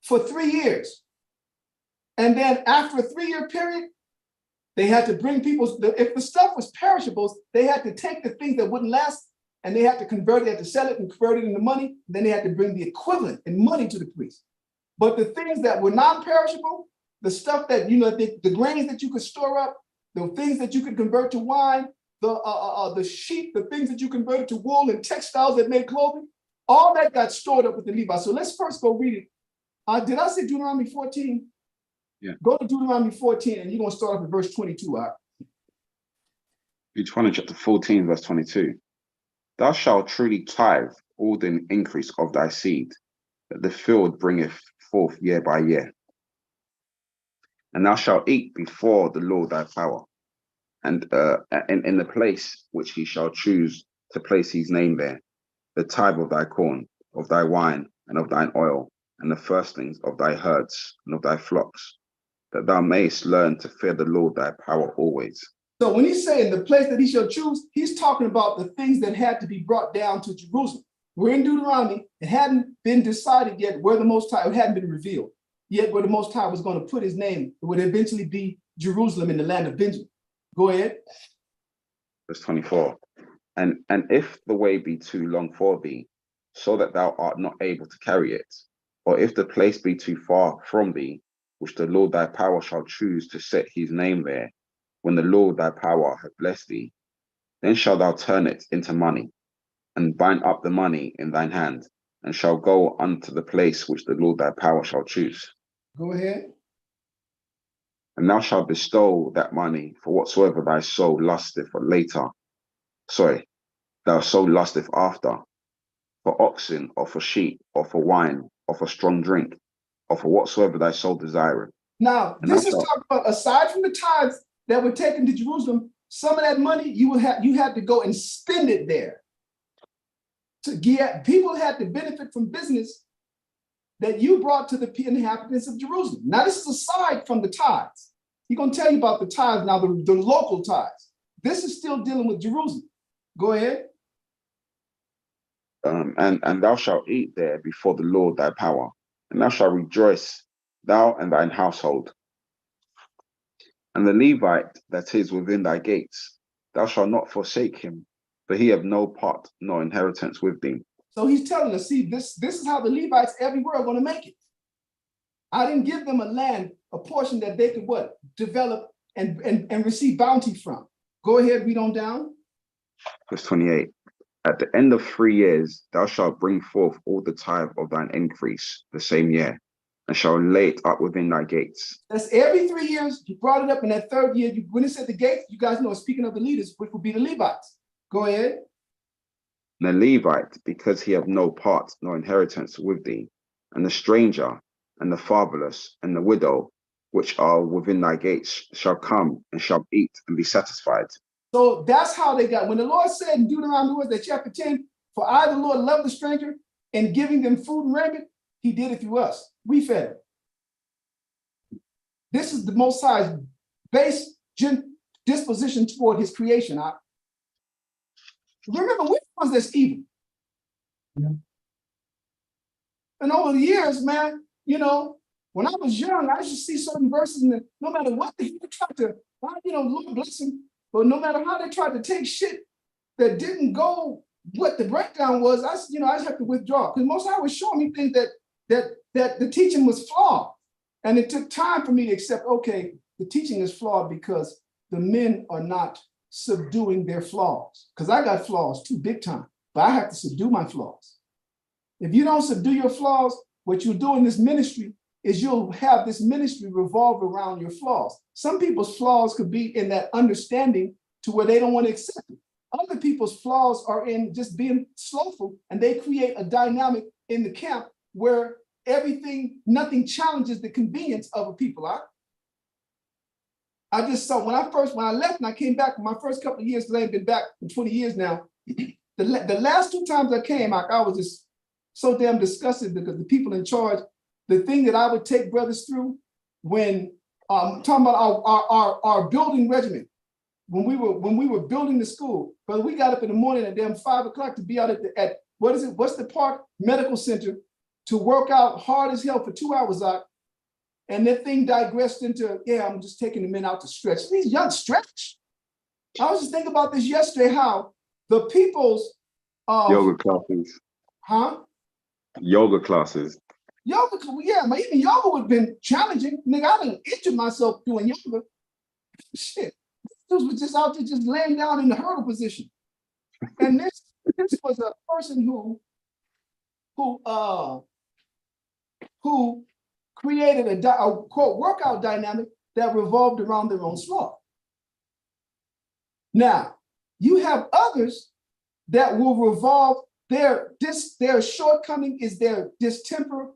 for 3 years. And then after a 3-year period, they had to bring if the stuff was perishables, they had to take the things that wouldn't last and they had to convert it, they had to sell it and convert it into money. Then they had to bring the equivalent in money to the priest. But the things that were non-perishable, the stuff that, the grains that you could store up, the things that you could convert to wine, the sheep, the things that you converted to wool and textiles that made clothing, all that got stored up with the Levites. So let's first go read it. Did I say Deuteronomy 14? Yeah. Go to Deuteronomy 14 and you're going to start off at verse 22. Deuteronomy chapter 14, verse 22. Thou shalt truly tithe all the increase of thy seed, that the field bringeth forth year by year. And thou shalt eat before the Lord thy power, and in the place which he shall choose to place his name there, the tithe of thy corn, of thy wine, and of thine oil, and the firstlings of thy herds and of thy flocks, that thou mayest learn to fear the Lord thy power always. So when he's saying the place that he shall choose, he's talking about the things that had to be brought down to Jerusalem. We're in Deuteronomy. It hadn't been decided yet where the Most High, it hadn't been revealed yet where the Most High was going to put his name. It would eventually be Jerusalem in the land of Benjamin. Go ahead. Verse 24. And if the way be too long for thee, so that thou art not able to carry it, or if the place be too far from thee, which the Lord thy power shall choose to set his name there, when the Lord thy power hath blessed thee, then shalt thou turn it into money, and bind up the money in thine hand, and shall go unto the place which the Lord thy power shall choose. Go ahead. And thou shalt bestow that money for whatsoever thy soul lusteth for later. Thou soul lusteth after, for oxen, or for sheep, or for wine, or for strong drink, or for whatsoever thy soul desireth. Now, this is talking about, aside from the tithes that were taken to Jerusalem, some of that money you had to go and spend it there. People had to benefit from business that you brought to the inhabitants of Jerusalem. Now, this is aside from the tithes. He's going to tell you about the tithes now, the local tithes. This is still dealing with Jerusalem. Go ahead. And thou shalt eat there before the Lord thy power, and thou shalt rejoice, thou and thine household. And the Levite that is within thy gates, thou shalt not forsake him, for he have no part nor inheritance with thee. So he's telling us, see, this is how the Levites everywhere are going to make it. I didn't give them a land, a portion that they could what? Develop and receive bounty from. Go ahead, read on down. Verse 28. At the end of 3 years, thou shalt bring forth all the tithe of thine increase the same year, and shalt lay it up within thy gates. That's every 3 years. You brought it up in that third year. When it said the gates, you guys know, speaking of the leaders, which would be the Levites. Go ahead. And the Levite, because he have no part nor inheritance with thee, and the stranger, and the fatherless, and the widow, which are within thy gates, shall come and shall eat and be satisfied. So that's how they got. When the Lord said in Deuteronomy, that chapter 10, for I, the Lord, love the stranger, and giving them food and raiment, he did it through us. We fed him. This is the Most High's base disposition toward his creation. Remember, we're the ones that's evil. Yeah. And over the years, man, you know, when I was young, I used to see certain verses, and no matter what they tried to, you know, Lord bless them, but no matter how they tried to take shit that didn't go what the breakdown was, I just have to withdraw, because Most High was showing me things that the teaching was flawed, and it took time for me to accept. Okay, the teaching is flawed because the men are not subduing their flaws, because I got flaws too, big time, but I have to subdue my flaws. If you don't subdue your flaws, what you'll do in this ministry is you'll have this ministry revolve around your flaws. Some people's flaws could be in that understanding to where they don't want to accept it. Other people's flaws are in just being slowful, and they create a dynamic in the camp where nothing challenges the convenience of a people. I just saw when I left and I came back my first couple of years, because I ain't been back for 20 years now. The last 2 times I came, I was just so damn disgusted, because the people in charge, the thing that I would take brothers through when talking about our building regimen, when we were building the school, brother, we got up in the morning at damn 5 o'clock to be out at what's the park medical center, to work out hard as hell for 2 hours out. And that thing digressed into, I'm just taking the men out to stretch. These young stretch. I was just thinking about this yesterday, how the people's yoga classes. Huh? Yoga classes. Yoga, yeah, even yoga would have been challenging. Nigga, I done injured myself doing yoga. Shit. This was just out there just laying down in the hurdle position. And this was a person who created a quote workout dynamic that revolved around their own flaw. Now, you have others that will revolve their shortcoming is their distemper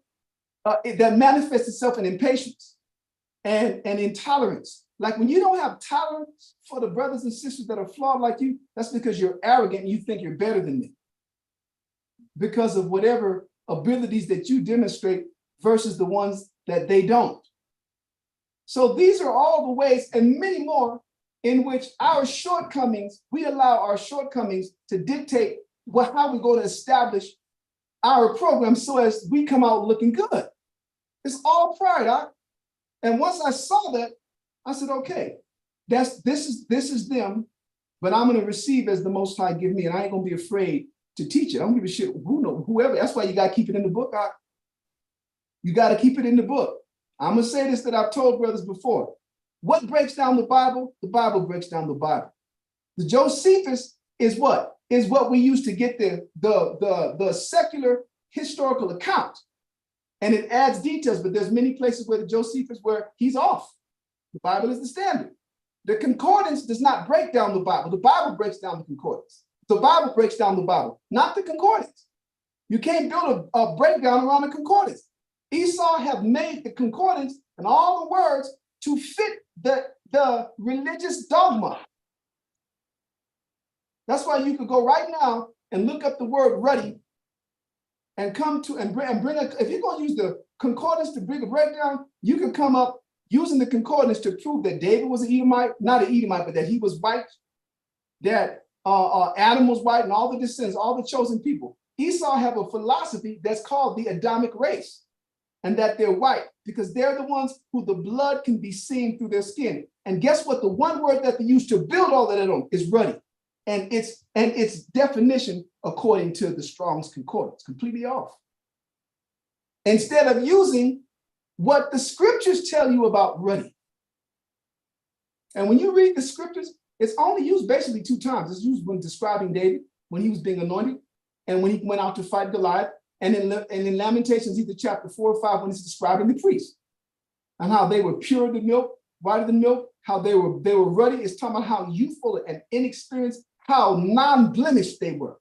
that manifests itself in impatience and intolerance. Like when you don't have tolerance for the brothers and sisters that are flawed like you, that's because you're arrogant and you think you're better than them because of whatever abilities that you demonstrate versus the ones that they don't. So these are all the ways and many more in which our shortcomings, we allow our shortcomings to dictate how we're going to establish our program so as we come out looking good. It's all pride. And once I saw that, I said, okay, this is them, but I'm going to receive as the Most High give me, and I ain't going to be afraid to teach it. I don't give a shit whoever. That's why you got to keep it in the book. You got to keep it in the book. I'm going to say this that I've told brothers before. What breaks down the Bible? The Bible breaks down the Bible. The Josephus is what? Is what we use to get the secular historical account. And it adds details, but there's many places where the Josephus where he's off. The Bible is the standard. The concordance does not break down the Bible. The Bible breaks down the concordance. The Bible breaks down the Bible, not the concordance. You can't build a breakdown around the concordance. Esau have made the concordance and all the words to fit the religious dogma. That's why you could go right now and look up the word ruddy and come to and bring if you're going to use the concordance to bring a breakdown, you could come up using the concordance to prove that David was an Edomite, not an Edomite, but that he was white, that Adam was white, and all the descendants, all the chosen people. Esau have a philosophy that's called the Adamic race. and that they're white, because they're the ones who the blood can be seen through their skin. And guess what? The one word that they use to build all of that on is ruddy. And its definition, according to the Strong's Concordance, completely off. Instead of using what the scriptures tell you about ruddy. And when you read the scriptures, it's only used basically 2 times. It's used when describing David, when he was being anointed, and when he went out to fight Goliath, and in Lamentations, either chapter 4 or 5, when it's describing the priests and how they were pure than milk, whiter than milk, how they were ruddy. It's talking about how youthful and inexperienced, how non-blemished they were.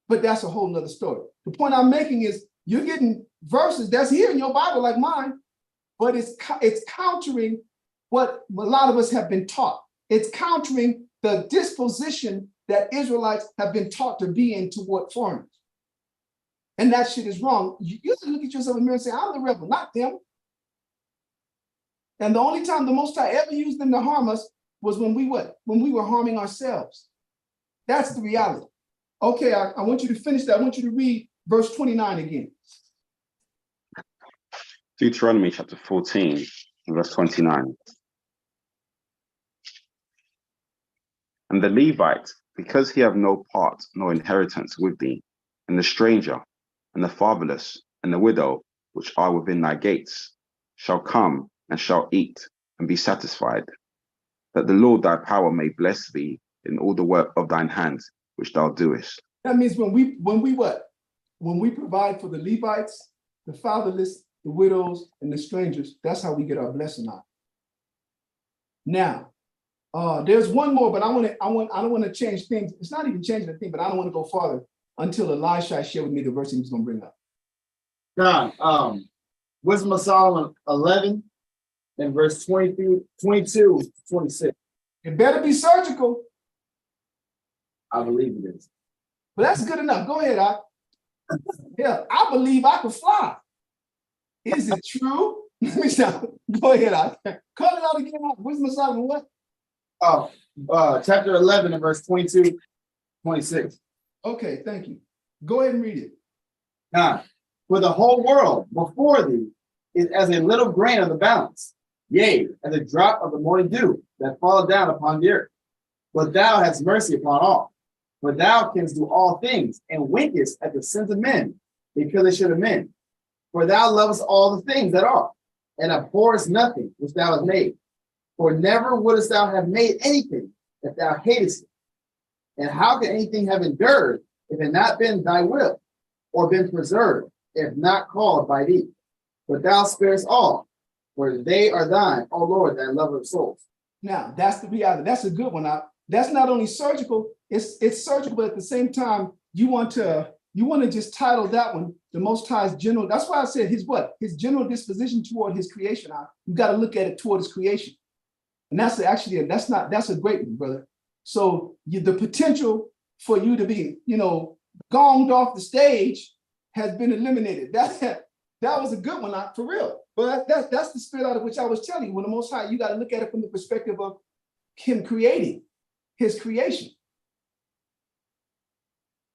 But that's a whole nother story. The point I'm making is you're getting verses that's here in your Bible like mine, but it's countering what a lot of us have been taught. It's countering the disposition that Israelites have been taught to be in toward foreigners. And that shit is wrong. You have to look at yourself in the mirror and say, I'm the rebel, not them. And the only time the Most High ever used them to harm us was when we were harming ourselves. That's the reality. Okay, I want you to finish that. I want you to read verse 29 again. Deuteronomy chapter 14, verse 29. And the Levite, because he have no part nor inheritance with thee, and the stranger, and the fatherless, and the widow, which are within thy gates, shall come and shall eat and be satisfied, that the Lord thy power may bless thee in all the work of thine hands, which thou doest. That means when we provide for the Levites, the fatherless, the widows, and the strangers, that's how we get our blessing out. Now, there's one more, but I don't want to change things. It's not even changing the thing, but I don't want to go farther until Elisha shared with me the verse he was going to bring up. God, Wisdom of Solomon 11 and verse 22 to 26. It better be surgical, I believe it is. but that's good enough. Go ahead, Yeah, I believe I can fly. Is it true? Let me stop. Go ahead, call it out again. Wisdom of Solomon what? Chapter 11 and verse 22, 26. Okay, thank you. Go ahead and read it. God, for the whole world before thee is as a little grain of the balance, yea, as a drop of the morning dew that falleth down upon the earth. But thou hast mercy upon all, for thou canst do all things, and winkest at the sins of men, because they should amend. For thou lovest all the things that are, and abhorrest nothing which thou hast made. For never wouldest thou have made anything if thou hatest it. And how can anything have endured if it not been thy will, or been preserved, if not called by thee? But thou sparest all, for they are thine, O Lord, thy lover of souls. Now, that's the reality. That's a good one. That's not only surgical, it's surgical, but at the same time, you want to just title that one the Most High's general. That's why I said his general disposition toward his creation. You got to look at it toward his creation. And that's a great one, brother. So the potential for you to be, gonged off the stage has been eliminated. That was a good one, for real. But that's the spirit out of which I was telling you. When the Most High, you got to look at it from the perspective of him creating his creation.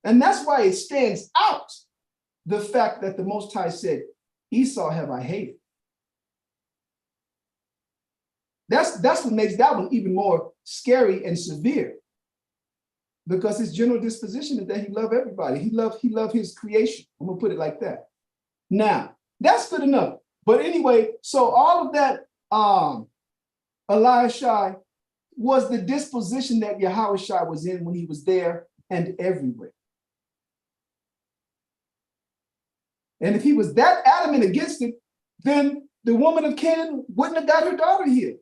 And that's why it stands out, the fact that the Most High said, Esau have I hated. That's what makes that one even more scary and severe, because his general disposition is that he loved everybody. He loved his creation. I'm gonna put it like that. Now, that's good enough. But anyway, so all of that Elisha was the disposition that Yahushua was in when he was there and everywhere. And if he was that adamant against it, then the woman of Canaan wouldn't have got her daughter healed.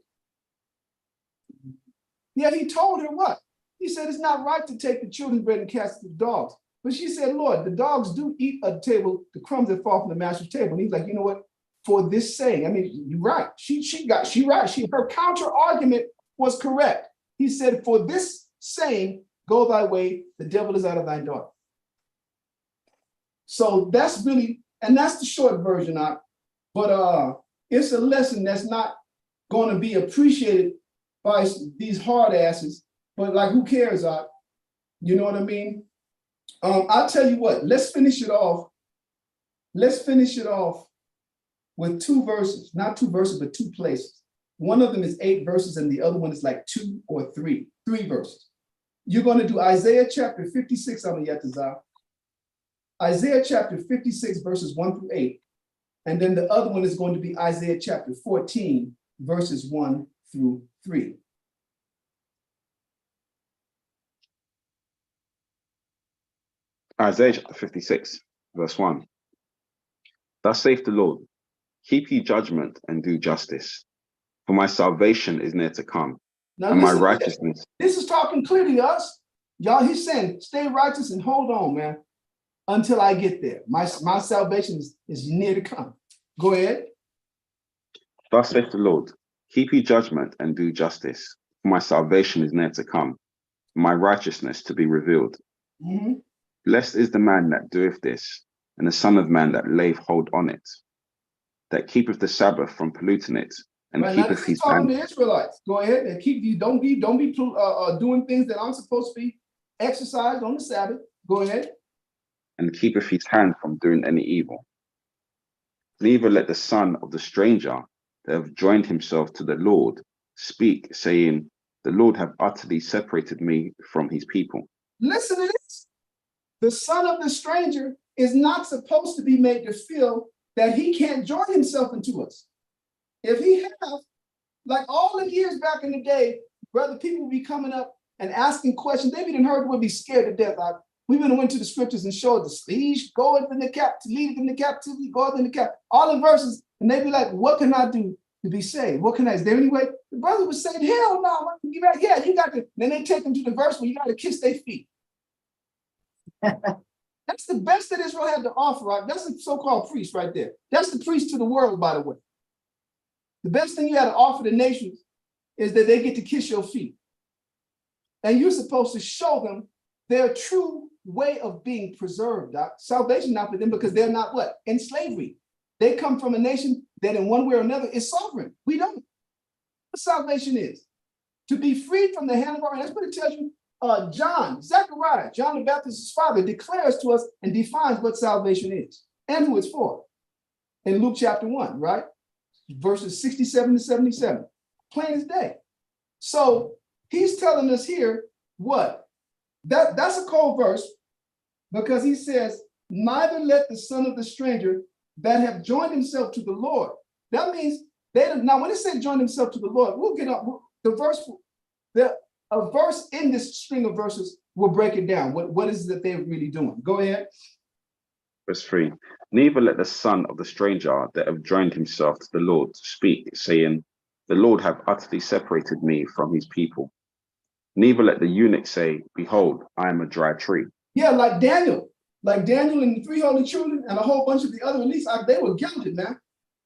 Yeah, he told her what? He said, it's not right to take the children's bread and cast it to the dogs. But she said, Lord, the dogs do eat at the table, the crumbs that fall from the master's table. And he's like, you know what? For this saying, I mean, you're right. She right. Her counter argument was correct. He said, for this saying, go thy way, the devil is out of thy daughter. So that's really, and that's the short version of it. But it's a lesson that's not going to be appreciated by these hard asses, but like, who cares? You know what I mean? I'll tell you what, let's finish it off with 2 verses, not 2 verses, but 2 places. One of them is 8 verses and the other one is like 2 or 3 verses. You're going to do Isaiah chapter 56 on the Yetazah, Isaiah chapter 56 verses 1 through 8, and then the other one is going to be Isaiah chapter 14 verses 1 through 3. Isaiah chapter 56, verse 1. Thus saith the Lord, keep ye judgment and do justice, for my salvation is near to come, Now and my listen to this. righteousness. This is talking clearly to us. Y'all, he's saying, stay righteous and hold on, man, until I get there. My salvation is near to come. Go ahead. Thus saith the Lord, keep ye judgment and do justice, for my salvation is near to come, and my righteousness to be revealed. Mhm. Blessed is the man that doeth this, and the son of man that layeth hold on it, that keepeth the Sabbath from polluting it, and Right, now keepeth this is his talking hand, to Israelites. Go ahead and keep you. Don't be doing things that aren't supposed to be exercised on the Sabbath. Go ahead. and keepeth his hand from doing any evil. Neither let the son of the stranger that have joined himself to the Lord speak, saying, the Lord have utterly separated me from his people. Listen to this. The son of the stranger is not supposed to be made to feel that he can't join himself into us. If he have, like all the years back in the day, brother, people would be coming up and asking questions. They even heard would be scared to death. We even went to the scriptures and showed the lead goeth in the captivity, goeth in the cap, all the verses, and they'd be like, what can I do to be saved? What can I, is there any way? The brother would say, hell no, yeah, you got to, then they take them to the verse where you got to kiss their feet. That's the best that Israel had to offer, right? That's the so-called priest right there. That's the priest to the world, by the way. The best thing you had to offer the nations is that they get to kiss your feet. And you're supposed to show them their true way of being preserved, Doc. Salvation not for them because they're not what? In slavery. They come from a nation that in one way or another is sovereign. We don't. What salvation is? To be freed from the hand of our, that's what it tells you. Zechariah, John the Baptist's father, declares to us and defines what salvation is and who it's for. In Luke chapter 1, right? Verses 67 to 77. Plain as day. So he's telling us here what? That's a cold verse because he says, neither let the son of the stranger that have joined himself to the Lord. That means now when it said join himself to the Lord, we'll get up the verse. A verse in this string of verses will break it down. What is it that they're really doing? Go ahead. Verse 3, neither let the son of the stranger that have joined himself to the Lord speak, saying, the Lord have utterly separated me from his people. Neither let the eunuch say, behold, I am a dry tree. Yeah, like Daniel and the 3 holy children and a whole bunch of the other elites, they were gilded, man.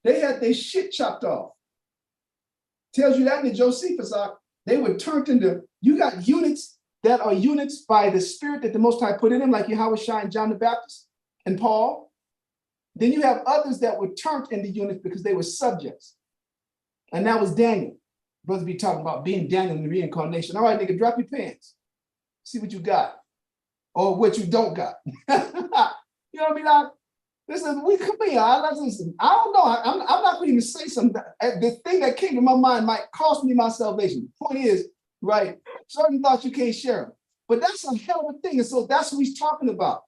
They had their shit chopped off. Tells you that in Josephus, they were turned into, you got eunuchs that are eunuchs by the spirit that the Most High put in them, like Yahweh and John the Baptist and Paul. Then you have others that were turned into eunuchs because they were subjects. And that was Daniel. Brothers be talking about being Daniel in the reincarnation. All right, nigga, drop your pants. See what you got or what you don't got. You know what I mean? Listen, come here. Listen, I don't know. I'm not going to even say something. The thing that came to my mind might cost me my salvation. Point is, right, certain thoughts you can't share them. But that's a hell of a thing. And so that's what he's talking about.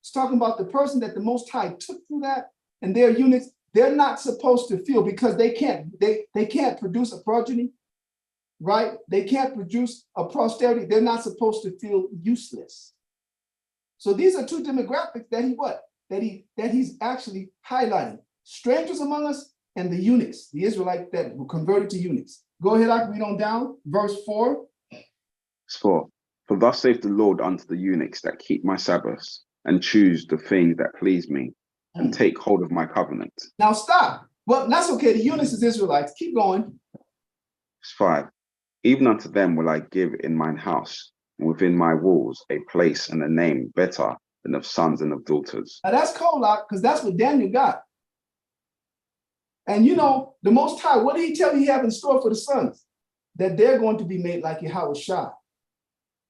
He's talking about the person that the Most High took through that, and their eunuchs, they're not supposed to feel because they can't produce a progeny, right? They can't produce a posterity. They're not supposed to feel useless. So these are 2 demographics that he's actually highlighting. Strangers among us and the eunuchs, the Israelites that were converted to eunuchs. Go ahead, I can read on down. Verse 4. Verse 4, for thus saith the Lord unto the eunuchs that keep my Sabbaths, and choose the things that please me, and take hold of my covenant. Now stop. Well, that's okay. The eunuchs is Israelites. Keep going. Verse 5, even unto them will I give in mine house, and within my walls a place and a name better than of sons and of daughters. Now that's cold, because that's what Daniel got. And you know, the Most High, what did he tell you he have in store for the sons? That they're going to be made like Yahweh Shai.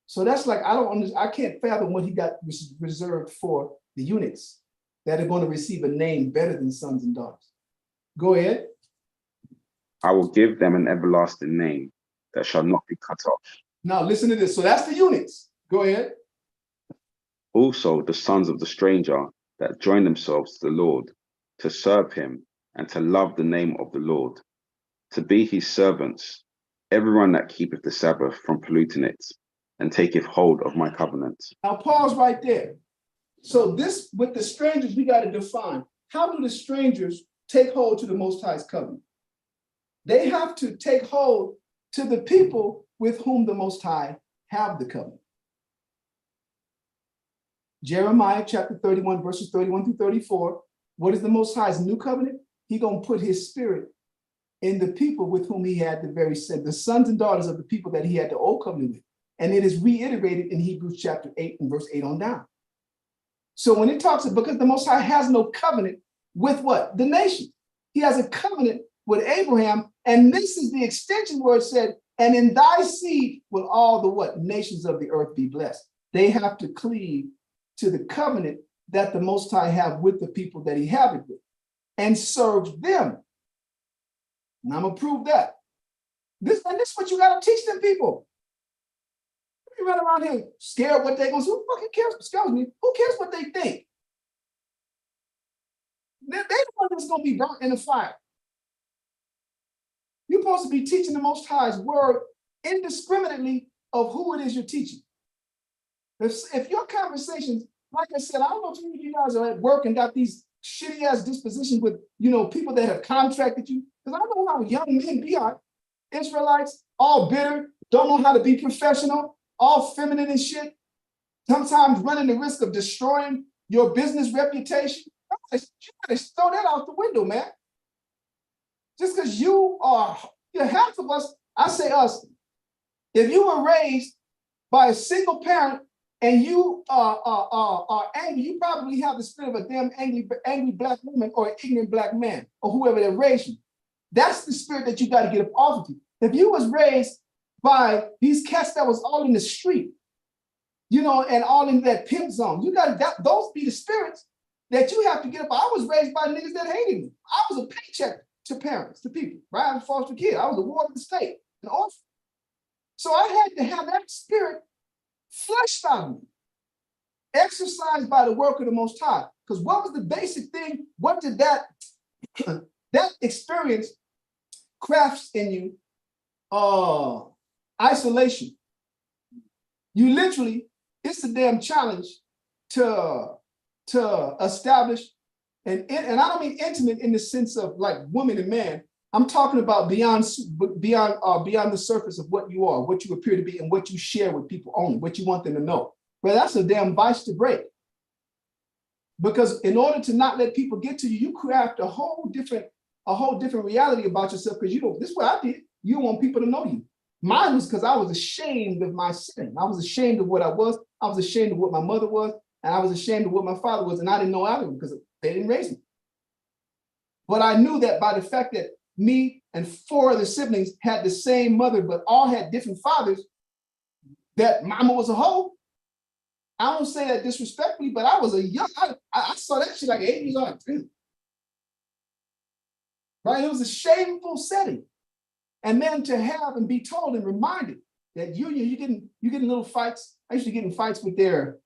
So that's like, I can't fathom what he got reserved for the eunuchs. that are going to receive a name better than sons and daughters. Go ahead. I will give them an everlasting name that shall not be cut off. Now listen to this. So that's the eunuchs. Go ahead. Also the sons of the stranger that join themselves to the Lord, to serve him and to love the name of the Lord, to be his servants, everyone that keepeth the Sabbath from polluting it, and taketh hold of my covenant. Now pause right there. So this, with the strangers, we got to define, how do the strangers take hold to the Most High's covenant? They have to take hold to the people with whom the Most High have the covenant. Jeremiah chapter 31, verses 31 through 34. What is the Most High's new covenant? He gonna put his spirit in the people with whom he had the sons and daughters of the people that he had the old covenant with. And it is reiterated in Hebrews chapter 8 and verse 8 on down. So when it talks, because the Most High has no covenant with what? The nation. He has a covenant with Abraham, and this is the extension where it said, and in thy seed will all the what? Nations of the earth be blessed. They have to cleave to the covenant that the Most High have with the people that he have it with, and serve them. And I'm gonna prove that. This is what you gotta teach them people. You run around here scared what they're gonna say. Who fucking cares? Excuse me. Who cares what they think? They're the one that's gonna be burnt in the fire. You're supposed to be teaching the Most High's word indiscriminately of who it is you're teaching. If your conversations, like I said, I don't know if you guys are at work and got these shitty ass dispositions with, people that have contracted you. Because I know how young men be are. Israelites, all bitter, don't know how to be professional, all feminine and shit. Sometimes running the risk of destroying your business reputation. You gotta throw that out the window, man. Just because you're half of us, I say us, if you were raised by a single parent and you are angry, you probably have the spirit of a damn angry black woman or an ignorant black man or whoever that raised you. That's the spirit that you got to get up off of you. If you was raised by these cats that was all in the street, and all in that pimp zone, you got those be the spirits that you have to get up. I was raised by niggas that hated me. I was a paycheck to parents, to people, right? I was a foster kid. I was a ward of the state, an orphan. So I had to have that spirit fleshed out of me, exercised by the work of the Most High. Because what was the basic thing? What did that experience crafts in you? Isolation. You literally, it's a damn challenge to establish, and I don't mean intimate in the sense of like woman and man. I'm talking about beyond the surface of what you are, what you appear to be, and what you share with people only, what you want them to know. Well, that's a damn vice to break. Because in order to not let people get to you, you craft a whole different reality about yourself. Because this is what I did. You don't want people to know you. Mine was because I was ashamed of my sin. I was ashamed of what I was. I was ashamed of what my mother was, and I was ashamed of what my father was, and I didn't know either because they didn't raise me. But I knew that by the fact that me and 4 other siblings had the same mother, but all had different fathers, that mama was a hoe. I don't say that disrespectfully, but I was I saw that shit like 8 years old. Right? It was a shameful setting. And then to have and be told and reminded that you get in little fights. I used to get in fights with their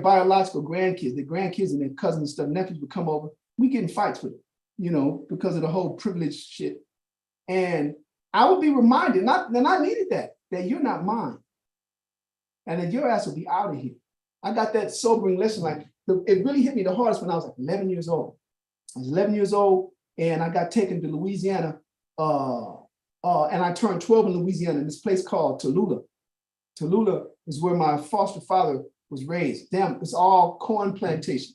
biological grandkids, their grandkids and their cousins and stuff. Nephews would come over. We get in fights with them, because of the whole privilege shit. And I would be reminded, and I needed that you're not mine. And that your ass will be out of here. I got that sobering lesson. Like it really hit me the hardest when I was like 11 years old. I was 11 years old and I got taken to Louisiana. And I turned 12 in Louisiana in this place called Tallulah. Tallulah is where my foster father was raised. Damn, it's all corn plantation.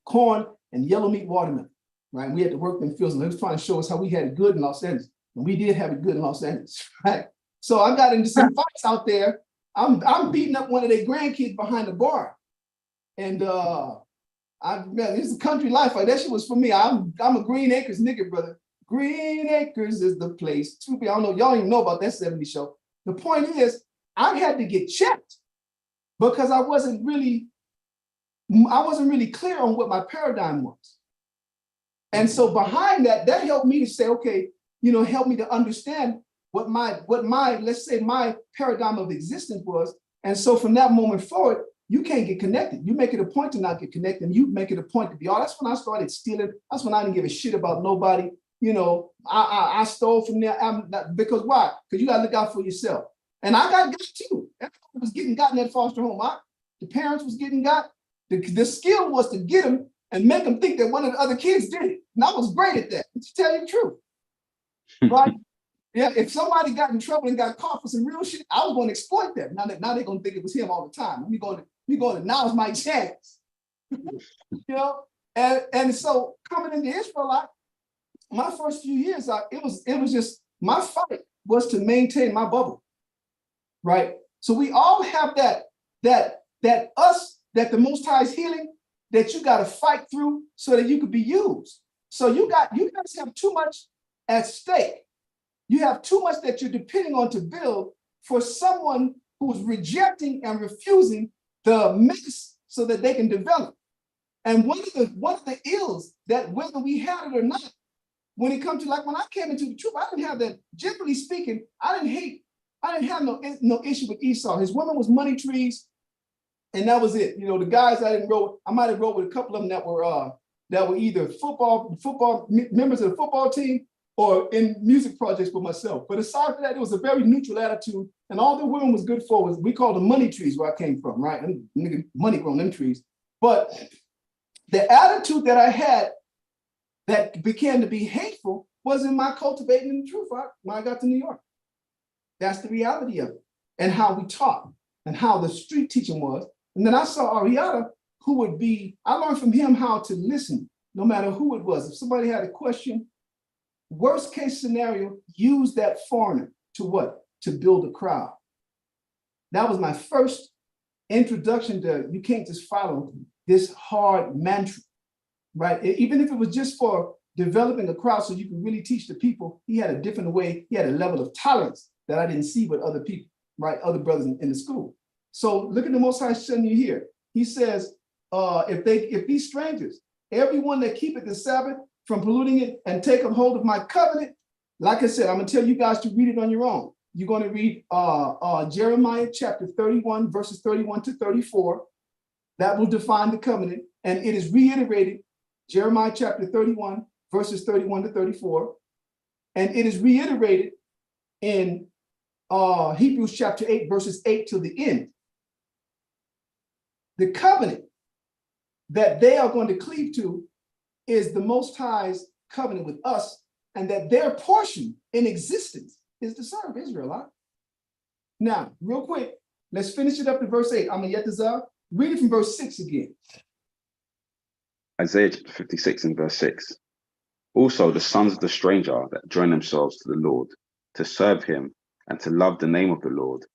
Corn and yellow meat watermelon, right? And we had to work in fields, and they was trying to show us how we had it good in Los Angeles. And we did have it good in Los Angeles, right? So I got into some fights out there. I'm beating up one of their grandkids behind the bar. And this is country life. Like that shit was for me. I'm a Green Acres nigga, brother. Green Acres is the place to be. I don't know, y'all even know about that 70s show. The point is, I had to get checked because I wasn't really I wasn't really clear on what my paradigm was. And so behind that, that helped me to say, okay, help me to understand what my, let's say my paradigm of existence was. And so from that moment forward, you can't get connected. You make it a point to not get connected. And you make it a point to be, that's when I started stealing. That's when I didn't give a shit about nobody. I stole from there. Because why? Because you got to look out for yourself. And I got too. Everyone was getting got in that foster home. The parents was getting got. The skill was to get them and make them think that one of the other kids did it. And I was great at that, to tell you the truth. Right? Yeah, if somebody got in trouble and got caught for some real shit, I was going to exploit that. Now they're going to think it was him all the time. We going to now's my chance. And so coming into Israel, my first few years, it was just my fight was to maintain my bubble. Right. So we all have that the Most High is healing, that you got to fight through so that you could be used. So you guys have too much at stake. You have too much that you're depending on to build for someone who's rejecting and refusing the mix so that they can develop. And one of the ills that whether we had it or not, when it comes to when I came into the truth, I didn't have that. Generally speaking, I didn't have no issue with Esau. His woman was money trees, and that was it. The guys I didn't roll. I might have rolled with a couple of them that were either football members of the football team or in music projects with myself. But aside from that, it was a very neutral attitude, and all the women was good for was we called them money trees where I came from, right? And nigga, money growing them trees. But the attitude that I had that began to be hateful was in my cultivating in the truth when I got to New York. That's the reality of it, and how we taught, and how the street teaching was. And then I saw Ariada, I learned from him how to listen, no matter who it was. If somebody had a question, worst case scenario, use that foreigner to what? To build a crowd. That was my first introduction to, you can't just follow this hard mantra, right? Even if it was just for developing a crowd so you can really teach the people, he had a different way, he had a level of tolerance that I didn't see with other people, right? Other brothers in the school. So look at the Most High sending you here. He says, if these strangers, everyone that keepeth the Sabbath from polluting it and take a hold of my covenant, like I said, I'm gonna tell you guys to read it on your own. You're gonna read Jeremiah chapter 31, verses 31 to 34. That will define the covenant. And it is reiterated, Jeremiah chapter 31, verses 31 to 34. And it is reiterated in Hebrews chapter 8, verses 8 to the end. The covenant that they are going to cleave to is the Most High's covenant with us, and that their portion in existence is to serve Israel. Huh? Now, real quick, let's finish it up to verse 8. I'm going to get this out. Read it from verse 6 again. Isaiah chapter 56 and verse 6. Also the sons of the stranger that join themselves to the Lord, to serve him and to love the name of the Lord,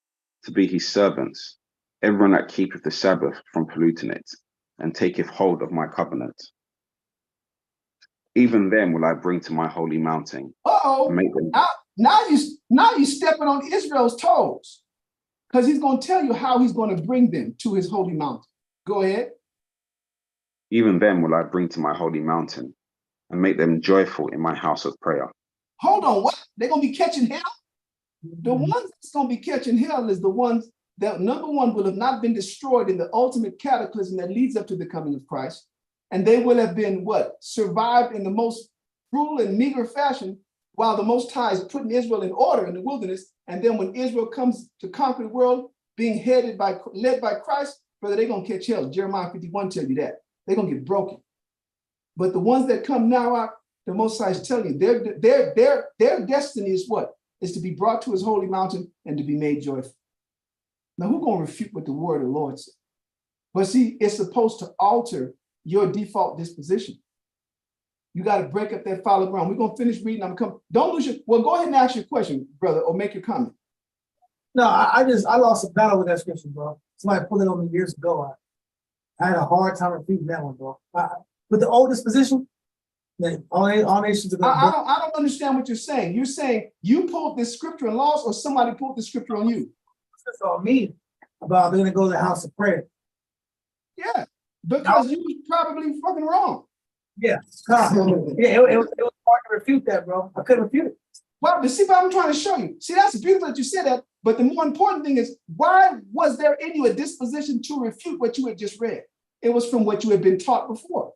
to be his servants, everyone that keepeth the Sabbath from polluting it, and taketh hold of my covenant. Even them will I bring to my holy mountain. Uh-oh. Now you stepping on Israel's toes, because he's going to tell you how he's going to bring them to his holy mountain. Go ahead. Even them will I bring to my holy mountain, and make them joyful in my house of prayer. Hold on, what? They're going to be catching hell? The ones that's going to be catching hell is the ones that, number one, will have not been destroyed in the ultimate cataclysm that leads up to the coming of Christ. And they will have been what? Survived in the most brutal and meager fashion while the Most High is putting Israel in order in the wilderness. And then when Israel comes to conquer the world, being led by Christ, brother, they're going to catch hell. Jeremiah 51 tells you that. They're going to get broken. But the ones that come now out, the Most High is telling you, their destiny is what? Is to be brought to his holy mountain and to be made joyful. Now, who's going to refute what the word of the Lord said? But see, it's supposed to alter your default disposition. You got to break up that fallow ground. We're going to finish reading. Don't lose your, well, go ahead and ask your question, brother, or make your comment. No, I lost a battle with that scripture, bro. Somebody pulled it on me years ago. I had a hard time repeating that one, bro. With the old disposition, all nations are going to. I don't understand what you're saying. You're saying you pulled this scripture and lost, or somebody pulled this scripture on you? That's all me about they're going to go to the house of prayer. Yeah. Because you was probably fucking wrong. Yeah, it was hard to refute that, bro. I couldn't refute it. Well, but see what I'm trying to show you. See, that's beautiful that you said that. But the more important thing is, why was there in you a disposition to refute what you had just read? It was from what you had been taught before.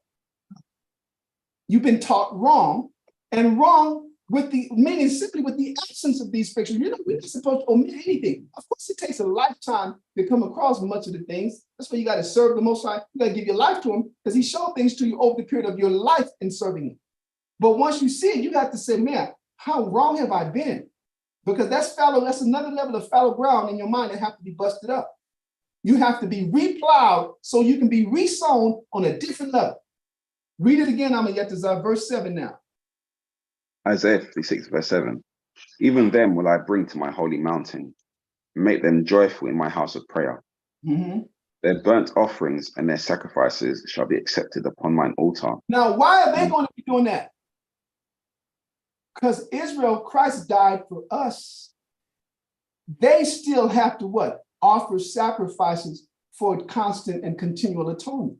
You've been taught wrong, and wrong with the meaning simply with the absence of these scriptures. You know, we're not supposed to omit anything. Of course, it takes a lifetime to come across much of the things. That's why you got to serve the Most High. You got to give your life to Him because He showed things to you over the period of your life in serving Him. But once you see it, you have to say, man, how wrong have I been? Because that's fallow, that's another level of fallow ground in your mind that have to be busted up. You have to be replowed so you can be resown on a different level. Read it again, Amayetazar, verse 7 now. Isaiah 56, verse 7. Even them will I bring to my holy mountain, and make them joyful in my house of prayer. Mm-hmm. Their burnt offerings and their sacrifices shall be accepted upon mine altar. Now, why are they going to be doing that? Because Israel, Christ died for us. They still have to what? Offer sacrifices for constant and continual atonement.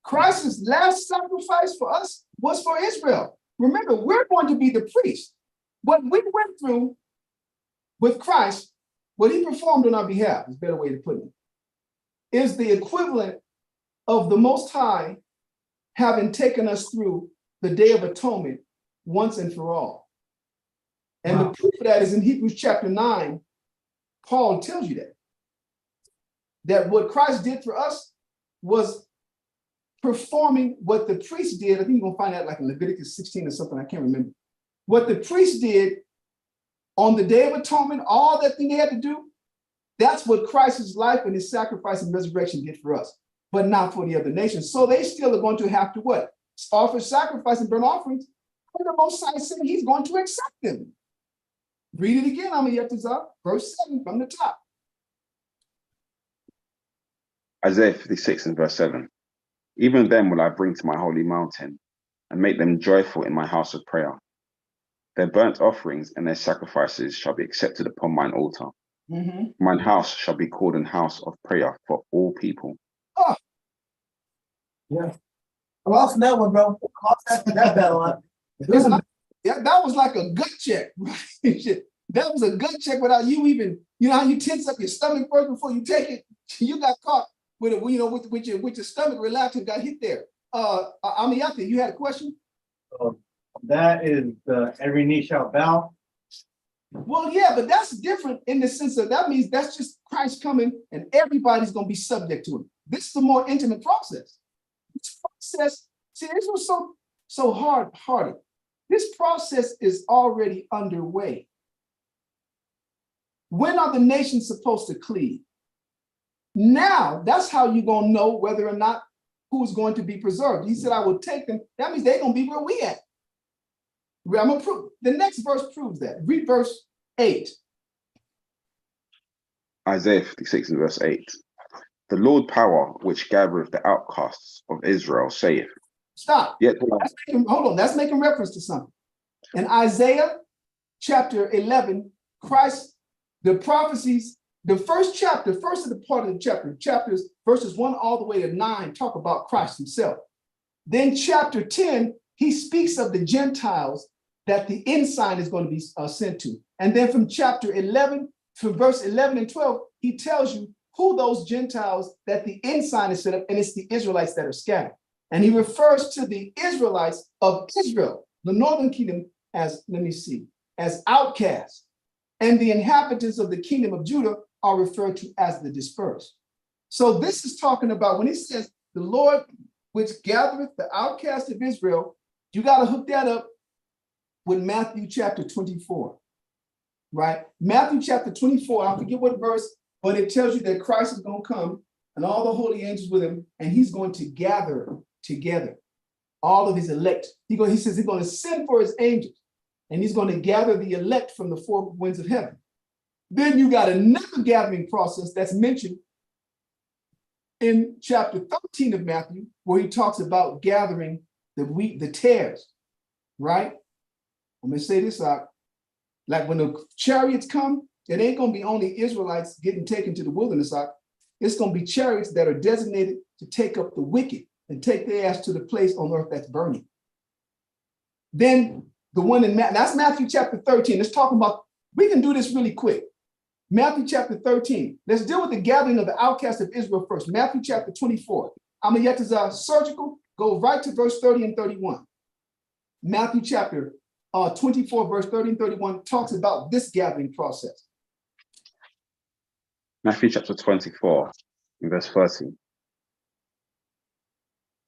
Christ's last sacrifice for us was for Israel. Remember, we're going to be the priest. What we went through with Christ, what He performed on our behalf, is a better way to put it, is the equivalent of the Most High having taken us through the Day of Atonement once and for all. And wow. The proof of that is in Hebrews chapter 9, Paul tells you that what Christ did for us was performing what the priest did. I think you're going to find that like in Leviticus 16 or something, I can't remember. What the priest did on the Day of Atonement, all that thing they had to do, that's what Christ's life and His sacrifice and resurrection did for us, but not for the other nations. So they still are going to have to what? Offer sacrifice and burnt offerings. And the Most High said He's going to accept them. Read it again, Amayetazar, verse 7 from the top. Isaiah 56 and verse 7. Even them will I bring to my holy mountain, and make them joyful in my house of prayer. Their burnt offerings and their sacrifices shall be accepted upon mine altar. Mm-hmm. Mine house shall be called an house of prayer for all people. Oh. Yeah. I lost that one, bro. I lost that battle. Yeah, that was like a gut check. That was a gut check without you even, you know how you tense up your stomach first before you take it? You got caught with it, you know, with your stomach relaxed and got hit there. Amiyati, you had a question? That is every knee shall bow. Well, yeah, but that's different in the sense of that means that's just Christ coming and everybody's going to be subject to Him. This is a more intimate process. This process, see, this was so hard-hearted. This process is already underway. When are the nations supposed to cleave? Now, that's how you're going to know whether or not who's going to be preserved. He said, I will take them. That means they're going to be where we at. I'm going to prove. The next verse proves that. Read verse 8. Isaiah 56 and verse 8. The Lord power which gathereth the outcasts of Israel saith. Stop. Yet, hold on. That's making reference to something. In Isaiah chapter 11, Christ, the prophecies, the first of the part of the chapters, verses 1 all the way to 9, talk about Christ Himself. Then chapter 10, He speaks of the Gentiles that the ensign is going to be sent to. And then from chapter 11, from verse 11 and 12, He tells you who those Gentiles that the ensign is set up, and it's the Israelites that are scattered. And He refers to the Israelites of Israel, the northern kingdom, as outcasts. And the inhabitants of the kingdom of Judah are referred to as the dispersed. So this is talking about when He says the Lord which gathereth the outcast of Israel, you got to hook that up with Matthew chapter 24, right? Matthew chapter 24, I forget what verse, but it tells you that Christ is going to come and all the holy angels with Him, and He's going to gather together all of His elect. He says He's going to send for His angels, and He's going to gather the elect from the four winds of heaven. Then you got another gathering process that's mentioned in chapter 13 of Matthew, where He talks about gathering the wheat, the tares, right? I'm going to say this out. Like when the chariots come, it ain't going to be only Israelites getting taken to the wilderness out. It's going to be chariots that are designated to take up the wicked and take their ass to the place on earth that's burning. Then the one in that's Matthew chapter 13. Let's talk about, we can do this really quick. Matthew chapter 13. Let's deal with the gathering of the outcasts of Israel first. Matthew chapter 24. I'm going to get surgical, go right to verse 30 and 31. Matthew chapter 24, verse 30 and 31 talks about this gathering process. Matthew chapter 24, verse 30.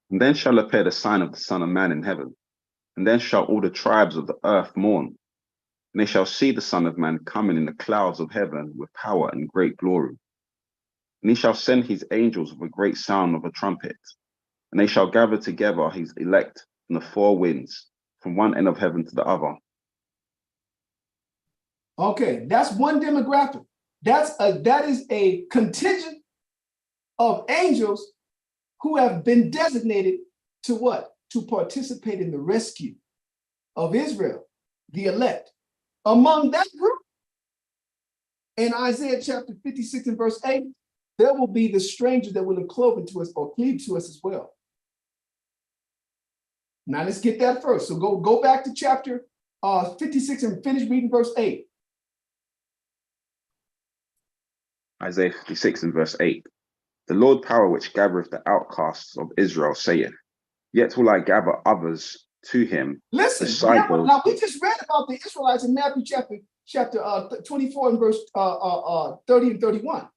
And then shall appear the sign of the Son of Man in heaven, and then shall all the tribes of the earth mourn, and they shall see the Son of Man coming in the clouds of heaven with power and great glory. And he shall send his angels with a great sound of a trumpet, and they shall gather together his elect from the four winds, from one end of heaven to the other. Okay, that's one demographic. That is a contingent of angels who have been designated to what? To participate in the rescue of Israel, the elect. Among that group, in Isaiah chapter 56 and verse 8, there will be the strangers that will have cloven to us or cleave to us as well. Now let's get that first. So go back to chapter 56 and finish reading verse 8. Isaiah 56 and verse 8. The Lord power which gathereth the outcasts of Israel saith, yet will I gather others to him. Listen, now we just read about the Israelites in Matthew chapter 24 and verse 30 and 31.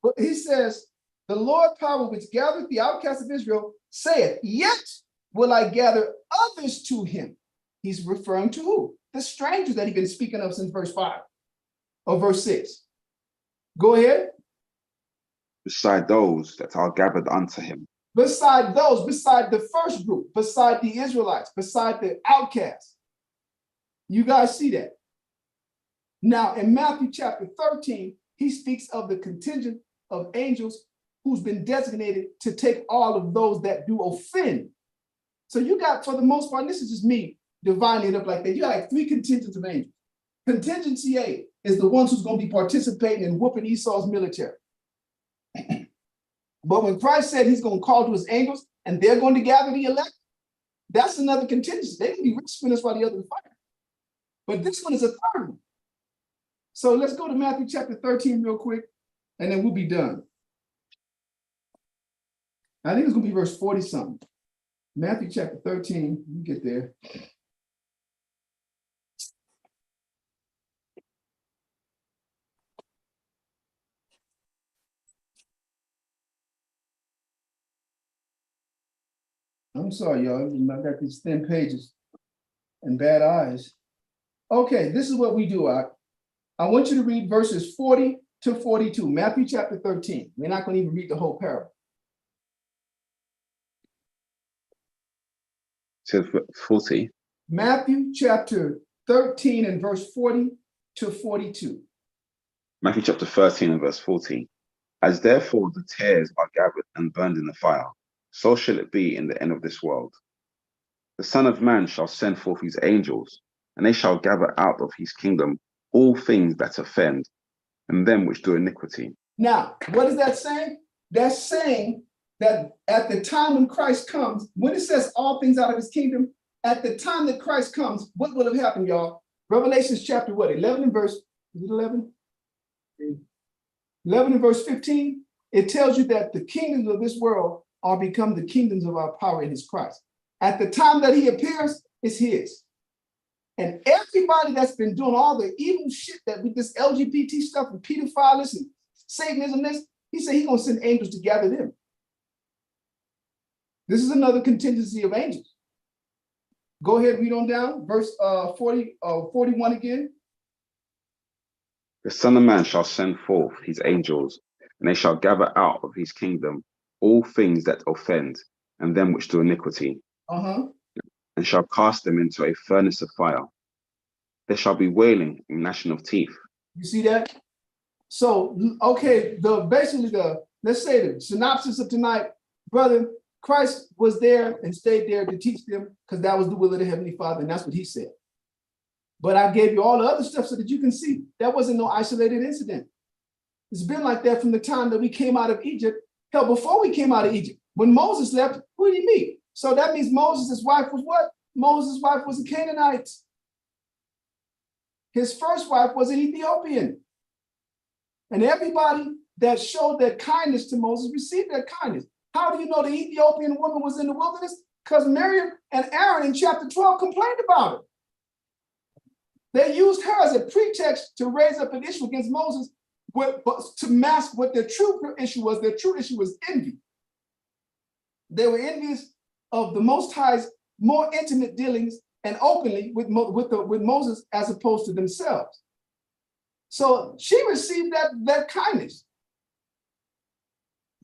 But he says, the Lord power which gathereth the outcasts of Israel saith, yet will I gather others to him. He's referring to who? The strangers that he's been speaking of since verse 5 or verse 6. Go ahead. Beside those that are gathered unto him. Beside those, beside the first group, beside the Israelites, beside the outcasts. You guys see that? Now, in Matthew chapter 13, he speaks of the contingent of angels who's been designated to take all of those that do offend. So you got, for the most part, this is just me dividing it up like that. You got like three contingents of angels. Contingency A is the ones who's going to be participating in whooping Esau's military. But when Christ said he's going to call to his angels and they're going to gather the elect, that's another contingency. They can be rescuing us while the others fight. But this one is a third one. So let's go to Matthew chapter 13 real quick, and then we'll be done. I think it's going to be verse 40 something. Matthew chapter 13, you get there. I'm sorry, y'all. I got these thin pages and bad eyes. Okay, this is what we do. I want you to read verses 40 to 42, Matthew chapter 13. We're not going to even read the whole parable. To 40. Matthew chapter 13 and verse 40 to 42. Matthew chapter 13 and verse 40. As therefore the tares are gathered and burned in the fire, so shall it be in the end of this world. The Son of Man shall send forth his angels, and they shall gather out of his kingdom all things that offend, and them which do iniquity. Now, what is that saying? That's saying that at the time when Christ comes, when it says all things out of his kingdom, at the time that Christ comes, what will have happened, y'all? Revelations chapter what? 11 and verse, is it 11? 11 and verse 15, it tells you that the kingdoms of this world are become the kingdoms of our power in his Christ. At the time that he appears, it's his. And everybody that's been doing all the evil shit that with this LGBT stuff and pedophiles and Satanism, he said he's going to send angels to gather them. This is another contingency of angels. Go ahead, read on down, verse 41 again. The Son of Man shall send forth his angels, and they shall gather out of his kingdom all things that offend, and them which do iniquity, and shall cast them into a furnace of fire. There shall be wailing and gnashing of teeth. You see that? So, okay, let's say the synopsis of tonight, brother, Christ was there and stayed there to teach them because that was the will of the Heavenly Father, and that's what he said. But I gave you all the other stuff so that you can see that wasn't no isolated incident. It's been like that from the time that we came out of Egypt. Hell, before we came out of Egypt, when Moses left, who did he meet? So that means Moses' wife was what? Moses' wife was a Canaanite. His first wife was an Ethiopian. And everybody that showed that kindness to Moses received that kindness. How do you know the Ethiopian woman was in the wilderness? Because Miriam and Aaron in chapter 12 complained about it. They used her as a pretext to raise up an issue against Moses, but to mask what their true issue was. Their true issue was envy. They were envious of the Most High's more intimate dealings and openly with Moses as opposed to themselves. So she received that kindness,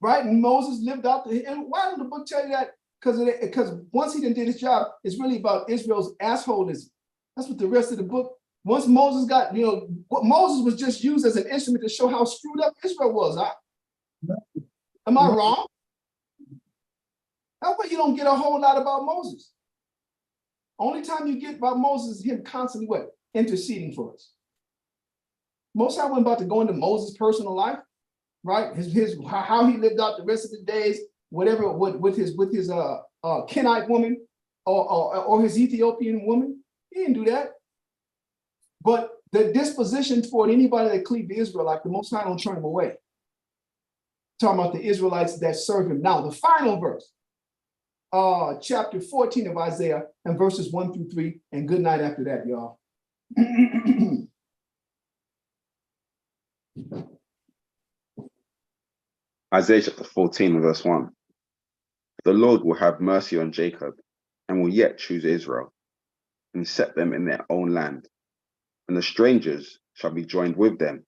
right? And Moses lived out and why did the book tell you that? Because once he did his job, it's really about Israel's assholism. That's what the rest of the book. Once Moses got, what Moses was just used as an instrument to show how screwed up Israel was. Am I wrong? That's why you don't get a whole lot about Moses. Only time you get about Moses is him constantly what? Interceding for us. Most I wasn't about to go into Moses' personal life, right? How he lived out the rest of the days, whatever, with his Kenite woman or his Ethiopian woman. He didn't do that. But the disposition toward anybody that cleaved to Israel, like the Most High don't turn him away. Talking about the Israelites that serve him. Now, the final verse, chapter 14 of Isaiah and verses 1 through 3. And good night after that, y'all. Isaiah chapter 14, verse 1. The Lord will have mercy on Jacob and will yet choose Israel and set them in their own land. And the strangers shall be joined with them,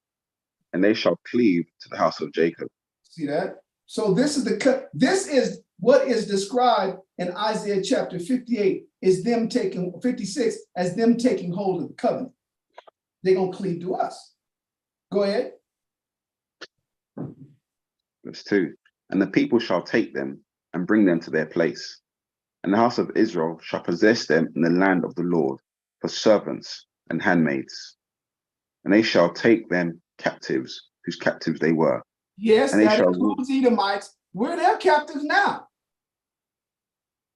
and they shall cleave to the house of Jacob. See that? So this is what is described in Isaiah chapter 58 is them taking 56 as them taking hold of the covenant. They're gonna cleave to us. Go ahead. Verse 2. And the people shall take them and bring them to their place, and the house of Israel shall possess them in the land of the Lord for servants and handmaids, and they shall take them captives, whose captives they were. Yes, and they that shall includes Edomites. We're their captives now.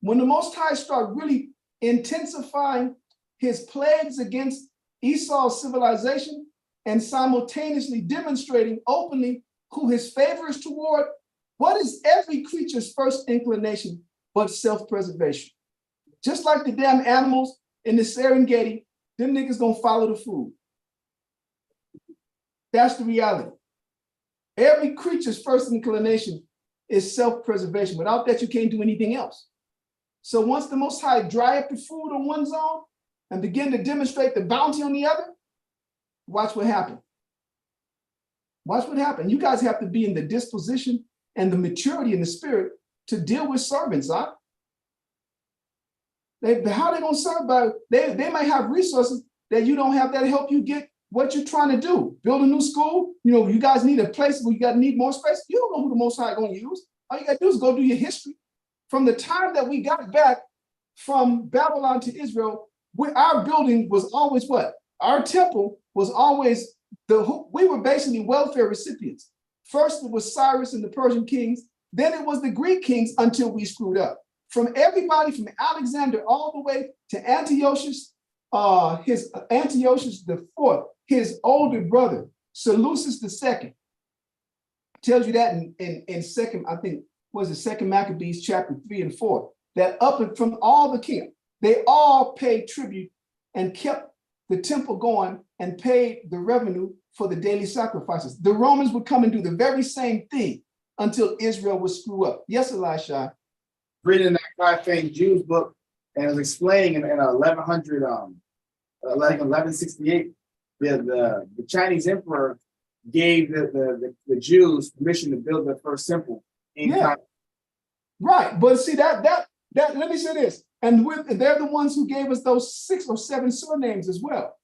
When the Most High start really intensifying his plagues against Esau's civilization and simultaneously demonstrating openly who his favor is toward, what is every creature's first inclination but self-preservation? Just like the damn animals in the Serengeti, them niggas gonna follow the food. That's the reality. Every creature's first inclination is self-preservation. Without that, you can't do anything else. So once the Most High dry up the food on one zone and begin to demonstrate the bounty on the other, watch what happens. Watch what happens. You guys have to be in the disposition and the maturity in the spirit to deal with servants, huh? How they gonna serve? They might have resources that you don't have that help you get what you're trying to do. Build a new school. You guys need a place where you need more space. You don't know who the Most High gonna use. All you gotta do is go do your history. From the time that we got back from Babylon to Israel, our building was always what? Our temple was always we were basically welfare recipients. First it was Cyrus and the Persian kings, then it was the Greek kings until we screwed up. From everybody from Alexander all the way to Antiochus, Antiochus IV, his older brother, Seleucus II, tells you that in second, I think, was the second Maccabees chapter 3 and 4, that up and from all the kings, they all paid tribute and kept the temple going and paid the revenue for the daily sacrifices. The Romans would come and do the very same thing until Israel would screw up. Yes, Elisha. Reading that guy famed Jews book, and it was explaining in 1168, the Chinese emperor gave the Jews permission to build their first temple in China. Right, but see that let me say this, and they're the ones who gave us those 6 or 7 surnames as well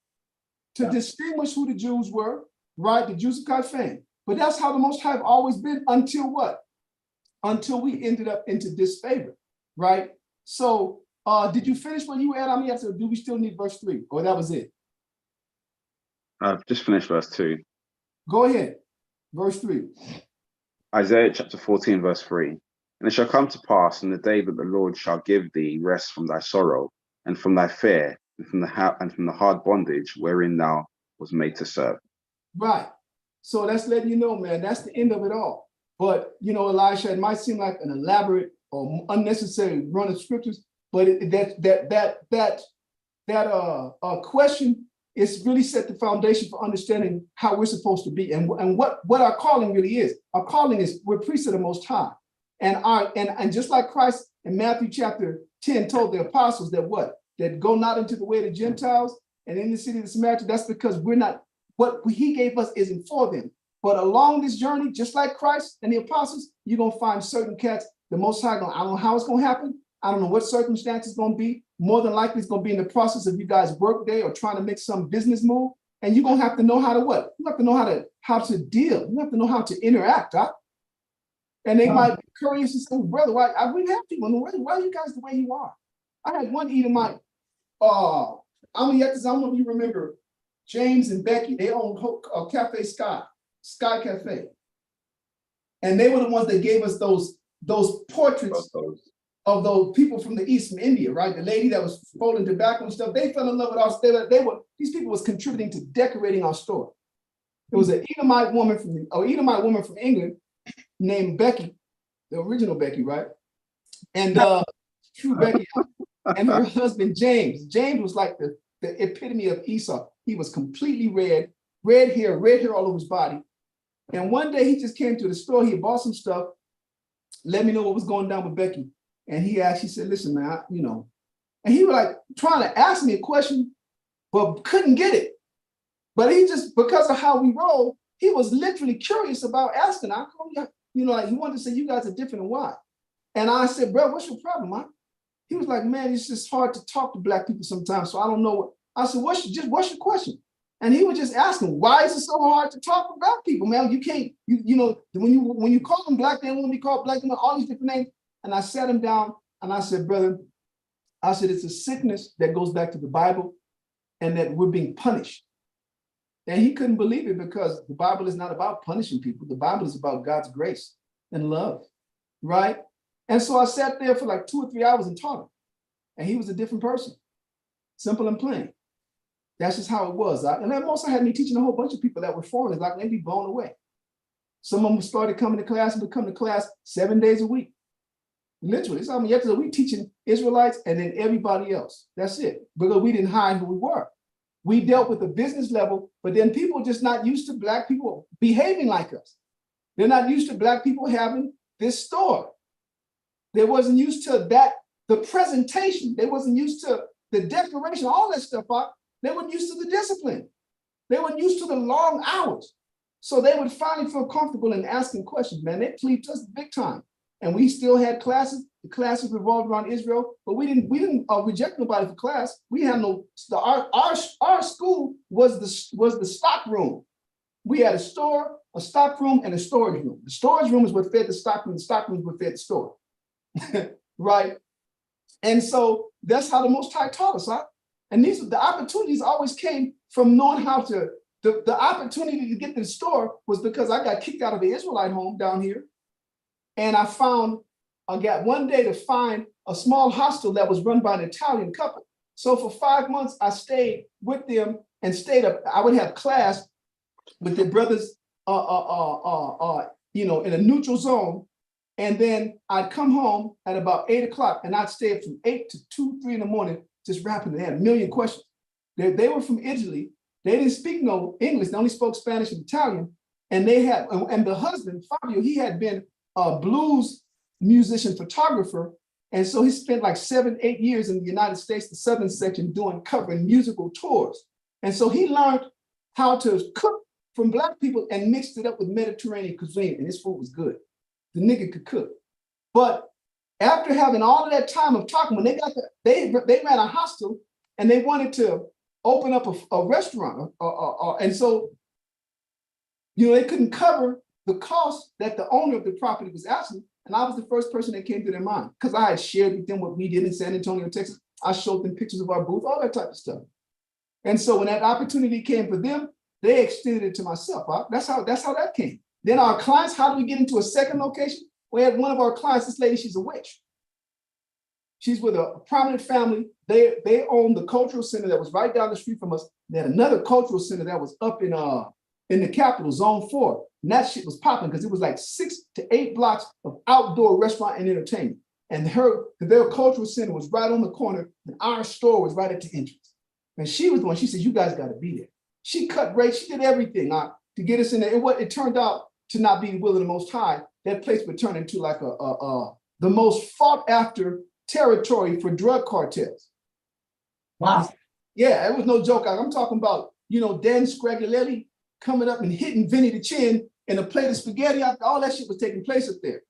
to distinguish who the Jews were, right? The Jews of Kaifan. But that's how the Most High have always been until what? Until we ended up into disfavor, right? So did you finish what you were at? I mean, do we still need verse 3? Or that was it? I've just finished verse 2. Go ahead. Verse 3. Isaiah chapter 14, verse 3. And it shall come to pass in the day that the Lord shall give thee rest from thy sorrow, and from thy fear, and from the hard bondage wherein thou was made to serve. Right. So that's letting you know, man, that's the end of it all. But Elisha, it might seem like an elaborate or unnecessary run of scriptures, but that question is really set the foundation for understanding how we're supposed to be and what our calling really is. Our calling is we're priests of the Most High, and just like Christ in Matthew chapter 10 told the apostles that go not into the way of the Gentiles and in the city of the Samaritans. That's because we're not. What he gave us isn't for them. But along this journey, just like Christ and the apostles, you're going to find certain cats, the Most High, I don't know how it's going to happen. I don't know what circumstances going to be. More than likely, it's going to be in the process of you guys' work day or trying to make some business move. And you're going to have to know how to what? You have to know how to deal. You have to know how to interact. Huh? And they might be curious and say, brother, why we have people? Why are you guys the way you are? I had one Edomite. I don't know if you remember James and Becky. They own Cafe Sky Cafe. And they were the ones that gave us those portraits of those people from the East, from India, right? The lady that was folding tobacco and stuff. They fell in love with our store. These people was contributing to decorating our store. It was an Edomite woman from England named Becky, the original Becky, right? And true Becky, and her husband James. James was like the epitome of Esau. He was completely red hair all over his body. And one day he just came to the store. He bought some stuff, let me know what was going down with Becky. And he said, listen, man, and he was like trying to ask me a question, but couldn't get it. But he just, because of how we roll, he was literally curious about asking. He wanted to say, you guys are different and why? And I said, bro, what's your problem, man? He was like, man, it's just hard to talk to black people sometimes. So I don't know what. I said, what's your question? And he was just asking, why is it so hard to talk to black people, man? You can't, when you call them black, they don't want to be called black, all these different names. And I sat him down and I said, brother, it's a sickness that goes back to the Bible and that we're being punished. And he couldn't believe it because the Bible is not about punishing people. The Bible is about God's grace and love, right? And so I sat there for like 2 or 3 hours and taught him. And he was a different person, simple and plain. That's just how it was. And then also had me teaching a whole bunch of people that were foreigners, like they'd be blown away. Some of them started coming to class and would come to class 7 days a week. Literally, so yesterday we teaching Israelites and then everybody else. That's it. Because we didn't hide who we were. We dealt with the business level, but then people just not used to black people behaving like us. They're not used to black people having this store. They wasn't used to that, the presentation. They wasn't used to the decoration, all that stuff. They weren't used to the discipline. They weren't used to the long hours. So they would finally feel comfortable in asking questions, man. They pleased us big time. And we still had classes. The classes revolved around Israel, but we didn't reject nobody for class. We had our school was the stock room. We had a store, a stock room, and a storage room. The storage room is what fed the stock room. The stock room is what fed the store, right? And so that's how the Most High taught us, huh? And the opportunities always came from knowing how to. The opportunity to get to the store was because I got kicked out of the Israelite home down here. And I got one day to find a small hostel that was run by an Italian couple. So for 5 months, I stayed with them and stayed up. I would have class with their brothers, in a neutral zone. And then I'd come home at about 8 o'clock and I'd stay up from 8 to 2, 3 in the morning, just rapping. They had a million questions. They were from Italy. They didn't speak no English. They only spoke Spanish and Italian. And the husband, Fabio, he had been a blues musician photographer. And so he spent like 7, 8 years in the United States, the Southern section, covering musical tours. And so he learned how to cook from black people and mixed it up with Mediterranean cuisine. And his food was good. The nigga could cook. But after having all of that time of talking, when they ran a hostel and they wanted to open up a restaurant. And so, they couldn't cover the cost that the owner of the property was asking. And I was the first person that came to their mind because I had shared with them what we did in San Antonio, Texas. I showed them pictures of our booth, all that type of stuff. And so when that opportunity came for them, they extended it to myself. That's how that came. Then our clients, how do we get into a second location? We had one of our clients, this lady, she's a witch. She's with a prominent family. They own the cultural center that was right down the street from us. They had another cultural center that was up in the Capitol, Zone 4. And that shit was popping because it was like 6 to 8 blocks of outdoor restaurant and entertainment. And their cultural center was right on the corner, and our store was right at the entrance. And she was the one, she said, you guys got to be there. She cut rates, she did everything to get us in there. And what it turned out to not be the will of the Most High, that place would turn into like the most fought after territory for drug cartels. Wow. Yeah, it was no joke. I'm talking about, Dan Scraggulelli coming up and hitting Vinny the Chin in a plate of spaghetti. All that shit was taking place up there.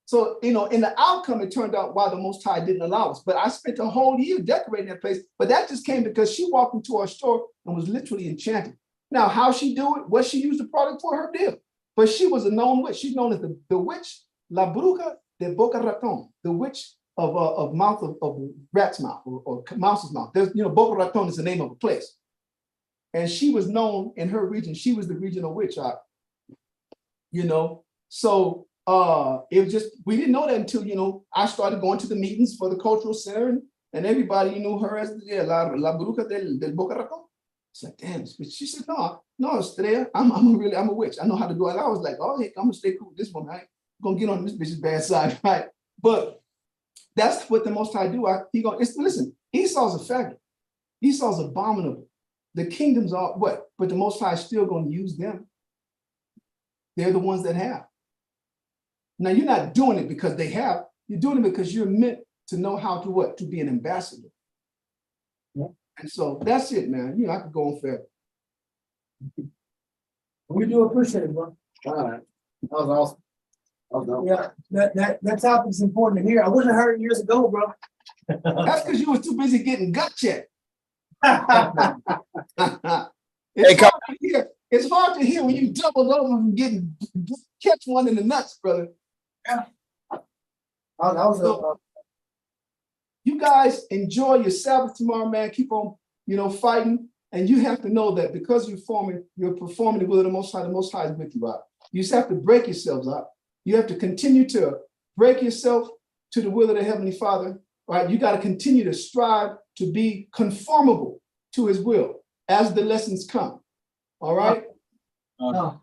So, in the outcome, it turned out why the Most High didn't allow us. But I spent a whole year decorating that place. But that just came because she walked into our store and was literally enchanted. Now, how she do it, what she used the product for, her deal. But she was a known witch. She's known as the witch, La Bruja de Boca Raton, the witch of mouth of rat's mouth or mouse's mouth. There's, Boca Raton is the name of a place. And she was known in her region. She was the regional witch. So it was just, we didn't know that until, I started going to the meetings for the cultural center and everybody knew her as La Bruja del Boca Raton. It's like, damn, she said, no, Estrella, I'm a witch. I know how to do it. I was like, oh, hey, I'm gonna stay cool with this one. I'm gonna get on this bitch's bad side, right? But that's what the Most High do. Listen, Esau's a faggot. Esau's abominable. The kingdoms are what? But the Most High is still going to use them. They're the ones that have. Now, you're not doing it because they have. You're doing it because you're meant to know how to what? To be an ambassador. Yeah. And so that's it, man. I could go on forever. We do appreciate it, bro. All right. That was awesome. Yeah, that topic is important to hear. I wish I heard it years ago, bro. That's because you was too busy getting gut checked. It's hard to hear when you double over and catch one in the nuts, brother. Yeah. You guys enjoy your Sabbath tomorrow, man. Keep on, fighting. And you have to know that because you're performing the will of the Most High is with you out. You just have to break yourselves out. You have to continue to break yourself to the will of the Heavenly Father, right? You got to continue to strive to be conformable to his will as the lessons come. All right? All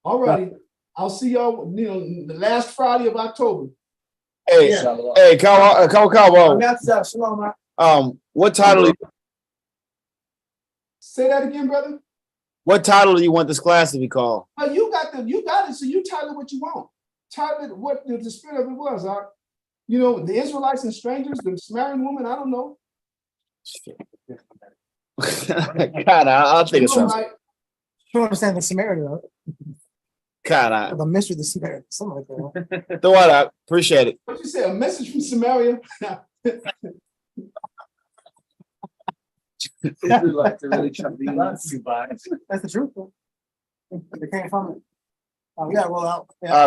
righty. I'll see y'all, the last Friday of October. Hey, hey, Kawa. What title? Say that again, brother. What title do you want this class to be called? You got it. So you title it what you want. Title it what the spirit of it was. The Israelites and strangers, the Samaritan woman. I don't know. God, I'll think it's right. You don't understand the Samaritan, God, the mystery of the Samaritan, something like that. throw it out. Appreciate it. What you say? A message from Samaria? Like to really try to be That's the truth. They can't find it. We gotta roll out. Yeah.